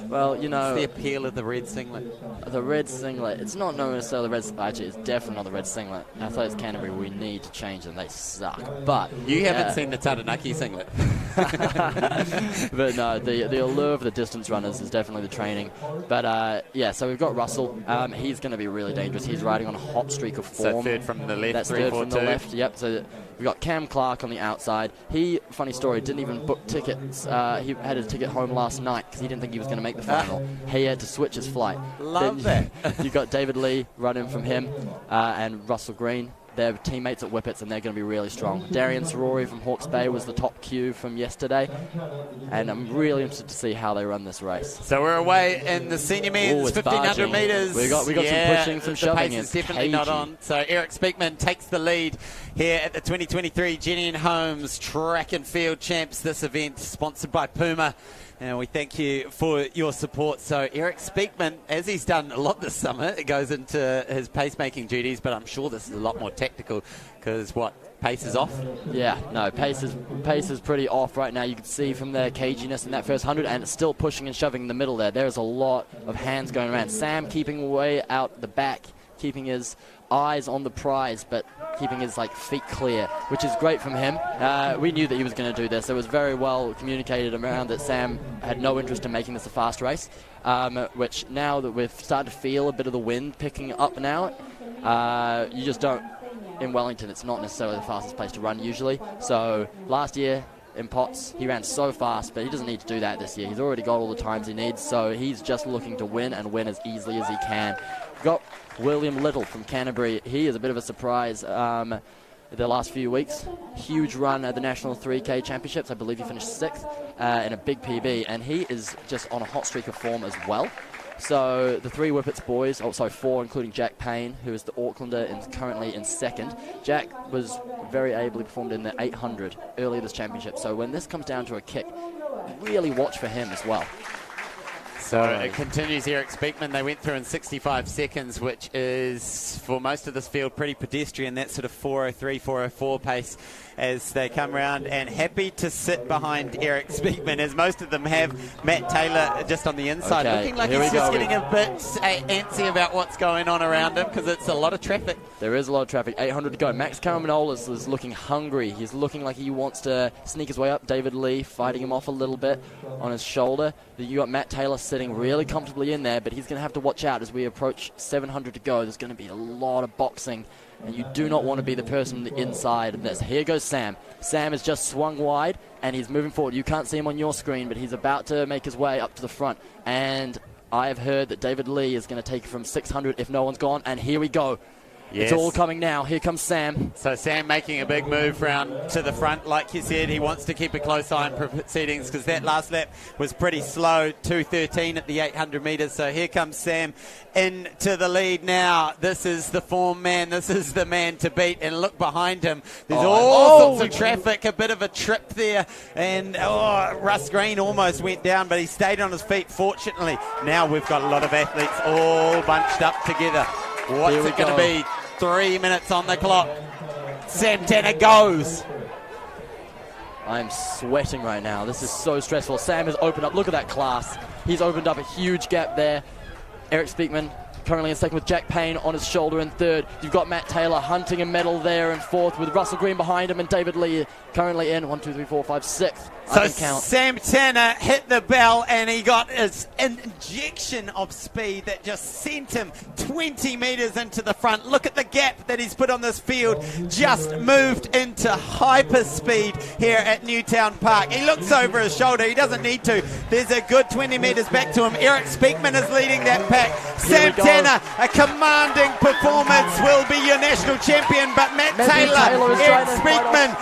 Well, It's the appeal of the red singlet. The red singlet, it's not known as the red singlet. Actually, it's definitely not the red singlet. Athletics Canterbury, we need to change them. They suck. But you haven't seen the Taranaki singlet. But no, the allure of the distance runners is definitely the training. But so we've got Russell. He's going to be really dangerous. He's riding on a hot streak of form. So third from the left, That's 3, third 4, from 2. the left. Yep. So We've got Cam Clark on the outside. He, funny story, didn't even book tickets. He had a ticket home last night because he didn't think he was going to make the final. He had to switch his flight. Love that. You've got David Lee running from him and Russell Green. They're teammates at Whippets, and they're going to be really strong. Darian Sorori from Hawke's Bay was the top Q from yesterday, and I'm really interested to see how they run this race. So we're away in the senior men's 1,500 metres. We got some pushing, some shoving. The pace is definitely not on. So Eric Speakman takes the lead here at the 2023 Jennian Holmes Track and Field Champs. This event sponsored by Puma. And we thank you for your support. So Eric Speakman, as he's done a lot this summer, it goes into his pacemaking duties, but I'm sure this is a lot more tactical because pace is off? Yeah, no, pace is pretty off right now. You can see from their caginess in that first 100, and it's still pushing and shoving in the middle there. There's a lot of hands going around. Sam keeping way out the back, keeping his eyes on the prize, but keeping his feet clear, which is great from him. We knew that he was going to do this. It was very well communicated around that Sam had no interest in making this a fast race, which now that we've started to feel a bit of the wind picking up now, you just don't. In Wellington, it's not necessarily the fastest place to run usually. So last year in Potts, he ran so fast, but he doesn't need to do that this year. He's already got all the times he needs, so he's just looking to win and win as easily as he can. We've got William Little from Canterbury. He is a bit of a surprise the last few weeks. Huge run at the National 3K Championships. I believe he finished 6th in a big PB, and he is just on a hot streak of form as well. So the 3 Whippets boys, 4, including Jack Payne, who is the Aucklander and currently in 2nd. Jack was very ably performed in the 800 earlier this championship. So when this comes down to a kick, really watch for him as well. So it continues. Eric Speakman, they went through in 65 seconds, which is, for most of this field, pretty pedestrian. That sort of 4:03, 4:04 pace as they come around, and happy to sit behind Eric Speakman, as most of them have. Matt Taylor just on the inside, looking like he's just getting a bit antsy about what's going on around him because it's a lot of traffic. There is a lot of traffic. 800 to go. Max Caramanolis is looking hungry. He's looking like he wants to sneak his way up. David Lee fighting him off a little bit on his shoulder. You got Matt Taylor sitting really comfortably in there, but he's going to have to watch out as we approach 700 to go. There's going to be a lot of boxing, and you do not want to be the person on the inside of this. Here goes Sam. Sam has just swung wide, and he's moving forward. You can't see him on your screen, but he's about to make his way up to the front. And I have heard that David Lee is going to take it from 600 if no one's gone, and here we go. Yes. It's all coming now. Here comes Sam. So Sam making a big move round to the front. Like you said, he wants to keep a close eye on proceedings because that last lap was pretty slow, 2:13 at the 800 metres. So here comes Sam into the lead now. This is the form man. This is the man to beat. And look behind him. There's all sorts of traffic, a bit of a trip there. And Russ Green almost went down, but he stayed on his feet, fortunately. Now we've got a lot of athletes all bunched up together. What's it going to be? 3 minutes on the clock. Sam Tanner goes. I'm sweating right now. This is so stressful. Sam has opened up. Look at that class. He's opened up a huge gap there. Eric Speakman currently in 2nd with Jack Payne on his shoulder in 3rd. You've got Matt Taylor hunting a medal there in 4th with Russell Green behind him, and David Lee currently in 1, 2, 3, 4, 5, 6th. So Sam Tanner hit the bell and he got his injection of speed that just sent him 20 metres into the front. Look at the gap that he's put on this field. Just moved into hyper speed here at Newtown Park. He looks over his shoulder. He doesn't need to. There's a good 20 metres back to him. Eric Speakman is leading that pack. Sam Tanner, a commanding performance, will be your national champion. But Matt Taylor, Eric Speakman,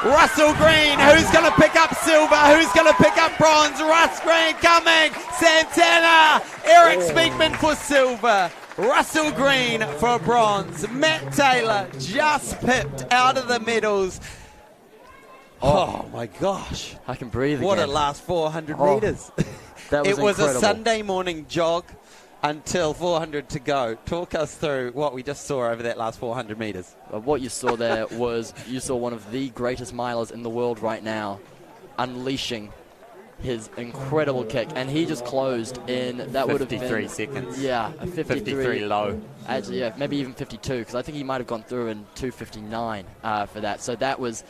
Russell Green, who's going to pick up silver? Who's going to pick up bronze? Russ Green coming. Sam Tanner, Eric Speakman for silver. Russell Green for bronze. Matt Taylor just pipped out of the medals. Oh my gosh. I can breathe again. What a last 400 metres. It was a Sunday morning jog until 400 to go. Talk us through what we just saw over that last 400 metres. What you saw there was you saw one of the greatest milers in the world right now unleashing his incredible kick, and he just closed in, that would have been 53 seconds. Yeah, a 53 low. Actually, yeah, maybe even 52, because I think he might have gone through in 2:59 for that. So that was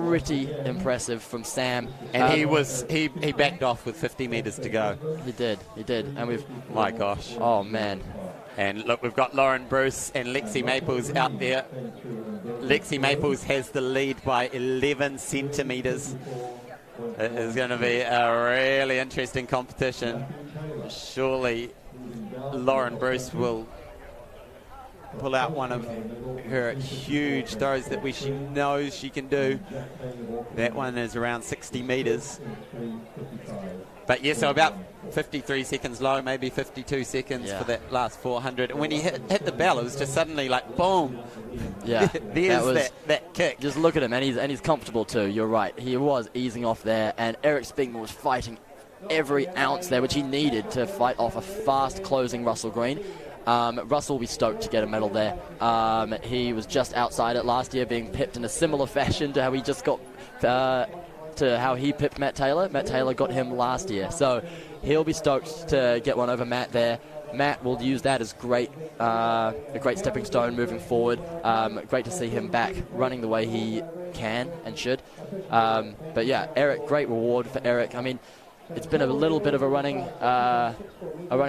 pretty impressive from Sam. And he backed off with 50 metres to go. He did, and my gosh. Oh man. And look, we've got Lauren Bruce and Lexi Maples out there. Lexi Maples has the lead by 11 centimetres. It is going to be a really interesting competition. Surely Lauren Bruce will pull out one of her huge throws that she knows she can do. That one is around 60 metres. But yeah, so about 53 seconds low, maybe 52 seconds for that last 400. And when he hit the bell, it was just suddenly like, boom. Yeah, there's that kick. Just look at him, and he's comfortable too. You're right. He was easing off there, and Eric Spingman was fighting every ounce there, which he needed to fight off a fast-closing Russell Green. Russell will be stoked to get a medal there. He was just outside it last year, being pipped in a similar fashion to how he just got... to how he pipped Matt Taylor. Matt Taylor got him last year. So he'll be stoked to get one over Matt there. Matt will use that as a great stepping stone moving forward. Great to see him back running the way he can and should. But yeah, Eric, great reward for Eric. I mean, it's been a little bit of a running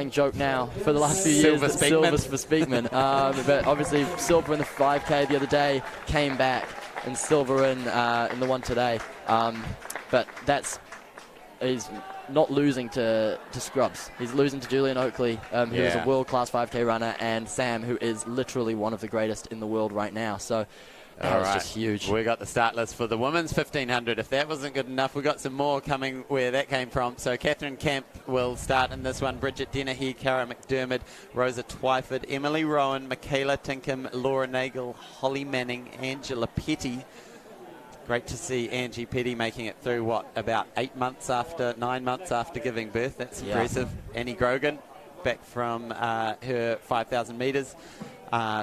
joke now for the last few years. Silvers for Speakman. But obviously silver in the 5K the other day, came back, and silver in the one today. But he's not losing to Scrubs. He's losing to Julian Oakley, who is a world-class 5K runner, and Sam, who is literally one of the greatest in the world right now. So that's just huge. We got the start list for the women's 1500. If that wasn't good enough, we got some more coming where that came from. So Catherine Camp will start in this one. Bridget Dennehy, Cara McDermott, Rosa Twyford, Emily Rowan, Michaela Tinkham, Laura Nagel, Holly Manning, Angela Petty. Great to see Angie Petty making it through, about 9 months after giving birth. That's impressive. Annie Grogan back from her 5,000 metres.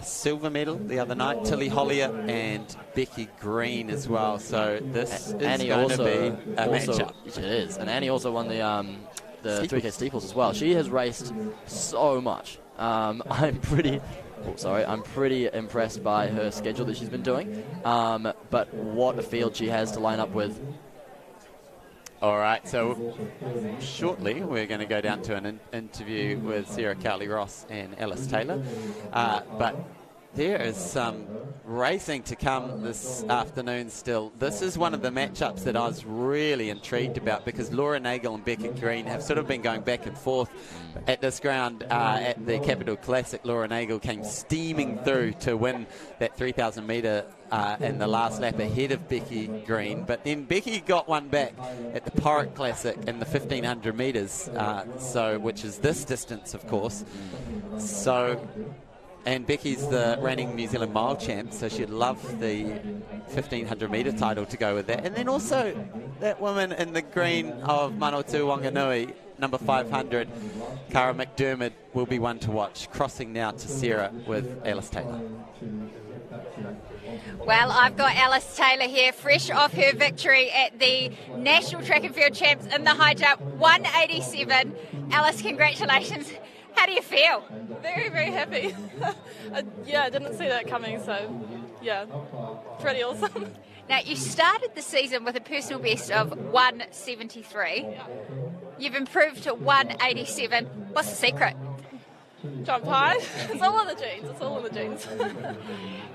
Silver medal the other night. Tilly Hollier and Becky Green as well. So this is going to be a matchup. It is. And Annie also won the 3K steeples as well. She has raced so much. I'm pretty impressed by her schedule that she's been doing. But what a field she has to line up with. All right, so shortly we're going to go down to an interview with Sarah Cowley-Ross and Alice Taylor. But there is some racing to come this afternoon still. This is one of the matchups that I was really intrigued about, because Laura Nagel and Becca Green have sort of been going back and forth at this ground. At the Capital Classic, Laura Nagel came steaming through to win that 3,000 metre in the last lap ahead of Becky Green. But then Becky got one back at the Porrick Classic in the 1,500 metres, which is this distance, of course. And Becky's the reigning New Zealand mile champ, so she'd love the 1,500 metre title to go with that. And then also that woman in the green of Manawatu Wanganui, number 500, Cara McDermott, will be one to watch. Crossing now to Sarah with Alice Taylor. Well, I've got Alice Taylor here, fresh off her victory at the National Track and Field Champs in the high jump, 187. Alice, congratulations. How do you feel? Very, very happy. I didn't see that coming, so yeah, pretty awesome. Now, you started the season with a personal best of 173. You've improved to 187. What's the secret? Jump high. It's all in the genes.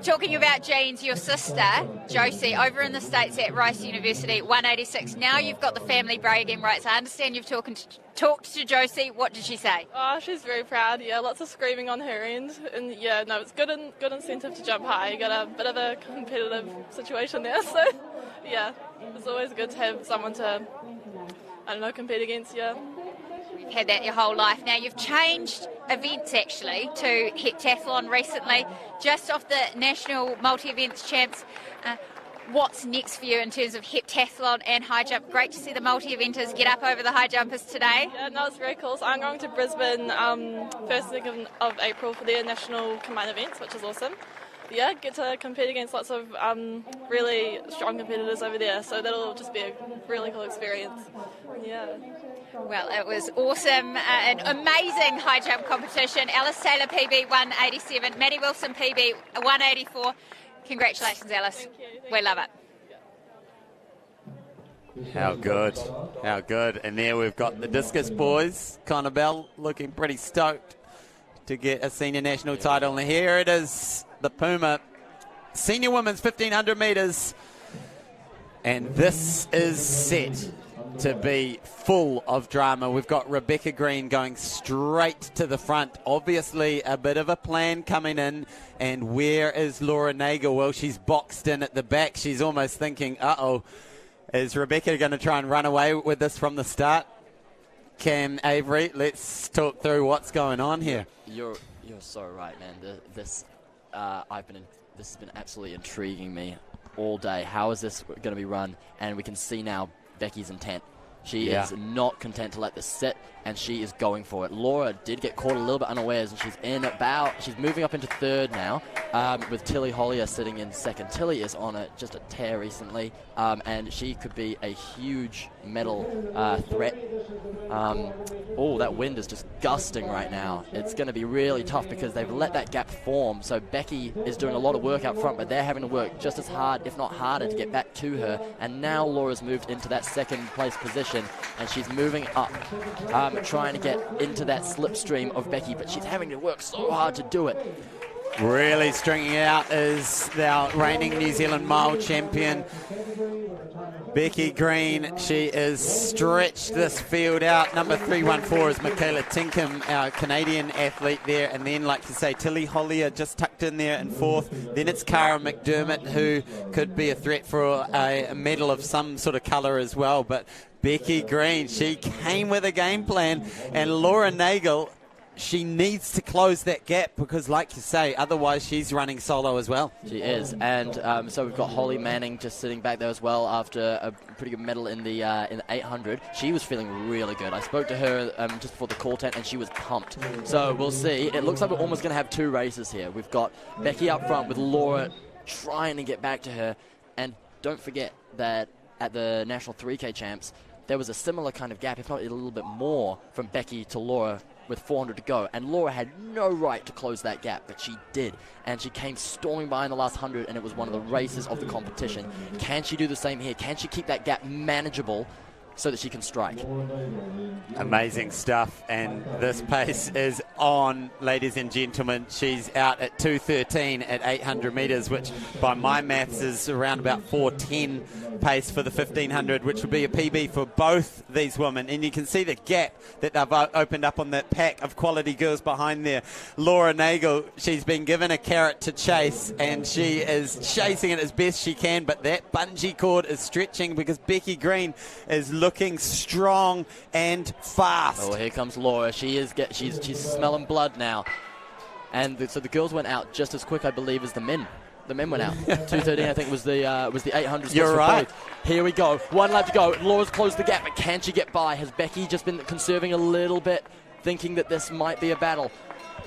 Talking about genes, your sister, Josie, over in the States at Rice University, 186. Now you've got the family bragging rights. I understand you've talked to Josie. What did she say? Oh, she's very proud. Yeah, lots of screaming on her end. And yeah, no, it's good incentive to jump high. You got a bit of a competitive situation there. So yeah, it's always good to have someone to, compete against, yeah. You've had that your whole life. Now, you've changed events, actually, to heptathlon recently, just off the National Multi-Events Champs. What's next for you in terms of heptathlon and high jump? Great to see the multi-eventers get up over the high jumpers today. Yeah, no, it's very cool. So I'm going to Brisbane 1st and 2nd of April for their national combined events, which is awesome. Yeah, get to compete against lots of really strong competitors over there, so that'll just be a really cool experience. Yeah. Well, it was awesome, an amazing high jump competition. Alice Taylor PB 187, Maddie Wilson PB 184. Congratulations, Alice. Thank you. We love it. How good. And there we've got the discus boys. Connor Bell looking pretty stoked to get a senior national title. And here it is, the Puma senior women's 1500 metres. And this is set to be full of drama. We've got Rebecca Green going straight to the front. Obviously, a bit of a plan coming in. And where is Laura Nagel? Well, she's boxed in at the back. She's almost thinking, uh-oh, is Rebecca going to try and run away with this from the start? Cam Avery, let's talk through what's going on here. You're so right, man. This has been absolutely intriguing me all day. How is this going to be run? And we can see now Becky's intent. She is not content to let this sit, and she is going for it. Laura did get caught a little bit unawares, and she's moving up into third now, with Tilly Hollier sitting in second. Tilly is on just a tear recently, and she could be a huge medal threat. That wind is just gusting right now. It's going to be really tough because they've let that gap form, so Becky is doing a lot of work up front, but they're having to work just as hard, if not harder, to get back to her, and now Laura's moved into that second place position, and she's moving up, trying to get into that slipstream of Becky, but she's having to work so hard to do it. Really stringing out is our reigning New Zealand mile champion, Becky Green. She is stretched this field out. Number 314 is Michaela Tinkham, our Canadian athlete there. And then, like you say, Tilly Hollier just tucked in there in fourth. Then it's Cara McDermott, who could be a threat for a medal of some sort of colour as well. But Becky Green, she came with a game plan. And Laura Nagel, she needs to close that gap because, like you say, otherwise she's running solo as well. She is, and so we've got Holly Manning just sitting back there as well after a pretty good medal in the 800. She was feeling really good. I spoke to her just before the call tent, and she was pumped. So we'll see. It looks like we're almost going to have two races here. We've got Becky up front with Laura trying to get back to her, and don't forget that at the National 3K Champs, there was a similar kind of gap, if not a little bit more, from Becky to Laura with 400 to go, and Laura had no right to close that gap, but she did, and she came storming by in the last 100, and it was one of the races of the competition. Can she do the same here? Can she keep that gap manageable so that she can strike? Amazing stuff, and this pace is on, ladies and gentlemen. She's out at 2:13 at 800 metres, which by my maths is around about 4:10 pace for the 1500, which would be a PB for both these women. And you can see the gap that they've opened up on that pack of quality girls behind there. Laura Nagel, she's been given a carrot to chase, and she is chasing it as best she can, but that bungee cord is stretching because Becky Green is looking strong and fast. Oh, here comes Laura. She's smelling blood now. And so the girls went out just as quick, I believe, as the men. The men went out. 2:13, I think, was the 800. You're right. Here we go. One lap to go. Laura's closed the gap, but can she get by? Has Becky just been conserving a little bit, thinking that this might be a battle?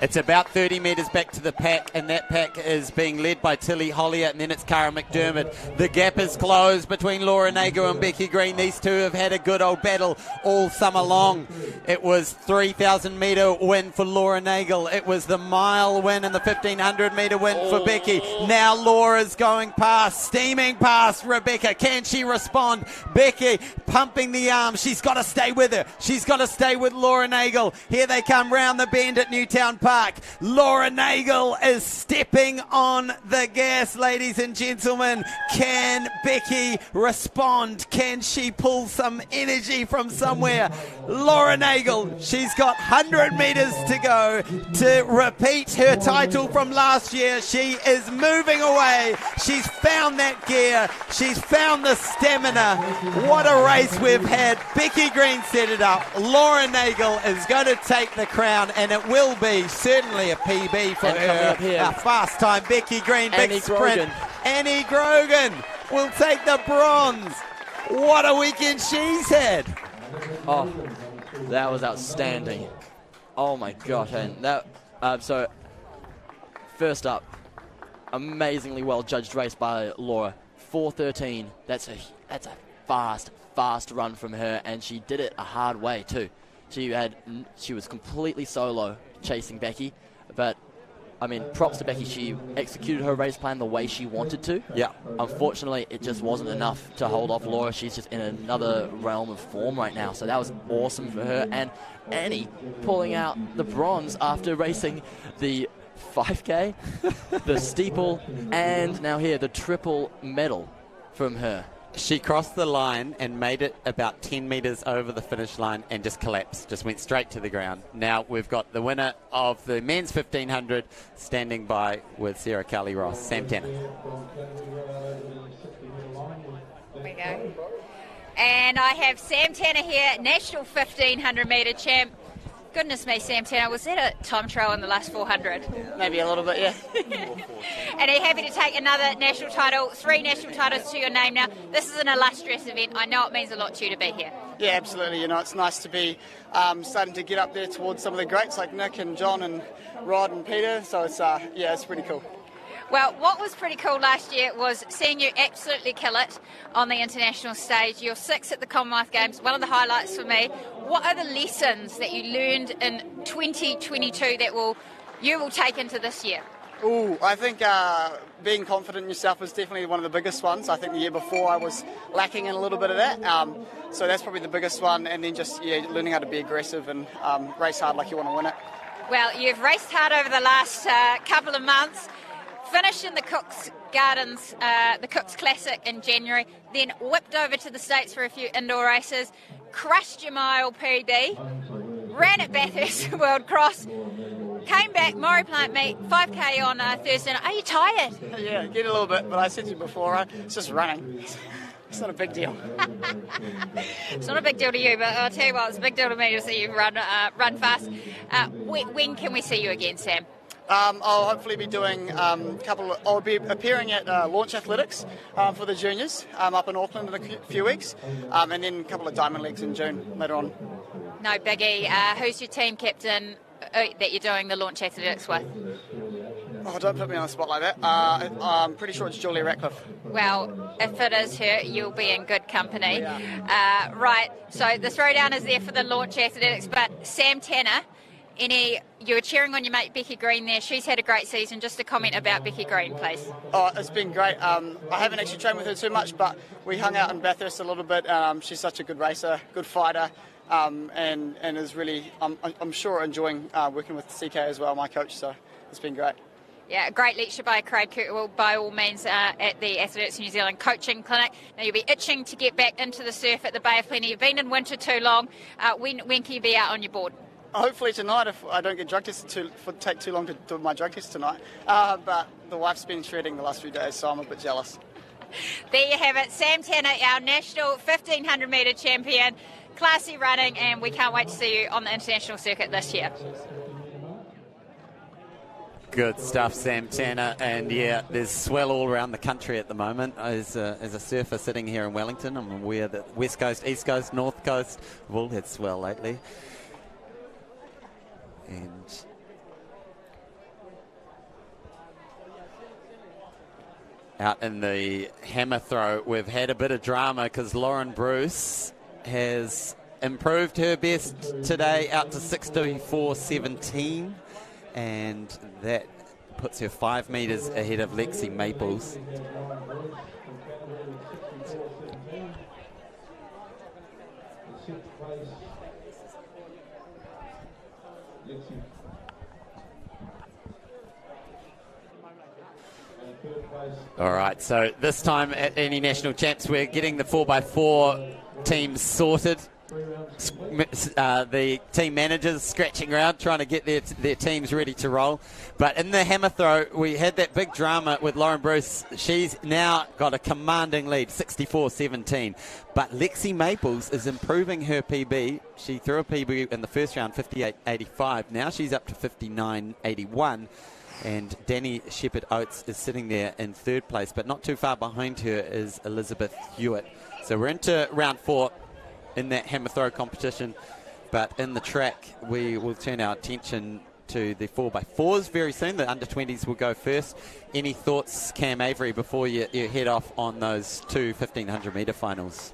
It's about 30 metres back to the pack, and that pack is being led by Tilly Hollier, and then it's Cara McDermott. The gap is closed between Laura Nagel and Becky Green. These two have had a good old battle all summer long. It was 3,000 metre win for Laura Nagel. It was the mile win and the 1,500 metre win for Becky. Now Laura's going past, steaming past Rebecca. Can she respond? Becky pumping the arm. She's got to stay with her. She's got to stay with Laura Nagel. Here they come round the bend at Newtown Park. Laura Nagel is stepping on the gas, ladies and gentlemen. Can Becky respond? Can she pull some energy from somewhere? Laura Nagel, she's got 100 metres to go to repeat her title from last year. She is moving away. She's found that gear. She's found the stamina. What a race we've had. Becky Green set it up. Laura Nagel is going to take the crown, and it will be certainly a PB for her. A fast time. Becky Green, big sprint. Annie Grogan will take the bronze. What a weekend she's had. Oh, that was outstanding. Oh my gosh. And that, so first up, amazingly well judged race by Laura. 4:13. That's a fast run from her, and she did it a hard way too. She was completely solo chasing Becky, but I mean, props to Becky. She executed her race plan the way she wanted to. Yeah. Unfortunately, it just wasn't enough to hold off Laura. She's just in another realm of form right now, so that was awesome for her. And Annie pulling out the bronze after racing the 5K, the steeple, and now here, the triple medal from her. She crossed the line and made it about 10 metres over the finish line and just collapsed, just went straight to the ground. Now we've got the winner of the men's 1500 standing by with Sarah Kelly-Ross, Sam Tanner. There we go. And I have Sam Tanner here, national 1500 metre champ. Goodness me, Sam Tanner, was that a time trial in the last 400? Maybe a little bit, yeah. And are you happy to take another national title, 3 national titles to your name now? This is an illustrious event. I know it means a lot to you to be here. Yeah, absolutely. You know, it's nice to be starting to get up there towards some of the greats like Nick and John and Rod and Peter. So it's it's pretty cool. Well, what was pretty cool last year was seeing you absolutely kill it on the international stage. You're 6th at the Commonwealth Games, one of the highlights for me. What are the lessons that you learned in 2022 that you will take into this year? Ooh, I think being confident in yourself was definitely one of the biggest ones. I think the year before I was lacking in a little bit of that. So that's probably the biggest one. And then just learning how to be aggressive and race hard like you want to win it. Well, you've raced hard over the last couple of months. Finished in the Cook's Gardens, the Cook's Classic in January, then whipped over to the States for a few indoor races, crushed your mile PB, ran at Bathurst World Cross, came back, Maury Plant meet, 5K on Thursday night. Are you tired? Yeah, get a little bit, but I said to you before, it's just running. It's not a big deal. It's not a big deal to you, but I'll tell you what, it's a big deal to me to see you run fast. When can we see you again, Sam? I'll hopefully be doing I'll be appearing at Launch Athletics for the juniors up in Auckland in a few weeks, and then a couple of Diamond Leagues in June later on. No biggie. Who's your team captain that you're doing the Launch Athletics with? Oh, don't put me on the spot like that. I'm pretty sure it's Julia Ratcliffe. Well, if it is her, you'll be in good company. Right, so the throwdown is there for the Launch Athletics, but Sam Tanner, you were cheering on your mate Becky Green there. She's had a great season. Just a comment about Becky Green, please. Oh, it's been great. I haven't actually trained with her too much, but we hung out in Bathurst a little bit. She's such a good racer, good fighter, and is really, I'm sure, enjoying working with CK as well, my coach, so it's been great. Yeah, a great lecture by Craig Kirkwell, by all means, at the Athletics New Zealand Coaching Clinic. Now, you'll be itching to get back into the surf at the Bay of Plenty. You've been in winter too long. When can you be out on your board? Hopefully tonight, if I don't get drug tested take too long to do my drug test tonight. But the wife's been shredding the last few days, so I'm a bit jealous. There you have it. Sam Tanner, our national 1500 metre champion. Classy running, and we can't wait to see you on the international circuit this year. Good stuff, Sam Tanner. And yeah, there's swell all around the country at the moment. As a surfer sitting here in Wellington, I'm aware that West Coast, East Coast, North Coast have all had swell lately. And out in the hammer throw, we've had a bit of drama because Lauren Bruce has improved her best today out to 64.17, and that puts her 5 metres ahead of Lexi Maples. All right, so this time at any national champs, we're getting the 4x4 teams sorted. The team managers scratching around trying to get their teams ready to roll. But in the hammer throw, we had that big drama with Lauren Bruce. She's now got a commanding lead, 64.17. But Lexi Maples is improving her PB. She threw a PB in the first round, 58.85. Now she's up to 59.81. And Danny Shepherd-Oates is sitting there in third place, but not too far behind her is Elizabeth Hewitt. So we're into round 4 in that hammer throw competition, but in the track we will turn our attention to the 4x4s very soon. The under-20s will go first. Any thoughts, Cam Avery, before you head off on those two 1500 metre finals?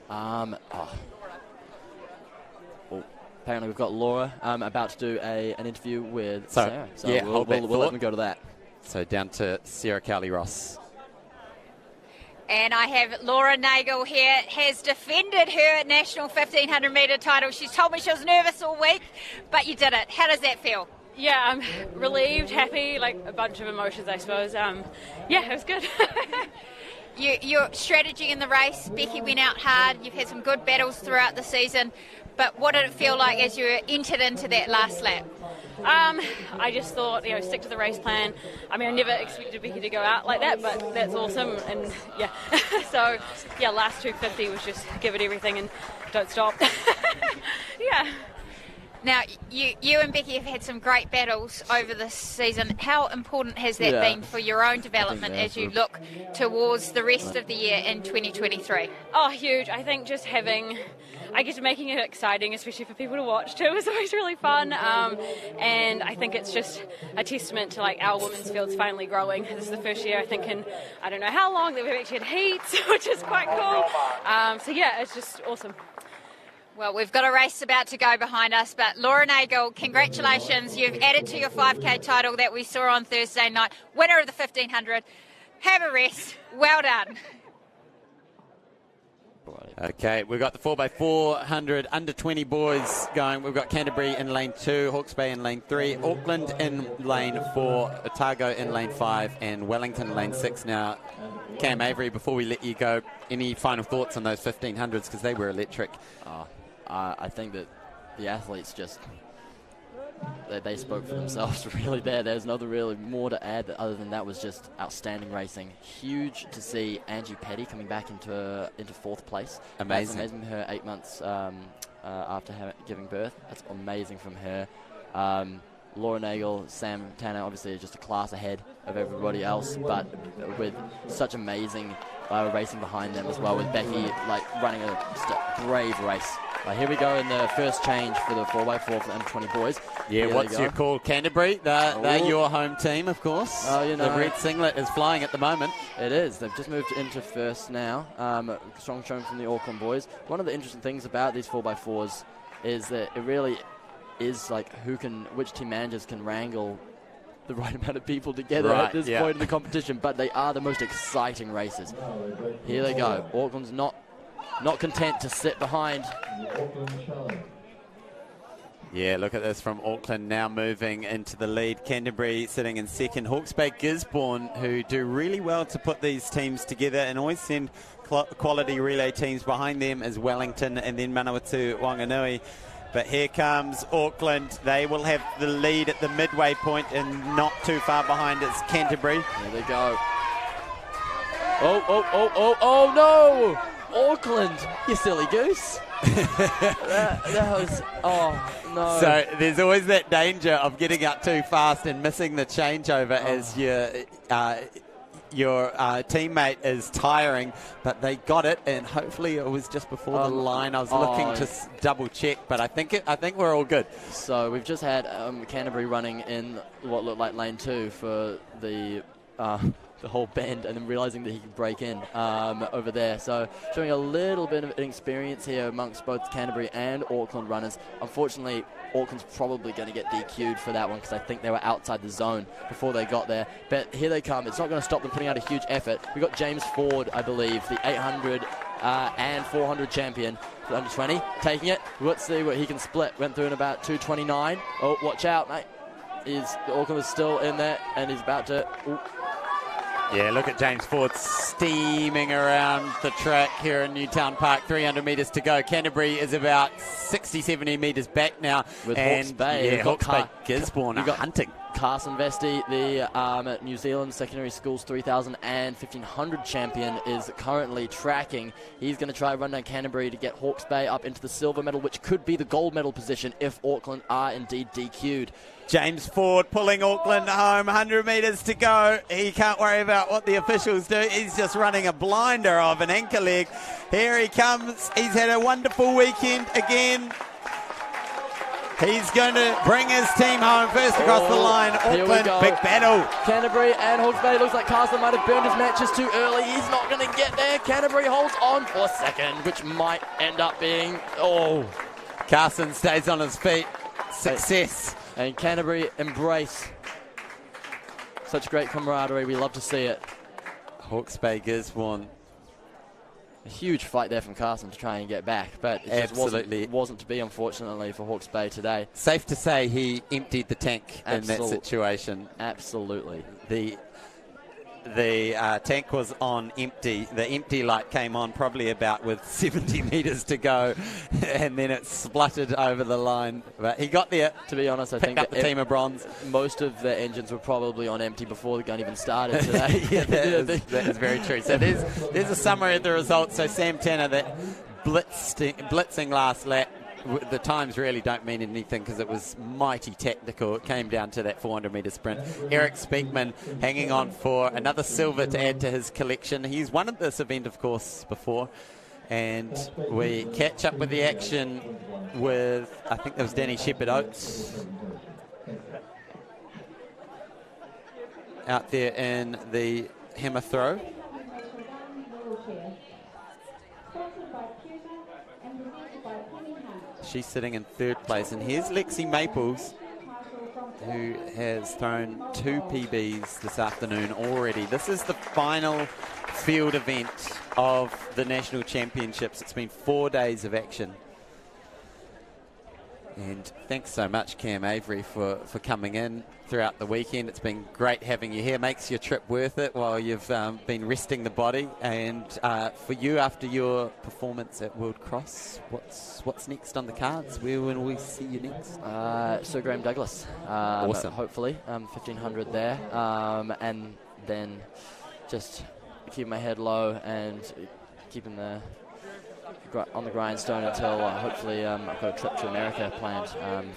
Apparently we've got Laura about to do an interview with Sarah. So yeah, we'll let them go to that. So down to Sarah Cowley-Ross. And I have Laura Nagel here, has defended her national 1500 metre title. She's told me she was nervous all week, but you did it. How does that feel? Yeah, I'm relieved, happy, like a bunch of emotions, I suppose. Yeah, it was good. Your strategy in the race, Becky went out hard. You've had some good battles throughout the season, but what did it feel like as you entered into that last lap? I just thought, stick to the race plan. I mean, I never expected Becky to go out like that, but that's awesome. And yeah, so yeah, last 250 was just give it everything and don't stop. Yeah. Now, you and Becky have had some great battles over this season. How important has that been for your own development as you look towards the rest of the year in 2023? Oh, huge. I think just making it exciting, especially for people to watch too, is always really fun. And I think it's just a testament to our women's field's finally growing. This is the first year, I think, in I don't know how long that we've actually had heats, which is quite cool. So yeah, it's just awesome. Well, we've got a race about to go behind us, but Laura Nagel, congratulations. You've added to your 5K title that we saw on Thursday night. Winner of the 1500. Have a rest. Well done. Okay, we've got the 4x400 under 20 boys going. We've got Canterbury in lane 2, Hawke's Bay in lane 3, Auckland in lane 4, Otago in lane 5, and Wellington lane 6. Now, Cam Avery, before we let you go, any final thoughts on those 1500s, because they were electric? I think that the athletes just, they spoke for themselves really there. There's nothing really more to add other than that was just outstanding racing. Huge to see Angie Petty coming back into 4th place. Amazing. That's amazing, her 8 months after giving birth. That's amazing from her. Laura Nagel, Sam Tanner, obviously just a class ahead of everybody else, but with such amazing racing behind them as well, with Becky running a brave race. Here we go in the first change for the 4x4 for the under-20 boys. Yeah, what's your call? Canterbury, they're your home team, of course. The red singlet is flying at the moment. It is. They've just moved into first now. Strong showing from the Auckland boys. One of the interesting things about these 4x4s is that it really is which team managers can wrangle the right amount of people together at this point in the competition, but they are the most exciting races. Here they go. Auckland's not content to sit behind. Yeah, look at this from Auckland now moving into the lead. Canterbury sitting in second. Hawke's Bay Gisborne, who do really well to put these teams together and always send quality relay teams behind them, as Wellington and then Manawatu Wanganui. But here comes Auckland. They will have the lead at the midway point and not too far behind. It's Canterbury. There they go. Oh no! Auckland, you silly goose. that was, no. So there's always that danger of getting up too fast and missing the changeover as your teammate is tiring, but they got it, and hopefully it was just before the line. I was looking to double check, but I think we're all good. So we've just had Canterbury running in what looked like lane 2 for the whole bend, and then realizing that he could break in over there. So showing a little bit of experience here amongst both Canterbury and Auckland runners. Unfortunately, Auckland's probably going to get DQ'd for that one because I think they were outside the zone before they got there. But here they come. It's not going to stop them putting out a huge effort. We've got James Ford, I believe, the 800 and 400 champion for under 20, taking it. Let's see what he can split. Went through in about 2:29. Oh, watch out, mate. Auckland is still in there, and he's about to... Ooh. Yeah, look at James Ford steaming around the track here in Newtown Park. 300 metres to go. Canterbury is about 60, 70 metres back now. With Hawke's Bay. Yeah, Hawke's Bay Gisborne are hunting. Carson Vesti, the New Zealand Secondary Schools 3,000 and 1,500 champion, is currently tracking. He's going to try to run down Canterbury to get Hawke's Bay up into the silver medal, which could be the gold medal position if Auckland are indeed DQ'd. James Ford pulling Auckland home, 100 metres to go. He can't worry about what the officials do. He's just running a blinder of an anchor leg. Here he comes. He's had a wonderful weekend again. He's going to bring his team home first across the line. Auckland, big battle. Canterbury and Hawke's Bay. Looks like Carson might have burned his matches too early. He's not going to get there. Canterbury holds on for second, which might end up being... Carson stays on his feet. Success. And Canterbury embrace such great camaraderie. We love to see it. Hawke's Bay Gisborne. A huge fight there from Carson to try and get back, but it just wasn't to be, unfortunately, for Hawke's Bay today. Safe to say he emptied the tank in that situation. Absolutely. The tank was on empty. The empty light came on probably about with 70 metres to go, and then it spluttered over the line. But he got there. To be honest, I think up the team of bronze. Most of the engines were probably on empty before the gun even started today. Yeah, that is very true. So there's a summary of the results. So Sam Tanner, that blitzing last lap. The times really don't mean anything because it was mighty technical. It came down to that 400-metre sprint. Eric Speakman hanging on for another silver to add to his collection. He's won at this event, of course, before. And we catch up with the action with, I think that was Danny Shepherd-Oates out there in the hammer throw. She's sitting in third place. And here's Lexi Maples, who has thrown 2 PBs this afternoon already. This is the final field event of the National Championships. It's been 4 days of action. And thanks so much, Cam Avery, for coming in throughout the weekend. It's been great having you here. Makes your trip worth it while you've been resting the body. And for you, after your performance at World Cross, what's next on the cards? Where will we see you next? Sir Graham Douglas. Awesome. Hopefully, 1500 there. And then just keep my head low and keeping on the grindstone until hopefully I've got a trip to America planned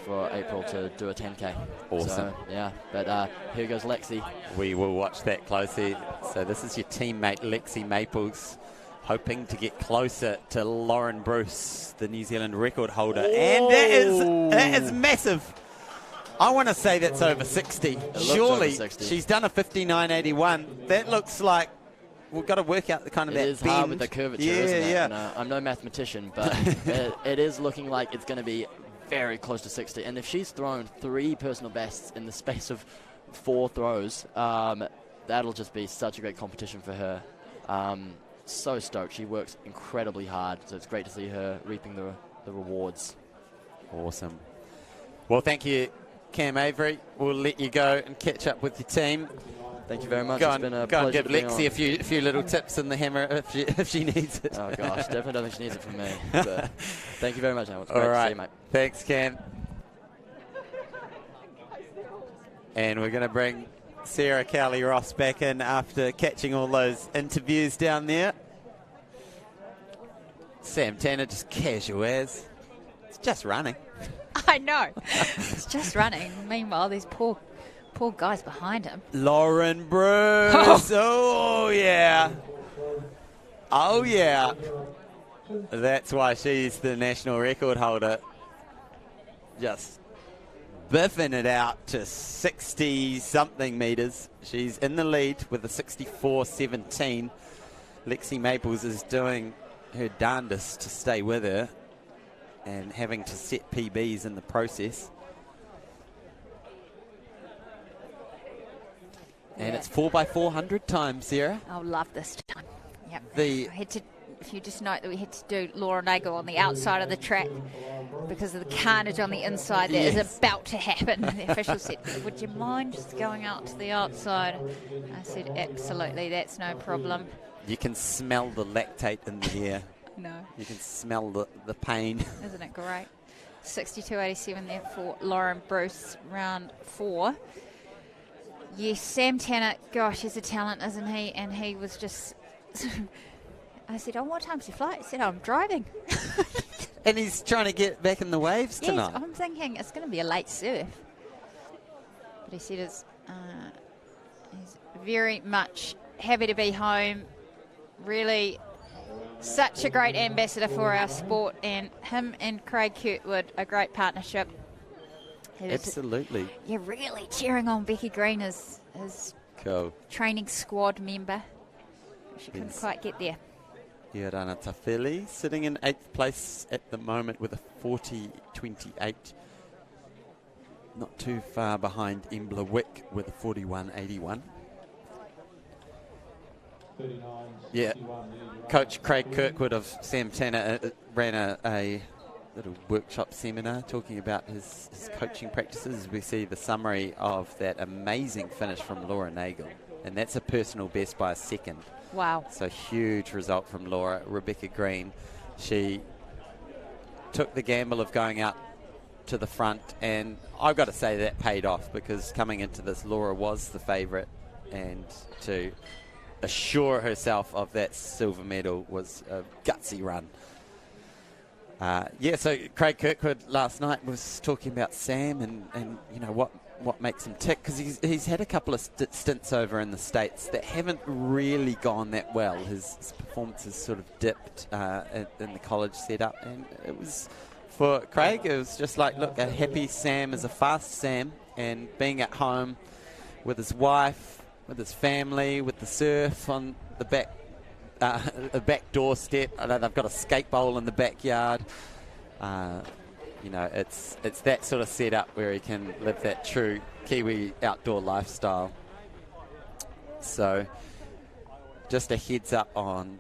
for April to do a 10K. Awesome. So, yeah, but here goes Lexi. We will watch that closely. So this is your teammate Lexi Maples, hoping to get closer to Lauren Bruce, the New Zealand record holder. And that is massive. I want to say that's over 60. Surely over 60. She's done a 59.81. That looks like we've got to work out the kind of that is bend. hard with the curvature, isn't it? Yeah. And, I'm no mathematician, but it is looking like it's going to be very close to 60. And if she's thrown 3 personal bests in the space of 4 throws, that'll just be such a great competition for her. So stoked. She works incredibly hard, so it's great to see her reaping the rewards. Awesome. Well, thank you, Cam Avery. We'll let you go and catch up with your team. Thank you very much. Go it's been a go and pleasure give to Lexi a few little tips in the hammer if she needs it. Oh, gosh. Definitely don't think she needs it from me. But thank you very much, Al. It's great to see you, mate. Thanks, Cam. And we're going to bring Sarah Cowley-Ross back in after catching all those interviews down there. Sam Tanner just casual as. It's just running. I know. It's just running. Meanwhile, these poor guys behind him. Lauren Bruce. Oh, yeah. Oh, yeah. That's why she's the national record holder. Just biffing it out to 60-something metres. She's in the lead with a 64.17. Lexi Maples is doing her darndest to stay with her and having to set PBs in the process. And it's 4x400 time, Sarah. I'll love this time. Yep. If you just note that we had to do Laura Nagel on the outside of the track because of the carnage on the inside that is about to happen. The official said, would you mind just going out to the outside? I said, absolutely, that's no problem. You can smell the lactate in the air. No. You can smell the pain. Isn't it great? 62.87 there for Lauren Bruce, round 4. Yes, Sam Tanner, gosh, he's a talent, isn't he? And he was just... I said, what time's your flight? He said, I'm driving. And he's trying to get back in the waves tonight. Yes, I'm thinking it's going to be a late surf. But he said he's very much happy to be home. Really such a great ambassador for our sport. And him and Craig Kirkwood, a great partnership. Absolutely. Yeah, really cheering on Becky Green as his training squad member. She couldn't quite get there. Iorana Tafeli sitting in 8th place at the moment with a 40.28. Not too far behind Embla Wick with a 41.81. Yeah, Coach Craig Kirkwood of Sam Tanner ran a little workshop seminar talking about his coaching practices. We see the summary of that amazing finish from Laura Nagel, and that's a personal best by a second. Wow. So huge result from Laura. Rebecca Green, she took the gamble of going out to the front, and I've got to say that paid off, because coming into this, Laura was the favourite, and to assure herself of that silver medal was a gutsy run. So Craig Kirkwood last night was talking about Sam and you know what makes him tick, because he's had a couple of stints over in the States that haven't really gone that well. His performances sort of dipped in the college setup, and it was, for Craig, it was just like, look, a happy Sam is a fast Sam, and being at home with his wife, with his family, with the surf on the back doorstep. I know they've got a skate bowl in the backyard. It's that sort of setup where he can live that true Kiwi outdoor lifestyle. So just a heads up on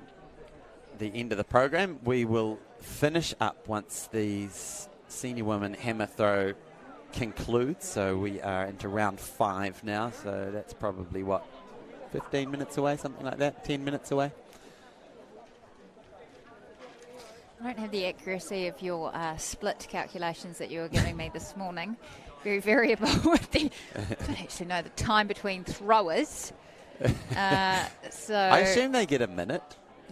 the end of the program. We will finish up once these senior women hammer throw concludes. So we are into round 5 now. So that's probably, 15 minutes away, something like that, 10 minutes away. I don't have the accuracy of your split calculations that you were giving me this morning. Very variable with the, I don't actually know the time between throwers. So I assume they get a minute.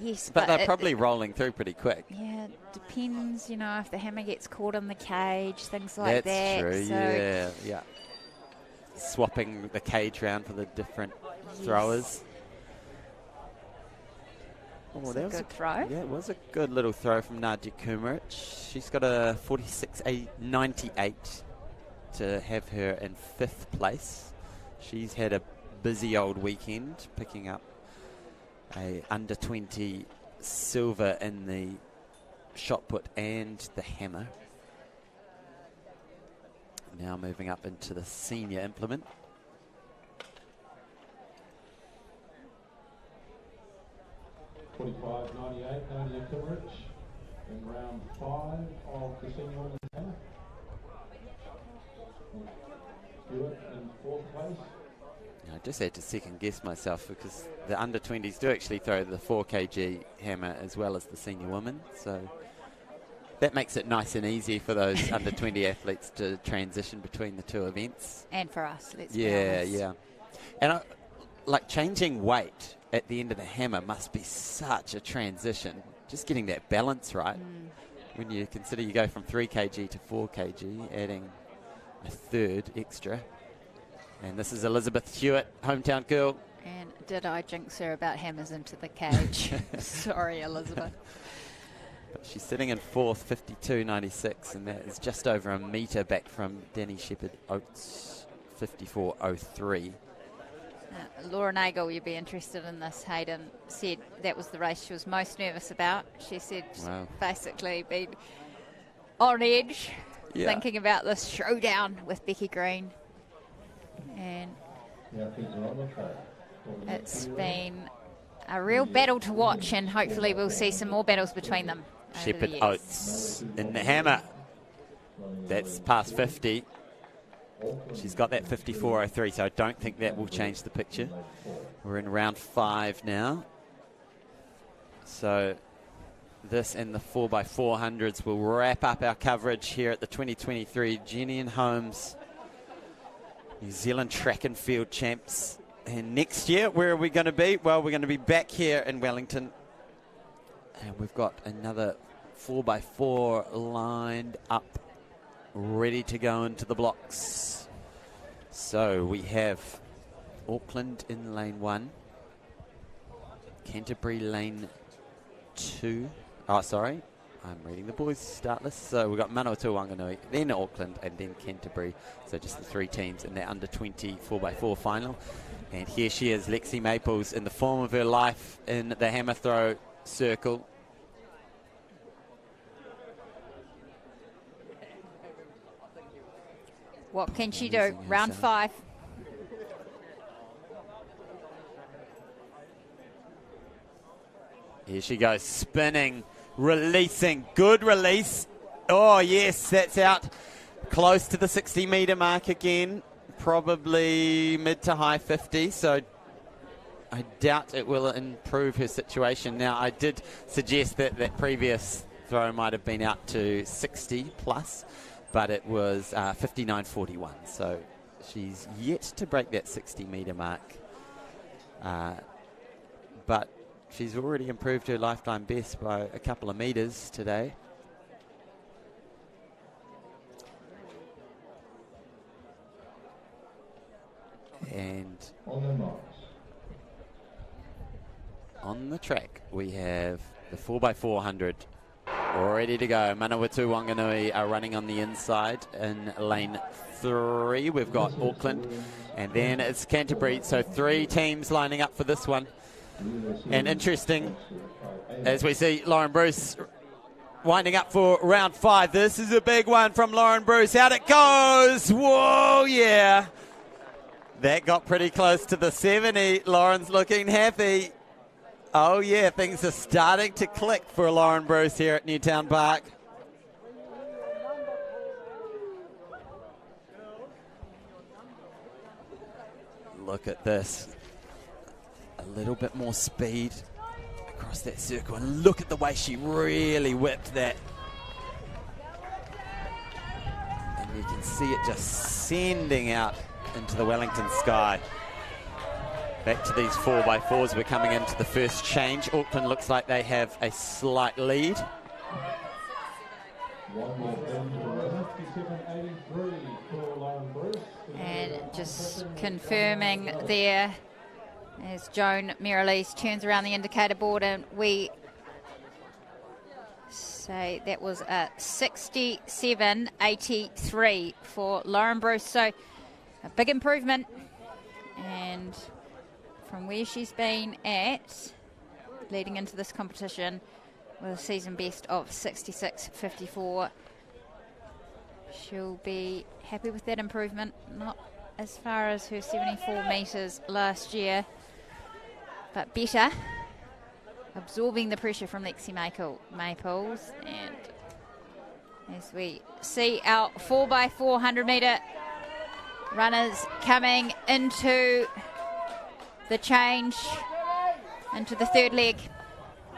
Yes, but they're probably rolling through pretty quick. Yeah, depends, if the hammer gets caught in the cage, things like that. That's true, so yeah. Swapping the cage around for the different throwers. Oh, that was a good throw. Yeah, it was a good little throw from Nadia Kumaric. She's got a 46.98 to have her in 5th place. She's had a busy old weekend, picking up a under 20 silver in the shot put and the hammer. Now moving up into the senior implement. $45.98, Nadia Kumaric in round 5 of the senior women's hammer. Stewart in 4th place. I just had to second guess myself, because the under 20s do actually throw the 4 kg hammer as well as the senior women, so that makes it nice and easy for those under 20 athletes to transition between the two events. And for us, let's be honest. Yeah. And changing weight at the end of the hammer must be such a transition. Just getting that balance right. When you consider you go from 3 kg to 4 kg, adding a third extra. And this is Elizabeth Hewitt, hometown girl. And did I jinx her about hammers into the cage? Sorry, Elizabeth. But she's sitting in 4th, 52.96, and that is just over a metre back from Danny Shepherd-Oates, 54.03. Laura Nagel, you'd be interested in this. Hayden said that was the race she was most nervous about. She said basically been on edge, thinking about this showdown with Becky Green. And it's been a real battle to watch, and hopefully we'll see some more battles between them. Shepherd-Oates in the hammer. That's past 50. She's got that 54.03, so I don't think that will change the picture. We're in round 5 now. So this and the 4x400s will wrap up our coverage here at the 2023 Jennian Holmes New Zealand Track and Field Champs. And next year, where are we going to be? Well, we're going to be back here in Wellington. And we've got another 4x4 lined up, ready to go into the blocks. So we have Auckland in lane 1, Canterbury lane 2. Oh, sorry, I'm reading the boys' start list. So we've got Manawatu Wanganui, then Auckland, and then Canterbury. So just the 3 teams in the under 20 4x4 final. And here she is, Lexi Maples, in the form of her life in the hammer throw circle. What can she do? Round 5. Here she goes, spinning, releasing, good release. Oh yes, that's out close to the 60-metre mark again, probably mid to high 50, so I doubt it will improve her situation. Now, I did suggest that that previous throw might have been out to 60 plus, but it was 59.41, so she's yet to break that 60-metre mark. But she's already improved her lifetime best by a couple of metres today. And on the track, we have the 4x400 ready to go. Manawatu Wanganui are running on the inside in lane 3. We've got Auckland, and then it's Canterbury. So 3 teams lining up for this one. And interesting, as we see Lauren Bruce winding up for round 5. This is a big one from Lauren Bruce. Out it goes. Whoa, yeah. That got pretty close to the 70. Lauren's looking happy. Oh, yeah, things are starting to click for Lauren Bruce here at Newtown Park. Look at this. A little bit more speed across that circle. And look at the way she really whipped that. And you can see it just sending out into the Wellington sky. Back to these 4x4s. We're coming into the first change. Auckland looks like they have a slight lead. And just confirming there as Joan Merrillees turns around the indicator board, and we say that was a 67.83 for Lauren Bruce. So a big improvement, and from where she's been at leading into this competition with a season best of 66.54, she'll be happy with that improvement. Not as far as her 74 metres last year, but better, absorbing the pressure from Lexi Maples. And as we see our 4x400 metre runners coming into the change, into the third leg.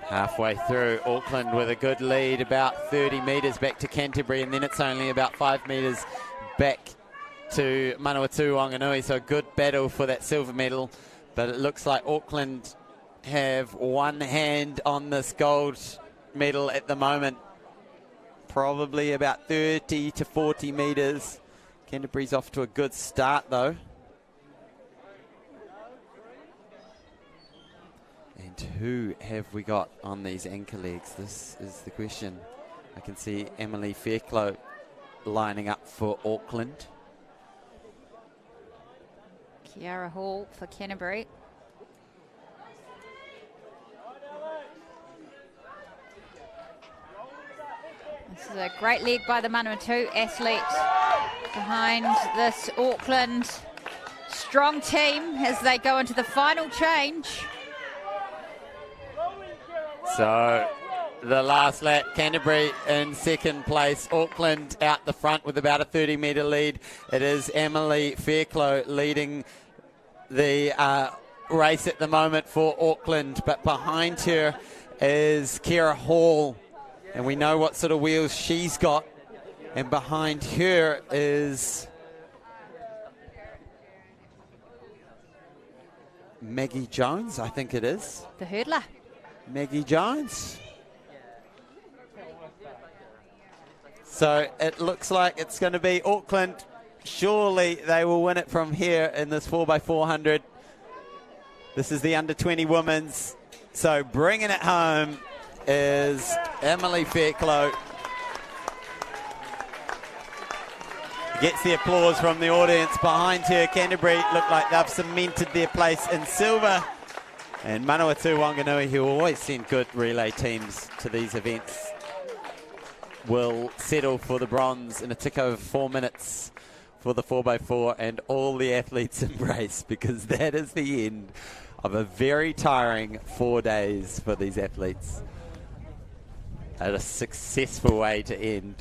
Halfway through, Auckland with a good lead, about 30 metres back to Canterbury, and then it's only about 5 metres back to Manawatu Wanganui, so a good battle for that silver medal. But it looks like Auckland have one hand on this gold medal at the moment. Probably about 30 to 40 metres. Canterbury's off to a good start, though. And who have we got on these anchor legs? This is the question. I can see Emily Fairclough lining up for Auckland. Kiara Hall for Canterbury. This is a great leg by the Manawatu athlete behind this Auckland strong team as they go into the final change. So the last lap, Canterbury in second place, Auckland out the front with about a 30-metre lead. It is Emily Fairclough leading the race at the moment for Auckland, but behind her is Kiara Hall, and we know what sort of wheels she's got, and behind her is Maggie Jones, I think it is. The hurdler. Maggie Jones. So it looks like it's going to be Auckland. Surely they will win it from here in this 4x400. This is the under-20 women's. So bringing it home is Emily Fairclough. Gets the applause from the audience behind her. Canterbury look like they've cemented their place in silver. And Manawatu Wanganui, who always send good relay teams to these events, will settle for the bronze in a tick over 4 minutes for the 4x4, and all the athletes embrace, because that is the end of a very tiring 4 days for these athletes. And a successful way to end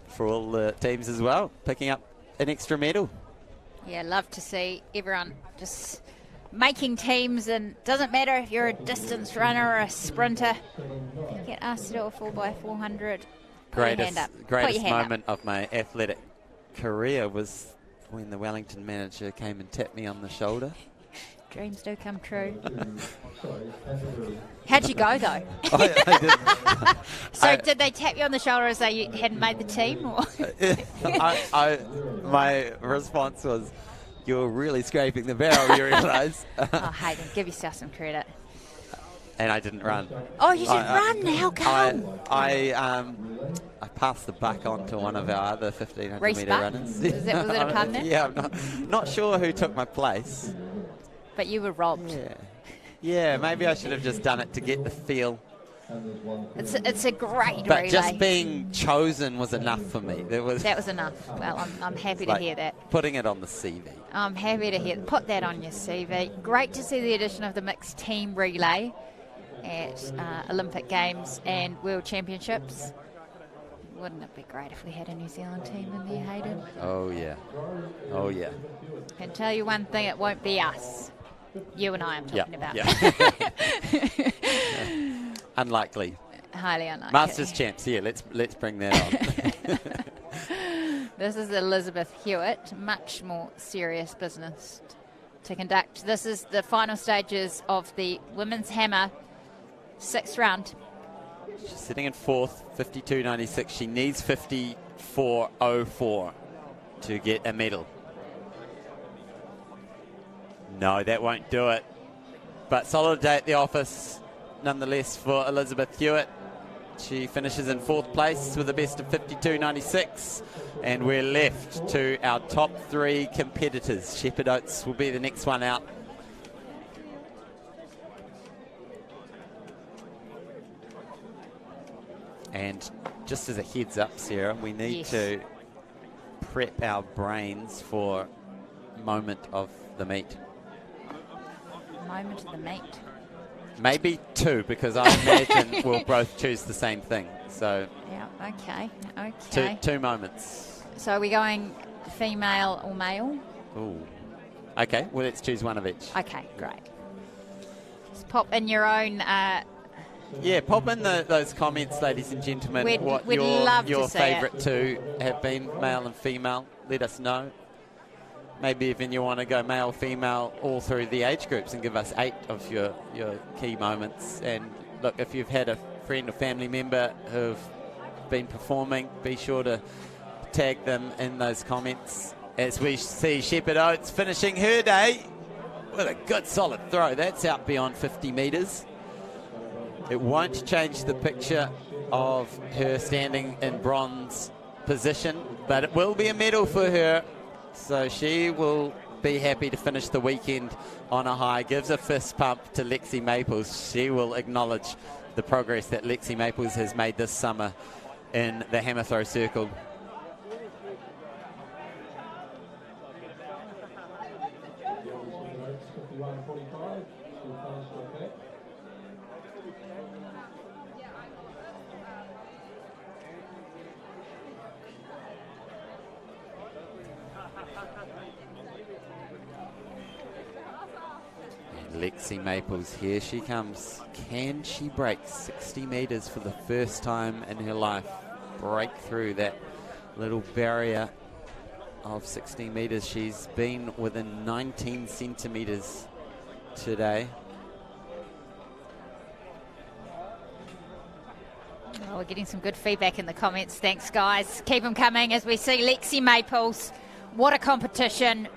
for all the teams as well, picking up an extra medal. Yeah, love to see everyone just making teams, and doesn't matter if you're a distance runner or a sprinter. If you get asked to do a 4x400, Greatest moment of my athletic career was when the Wellington manager came and tapped me on the shoulder. Dreams do come true. How'd you go, though? I did. So did they tap you on the shoulder as though you hadn't made the team? Or? My response was, "You're really scraping the barrel, you realise." Oh, Hayden, give yourself some credit. And I didn't run. Oh, you didn't run? How come? I passed the buck on to one of our other 1,500 metre runners. Was it a pun there? Yeah, I'm not sure who took my place. But you were robbed. Yeah, maybe I should have just done it to get the feel. It's a great but relay. Just being chosen was enough for me. That was enough. Well, I'm happy to hear that. Putting it on the CV. I'm happy to hear. Put that on your CV. Great to see the addition of the mixed team relay at Olympic Games and World Championships. Wouldn't it be great if we had a New Zealand team in there, Hayden? Oh, yeah. Oh, yeah. Can tell you one thing, it won't be us. You and I am talking about. Yeah. Unlikely. Highly unlikely. Masters champs, yeah, let's bring that on. This is Elizabeth Hewitt, much more serious business to conduct. This is the final stages of the women's hammer 6th round. She's sitting in 4th, 52.96. She needs 54.04 to get a medal. No, that won't do it. But solid day at the office, nonetheless, for Elizabeth Hewitt. She finishes in 4th place with a best of 52.96. And we're left to our top 3 competitors. Shepherd Oates will be the next one out. And just as a heads up, Sarah, we need to prep our brains for moment of the meet. Moment of the meet. Maybe 2, because I imagine we'll both choose the same thing. So yeah, okay. Two moments. So are we going female or male? Ooh. Okay, well, let's choose one of each. Okay, great. Just pop in your own... yeah, pop in those comments, ladies and gentlemen, we'd what love your to see favourite it. 2 have been, male and female. Let us know. Maybe even you want to go male, female, all through the age groups and give us 8 of your key moments. And look, if you've had a friend or family member who've been performing, be sure to tag them in those comments. As we see Shepherd Oates finishing her day with a good solid throw. That's out beyond 50 metres. It won't change the picture of her standing in bronze position, but it will be a medal for her. So she will be happy to finish the weekend on a high. Gives a fist pump to Lexi Maples. She will acknowledge the progress that Lexi Maples has made this summer in the hammer throw circle. Lexi Maples, here she comes. Can she break 60 metres for the first time in her life? Break through that little barrier of 60 metres. She's been within 19 centimetres today. Oh, we're getting some good feedback in the comments. Thanks, guys. Keep them coming as we see Lexi Maples. What a competition.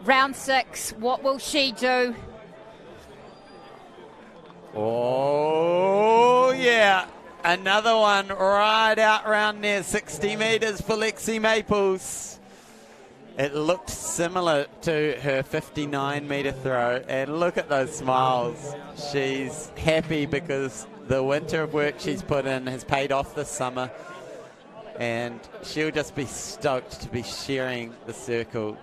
Round 6. What will she do? Oh, yeah. Another one right out around there. 60 metres for Lexi Maples. It looked similar to her 59-metre throw. And look at those smiles. She's happy because the winter of work she's put in has paid off this summer. And she'll just be stoked to be sharing the circle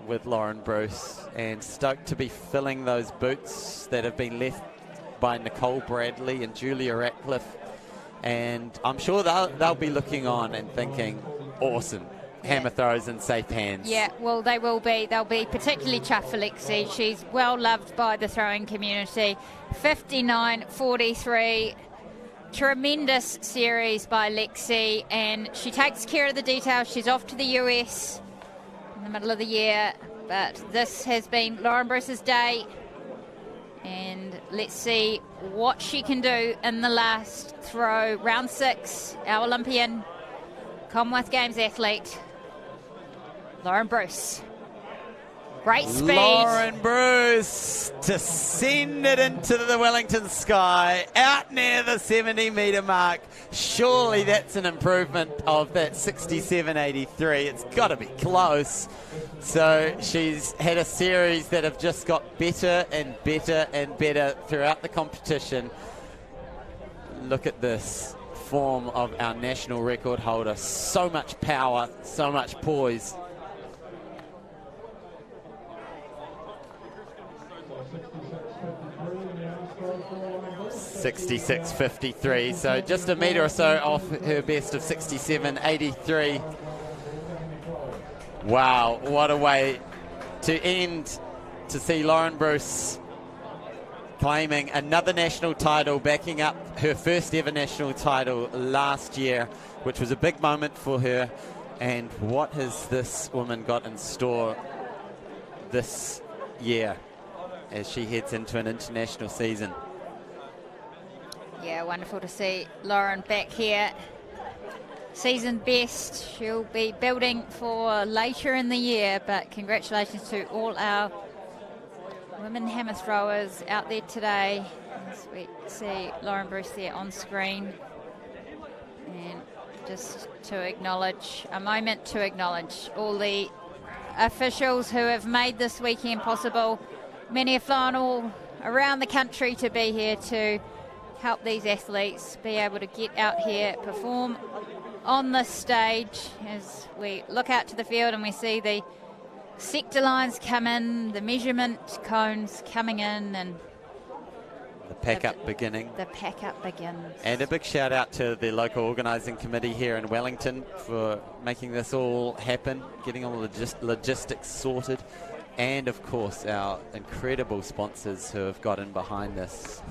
with Lauren Bruce, and stoked to be filling those boots that have been left by Nicole Bradley and Julia Ratcliffe. And I'm sure they'll be looking on and thinking, awesome, hammer throws in safe hands. Yeah, well, they will be. They'll be particularly chuffed for Lexi. She's well loved by the throwing community. 59.43. Tremendous series by Lexi, and she takes care of the details. She's off to the US in the middle of the year, but this has been Lauren Bruce's day, and let's see what she can do in the last throw. Round 6, our Olympian, Commonwealth Games athlete, Lauren Bruce. Great speed. Lauren Bruce to send it into the Wellington sky, out near the 70-metre mark. Surely that's an improvement of that 67.83. It's got to be close. So she's had a series that have just got better and better and better throughout the competition. Look at this form of our national record holder. So much power, so much poise. 66.53, so just a metre or so off her best of 67.83. Wow, what a way to end, to see Lauren Bruce claiming another national title, backing up her first ever national title last year, which was a big moment for her. And what has this woman got in store this year as she heads into an international season? Yeah, wonderful to see Lauren back here. Season best. She'll be building for later in the year, but congratulations to all our women hammer throwers out there today. As we see Lauren Bruce there on screen. And just to acknowledge, a moment to acknowledge all the officials who have made this weekend possible. Many have flown all around the country to be here to help these athletes be able to get out here, perform on the stage. As we look out to the field and we see the sector lines come in, the measurement cones coming in, and the pack-up beginning. The pack-up begins. And a big shout out to the local organising committee here in Wellington for making this all happen, getting all the logistics sorted, and of course our incredible sponsors who have got in behind this.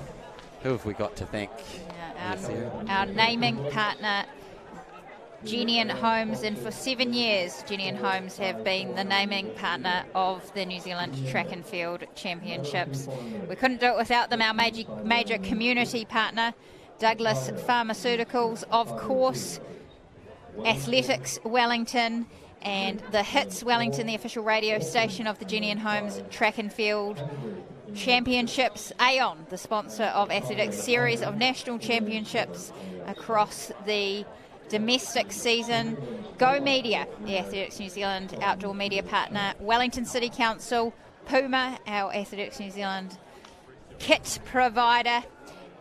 Who have we got to thank? Our naming partner, Jennian Homes, and for 7 years Jennian Homes have been the naming partner of the New Zealand Track and Field Championships. We couldn't do it without them. Our major community partner, Douglas Pharmaceuticals, of course, Athletics Wellington, and the Hits Wellington, the official radio station of the Jennian Homes Track and Field Championships. Aon, the sponsor of athletics, series of national championships across the domestic season. Go Media, the Athletics New Zealand outdoor media partner. Wellington City Council. Puma, our Athletics New Zealand kit provider.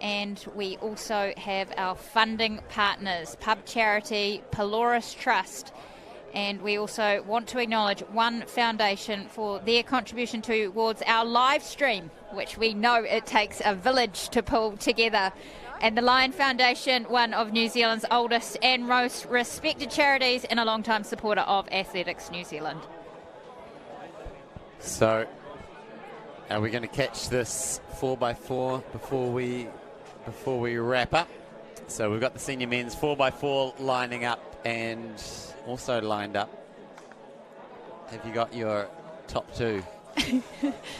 And we also have our funding partners, Pub Charity, Polaris Trust. And we also want to acknowledge One Foundation for their contribution towards our live stream, which we know it takes a village to pull together. And the Lion Foundation, one of New Zealand's oldest and most respected charities, and a long-time supporter of Athletics New Zealand. So, are we going to catch this 4x4 before we wrap up? So we've got the senior men's 4x4 lining up, and also lined up. Have you got your top two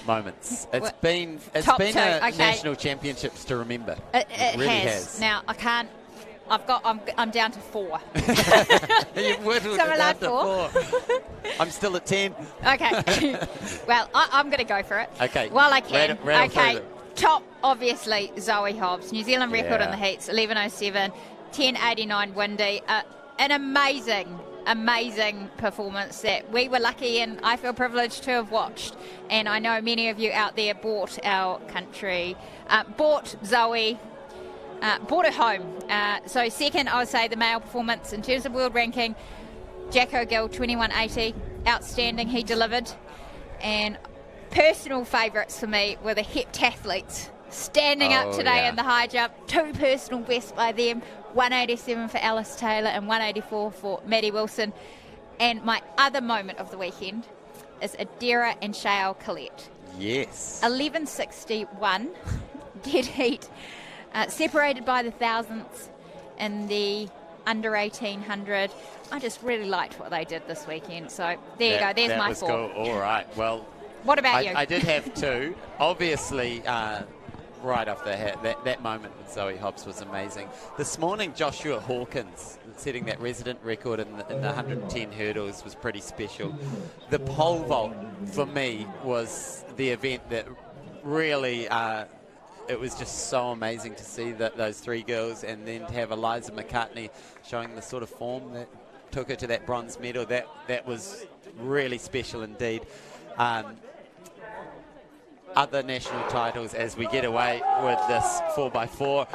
moments? It's been national championships to remember. It really has. Now I can't. I'm down to 4. You've whittled So it we're down to 4. I'm still at 10. Okay. Well, I'm going to go for it. Okay. While I can. Okay. Top, obviously, Zoe Hobbs. New Zealand record in the heats, 11:07, 10:89 windy. An amazing performance that we were lucky and I feel privileged to have watched. And I know many of you out there bought our country, bought Zoe, bought her home. So second, I would say the male performance in terms of world ranking, Jack O'Gill, 21.80, outstanding, he delivered. And personal favourites for me were the heptathletes standing up today in the high jump. 2 personal bests by them, 187 for Alice Taylor and 184 for Maddie Wilson. And my other moment of the weekend is Adira and Shael Collette. Yes. 11:61 dead heat, separated by the thousandths in the under 1800. I just really liked what they did this weekend. So there you go. There's my 4. Cool. All right. Well, what about you? I did have 2. Obviously, right off the hat, that moment with Zoe Hobbs was amazing. This morning, Joshua Hawkins setting that resident record in the 110 hurdles was pretty special. The pole vault, for me, was the event that really... it was just so amazing to see those 3 girls, and then to have Eliza McCartney showing the sort of form that took her to that bronze medal. That was really special indeed. Other national titles as we get away with this 4x4.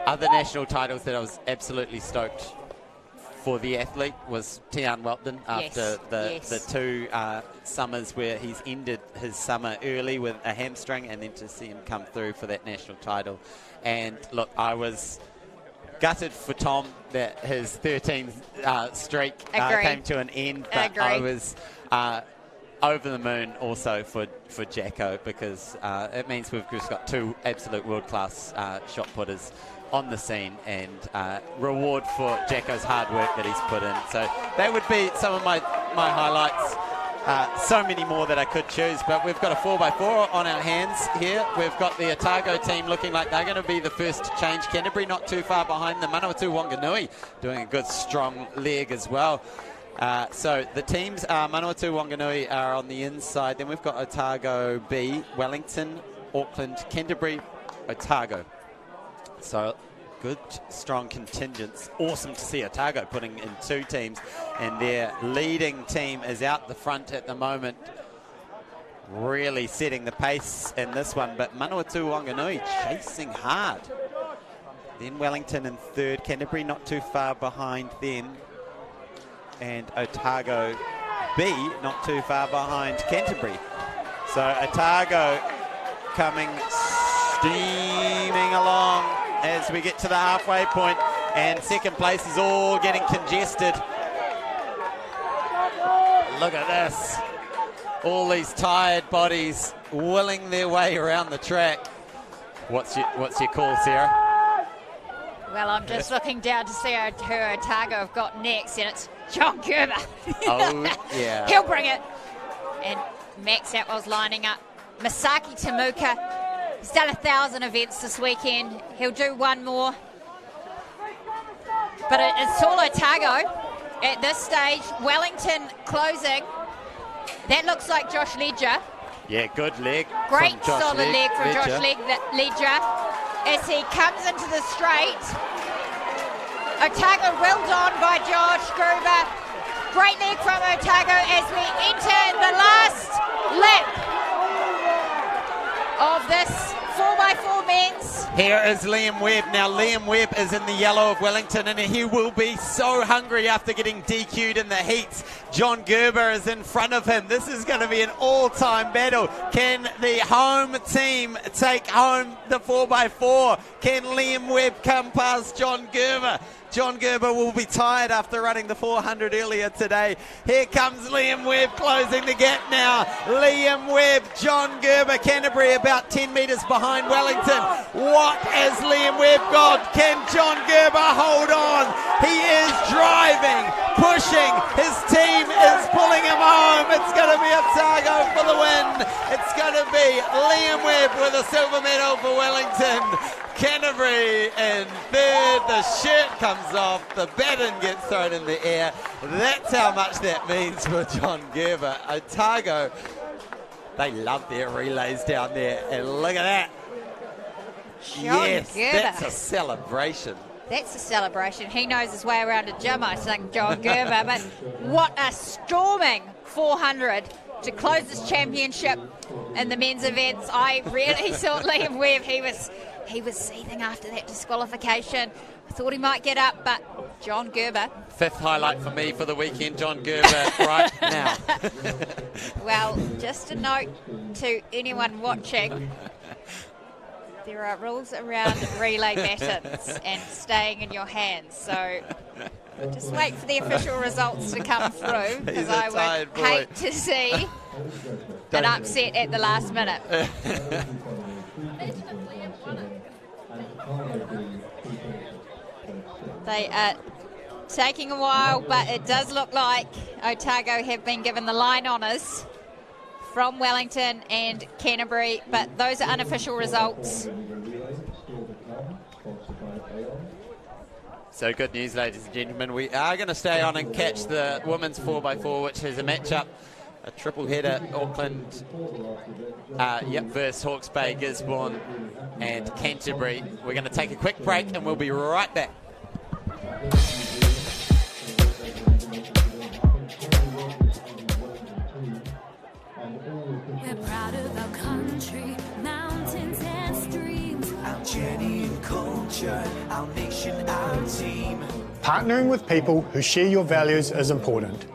Other national titles that I was absolutely stoked for the athlete was Tian Welton after the 2 summers where he's ended his summer early with a hamstring, and then to see him come through for that national title. And look, I was gutted for Tom that his 13 streak came to an end, but I was over the moon also for Jacko, because it means we've just got 2 absolute world-class shot putters on the scene, and reward for Jacko's hard work that he's put in. So that would be some of my highlights. So many more that I could choose, but we've got a 4x4 on our hands here. We've got the Otago team looking like they're going to be the first to change. Canterbury not too far behind them. Manawatu Wanganui doing a good strong leg as well. So the teams are Manawatu Wanganui are on the inside. Then we've got Otago B, Wellington, Auckland, Canterbury, Otago. So good, strong contingents. Awesome to see Otago putting in 2 teams, and their leading team is out the front at the moment, really setting the pace in this one. But Manawatu Wanganui chasing hard. Then Wellington in 3rd, Canterbury not too far behind them, and Otago B not too far behind Canterbury. So Otago coming steaming along as we get to the halfway point, and second place is all getting congested. Look at this. All these tired bodies willing their way around the track. What's your call, Sarah? Well, I'm just looking down to see who Otago have got next, and it's John Gerber. Oh, yeah. He'll bring it. And Max Atwell's lining up. Masaki Tamuka. He's done 1,000 events this weekend. He'll do 1 more. But it's all Otago at this stage. Wellington closing. That looks like Josh Ledger. Yeah, good leg. Great solid leg from Josh Ledger. As he comes into the straight. Otago well done by Josh Gruber. Great leg from Otago as we enter the last lap of this 4x4 men's. Here is Liam Webb. Now Liam Webb is in the yellow of Wellington, and he will be so hungry after getting DQ'd in the heats. John Gerber is in front of him. This is going to be an all-time battle. Can the home team take home the 4x4? Can Liam Webb come past John Gerber? John Gerber will be tired after running the 400 earlier today. Here comes Liam Webb closing the gap now. Liam Webb, John Gerber, Canterbury about 10 metres behind Wellington. What has Liam Webb got? Can John Gerber hold on? He is driving, pushing. His team is pulling him home. It's going to be Otago for the win. It's going to be Liam Webb with a silver medal for Wellington. Canterbury in 3rd. The shirt comes off. The baton gets thrown in the air. That's how much that means for John Gerber. Otago, they love their relays down there. And look at that. Yes, that's a celebration. That's a celebration. He knows his way around a gym, I think, John Gerber. But what a storming 400 to close this championship in the men's events. I really thought Liam Webb, he was he was seething after that disqualification. I thought he might get up, but John Gerber. 5th highlight for me for the weekend, John Gerber, right now. Well, just a note to anyone watching, there are rules around relay batons and staying in your hands, so just wait for the official results to come through, because I would hate to see an upset at the last minute. They are taking a while, but it does look like Otago have been given the line honours from Wellington and Canterbury, but those are unofficial results. So good news, ladies and gentlemen. We are going to stay on and catch the women's 4x4, which is a matchup, a triple header, Auckland versus Hawke's Bay, Gisborne and Canterbury. We're going to take a quick break and we'll be right back. We're proud of our country, mountains and streams. Our Jennian culture, our nation, our team. Partnering with people who share your values is important.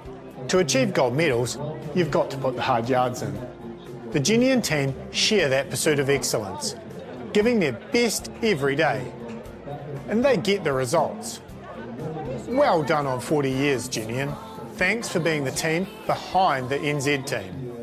To achieve gold medals, you've got to put the hard yards in. The Jennian team share that pursuit of excellence, giving their best every day. And they get the results. Well done on 40 years, Jennian. Thanks for being the team behind the NZ team.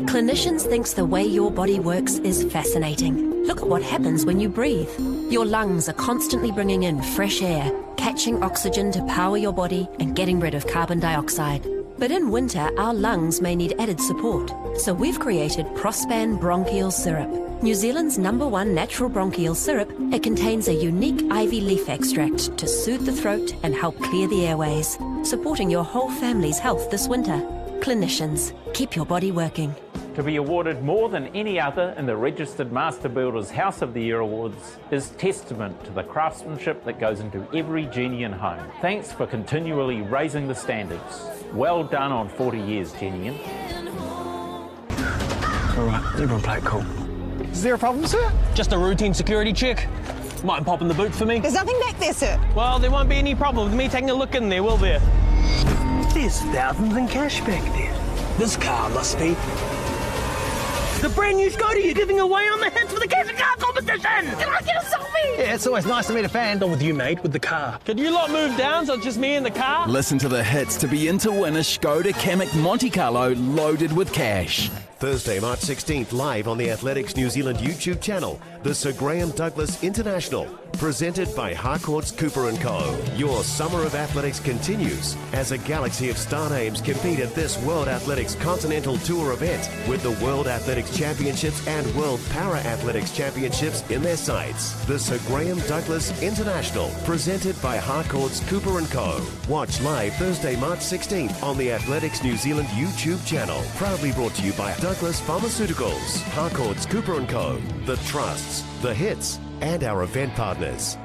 Clinicians thinks the way your body works is fascinating. Look at what happens when you breathe. Your lungs are constantly bringing in fresh air, catching oxygen to power your body and getting rid of carbon dioxide. But in winter, our lungs may need added support. So we've created Prospan Bronchial Syrup. New Zealand's #1 natural bronchial syrup. It contains a unique ivy leaf extract to soothe the throat and help clear the airways, supporting your whole family's health this winter. Clinicians, keep your body working. To be awarded more than any other in the Registered Master Builders House of the Year Awards is testament to the craftsmanship that goes into every Jennian home. Thanks for continually raising the standards. Well done on 40 years, Jennian. All right, everyone play it cool. Is there a problem, sir? Just a routine security check. Might pop in the boot for me. There's nothing back there, sir. Well, there won't be any problem with me taking a look in there, will there? There's thousands in cash back there. This car must be the brand new Skoda you're giving away on the hits for the cash and car competition! Can I get a selfie? Yeah, it's always nice to meet a fan. Not with you, mate, with the car. Could you lot move down so it's just me in the car? Listen to the hits to be in to win a Skoda Kamiq Monte Carlo loaded with cash. Thursday, March 16th, live on the Athletics New Zealand YouTube channel, the Sir Graham Douglas International, presented by Harcourts Cooper & Co. Your summer of athletics continues as a galaxy of star names compete at this World Athletics Continental Tour event with the World Athletics Championships and World Para Athletics Championships in their sights. The Sir Graham Douglas International, presented by Harcourts Cooper & Co. Watch live Thursday, March 16th on the Athletics New Zealand YouTube channel. Proudly brought to you by Douglas Pharmaceuticals, Harcourts Cooper & Co., the trusts, the hits, and our event partners.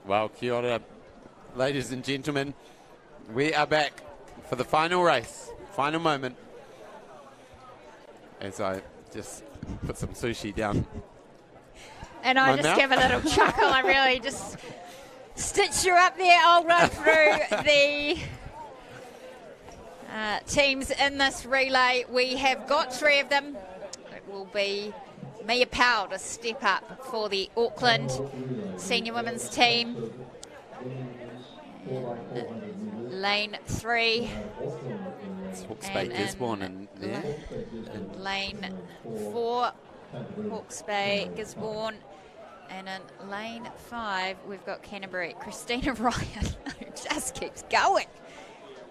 Well, kia ora, ladies and gentlemen. We are back for the final race, final moment. As I just put some sushi down. And I just give a little chuckle. I really just stitched you up there. I'll run through the teams in this relay. We have got 3 of them. It will be Mia Powell to step up for the Auckland senior women's team. Lane 3. It's Hawke's Bay, Gisborne in there. Lane 4, Hawke's Bay, Gisborne. And in lane 5, we've got Canterbury, Christina Ryan, who just keeps going.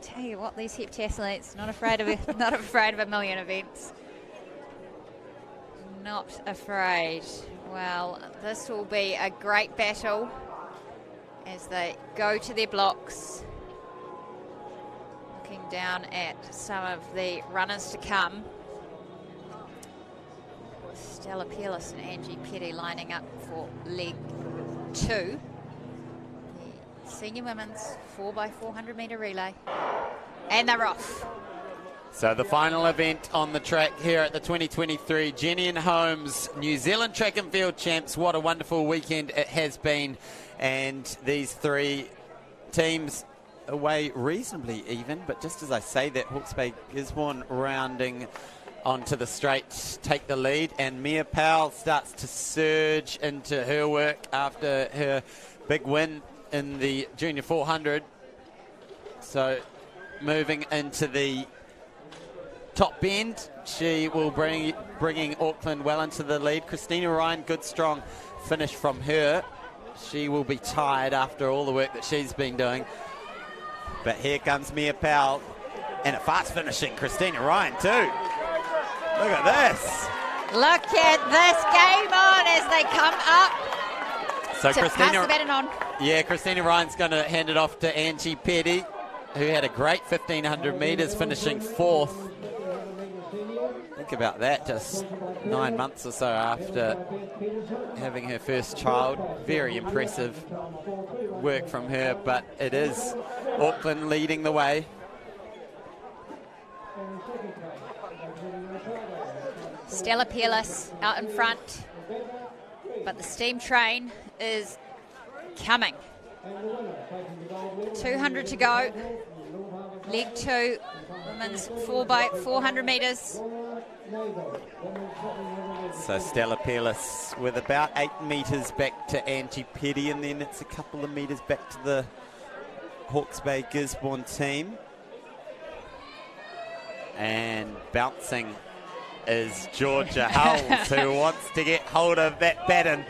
Tell you what, these heptathletes, not afraid of a million events. Not afraid. Well, this will be a great battle as they go to their blocks. Looking down at some of the runners to come. Stella Pearless and Angie Petty lining up for leg 2. Senior women's 4x400 metre relay. And they're off. So the final event on the track here at the 2023 Jennian Homes New Zealand Track and Field Champs. What a wonderful weekend it has been. And these three teams away reasonably even. But just as I say that, Hawke's Bay Gisborne rounding onto the straight, take the lead. And Mia Powell starts to surge into her work after her big win in the Junior 400. So moving into the top bend, she will bringing Auckland well into the lead. Christina Ryan, good strong finish from her. She will be tired after all the work that she's been doing. But here comes Mia Powell, and a fast finishing Christina Ryan too. Look at this. Look at this game on as they come up. So Pass the baton on. Yeah, Christina Ryan's going to hand it off to Angie Petty, who had a great 1,500 metres, finishing 4th. Think about that, just 9 months or so after having her first child. Very impressive work from her, but it is Auckland leading the way. Stella Peerless out in front, but the steam train is coming. 200 to go. Leg 2, women's 4x400 metres. So Stella Peerless with about 8 metres back to Angie Petty, and then it's a couple of metres back to the Hawke's Bay Gisborne team. And bouncing is Georgia Hulls, who wants to get hold of that baton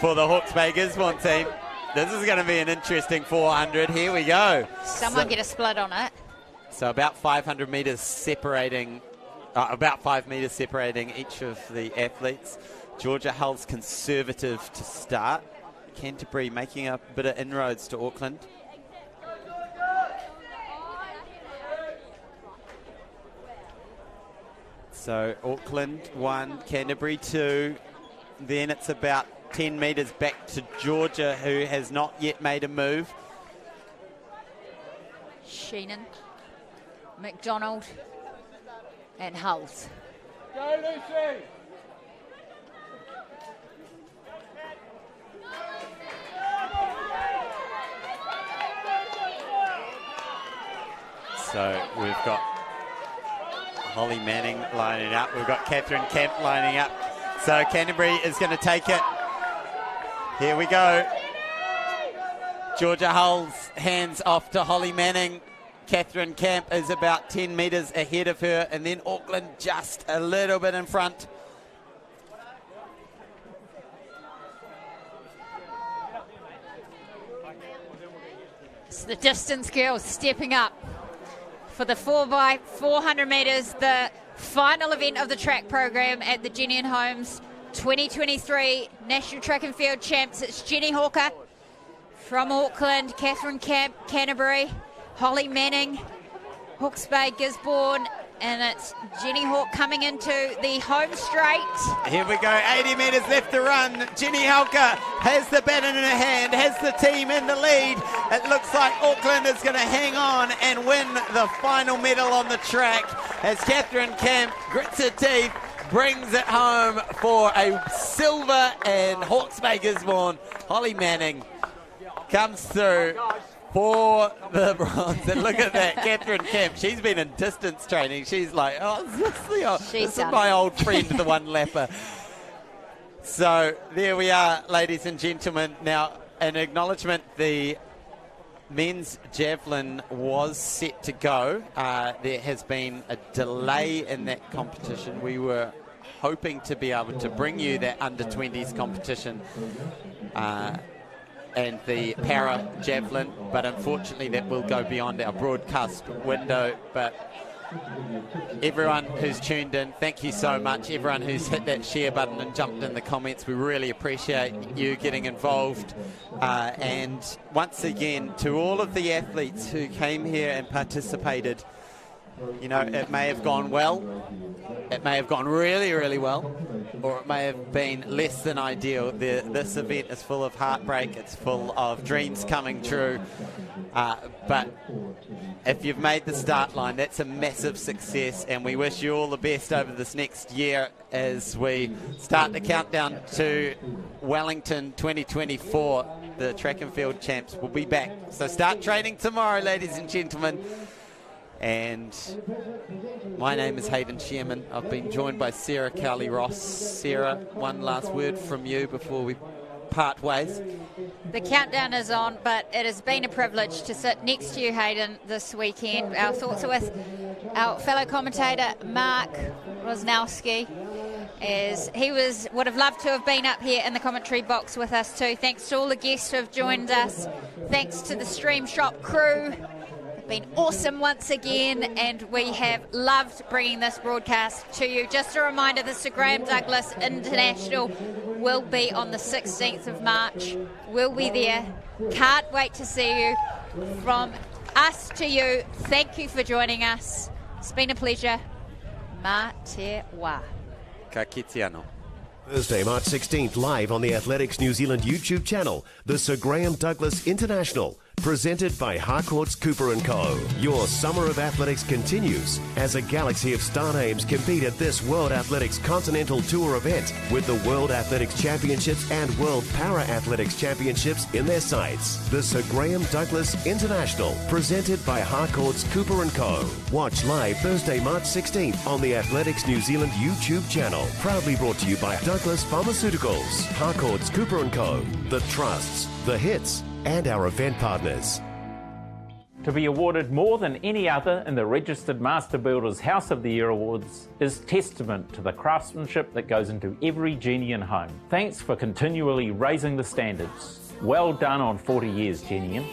for the Hawke's Bay Gisborne team. This is going to be an interesting 400. Here we go. Someone get a split on it. So about 500 metres separating, about 5 metres separating each of the athletes. Georgia Hull's conservative to start. Canterbury making a bit of inroads to Auckland. So Auckland 1, Canterbury 2. Then it's about 10 metres back to Georgia, who has not yet made a move. Sheenan, McDonald, and Hulls. Go, Lucy! So we've got Holly Manning lining up. We've got Catherine Kemp lining up. So Canterbury is going to take it. Here we go. Georgia Hulls hands off to Holly Manning. Catherine Camp is about 10 metres ahead of her, and then Auckland just a little bit in front. It's the distance girls stepping up for the 4x400 metres, the final event of the track program at the Jennian Homes 2023 National Track and Field Champs. It's Jenny Hawker from Auckland, Catherine Camp, Canterbury, Holly Manning, Hawke's Bay, Gisborne, and it's Jenny Hawk coming into the home straight. Here we go, 80 metres left to run. Jenny Hawker has the baton in her hand, has the team in the lead. It looks like Auckland is going to hang on and win the final medal on the track as Catherine Camp grits her teeth, brings it home for a silver, and Hawke's Bay Gisborne, Holly Manning comes through for the bronze. And look at that, Catherine Kemp. She's been in distance training. She's like, oh, this is my old friend, the one lapper. So there we are, ladies and gentlemen. Now, an acknowledgement, the men's javelin was set to go. There has been a delay in that competition. We were hoping to be able to bring you that under-20s competition and the para javelin, but unfortunately that will go beyond our broadcast window. But everyone who's tuned in, thank you so much. Everyone who's hit that share button and jumped in the comments, we really appreciate you getting involved. And once again, to all of the athletes who came here and participated, You know, it may have gone well, it may have gone really, really well, or it may have been less than ideal. This event is full of heartbreak, it's full of dreams coming true, but if you've made the start line, that's a massive success, and we wish you all the best over this next year as we start the countdown to Wellington 2024. The track and field champs will be back. So start training tomorrow, ladies and gentlemen. And my name is Hayden Shearman. I've been joined by Sarah Cowley-Ross. Sarah, one last word from you before we part ways. The countdown is on, but it has been a privilege to sit next to you, Hayden, this weekend. Our thoughts are with our fellow commentator, Mark Rosnowski, as he would have loved to have been up here in the commentary box with us too. Thanks to all the guests who have joined us. Thanks to the Stream Shop crew. Been awesome once again, and we have loved bringing this broadcast to you. Just a reminder, the Sir Graham Douglas International will be on the 16th of March. We'll be there. Can't wait to see you. From us to you, thank you for joining us. It's been a pleasure. Mā te wā. Ka kite anō. Thursday, March 16th, live on the Athletics New Zealand YouTube channel, the Sir Graham Douglas International, presented by Harcourts Cooper & Co. Your summer of athletics continues as a galaxy of star names compete at this World Athletics Continental Tour event with the World Athletics Championships and World Para Athletics Championships in their sights. The Sir Graham Douglas International, presented by Harcourts Cooper & Co. Watch live Thursday, March 16th on the Athletics New Zealand YouTube channel. Proudly brought to you by Douglas Pharmaceuticals, Harcourts Cooper & Co., The Trusts, The Hits, and our event partners. To be awarded more than any other in the Registered Master Builders House of the Year Awards is testament to the craftsmanship that goes into every Jennian home. Thanks for continually raising the standards. Well done on 40 years, Jennian.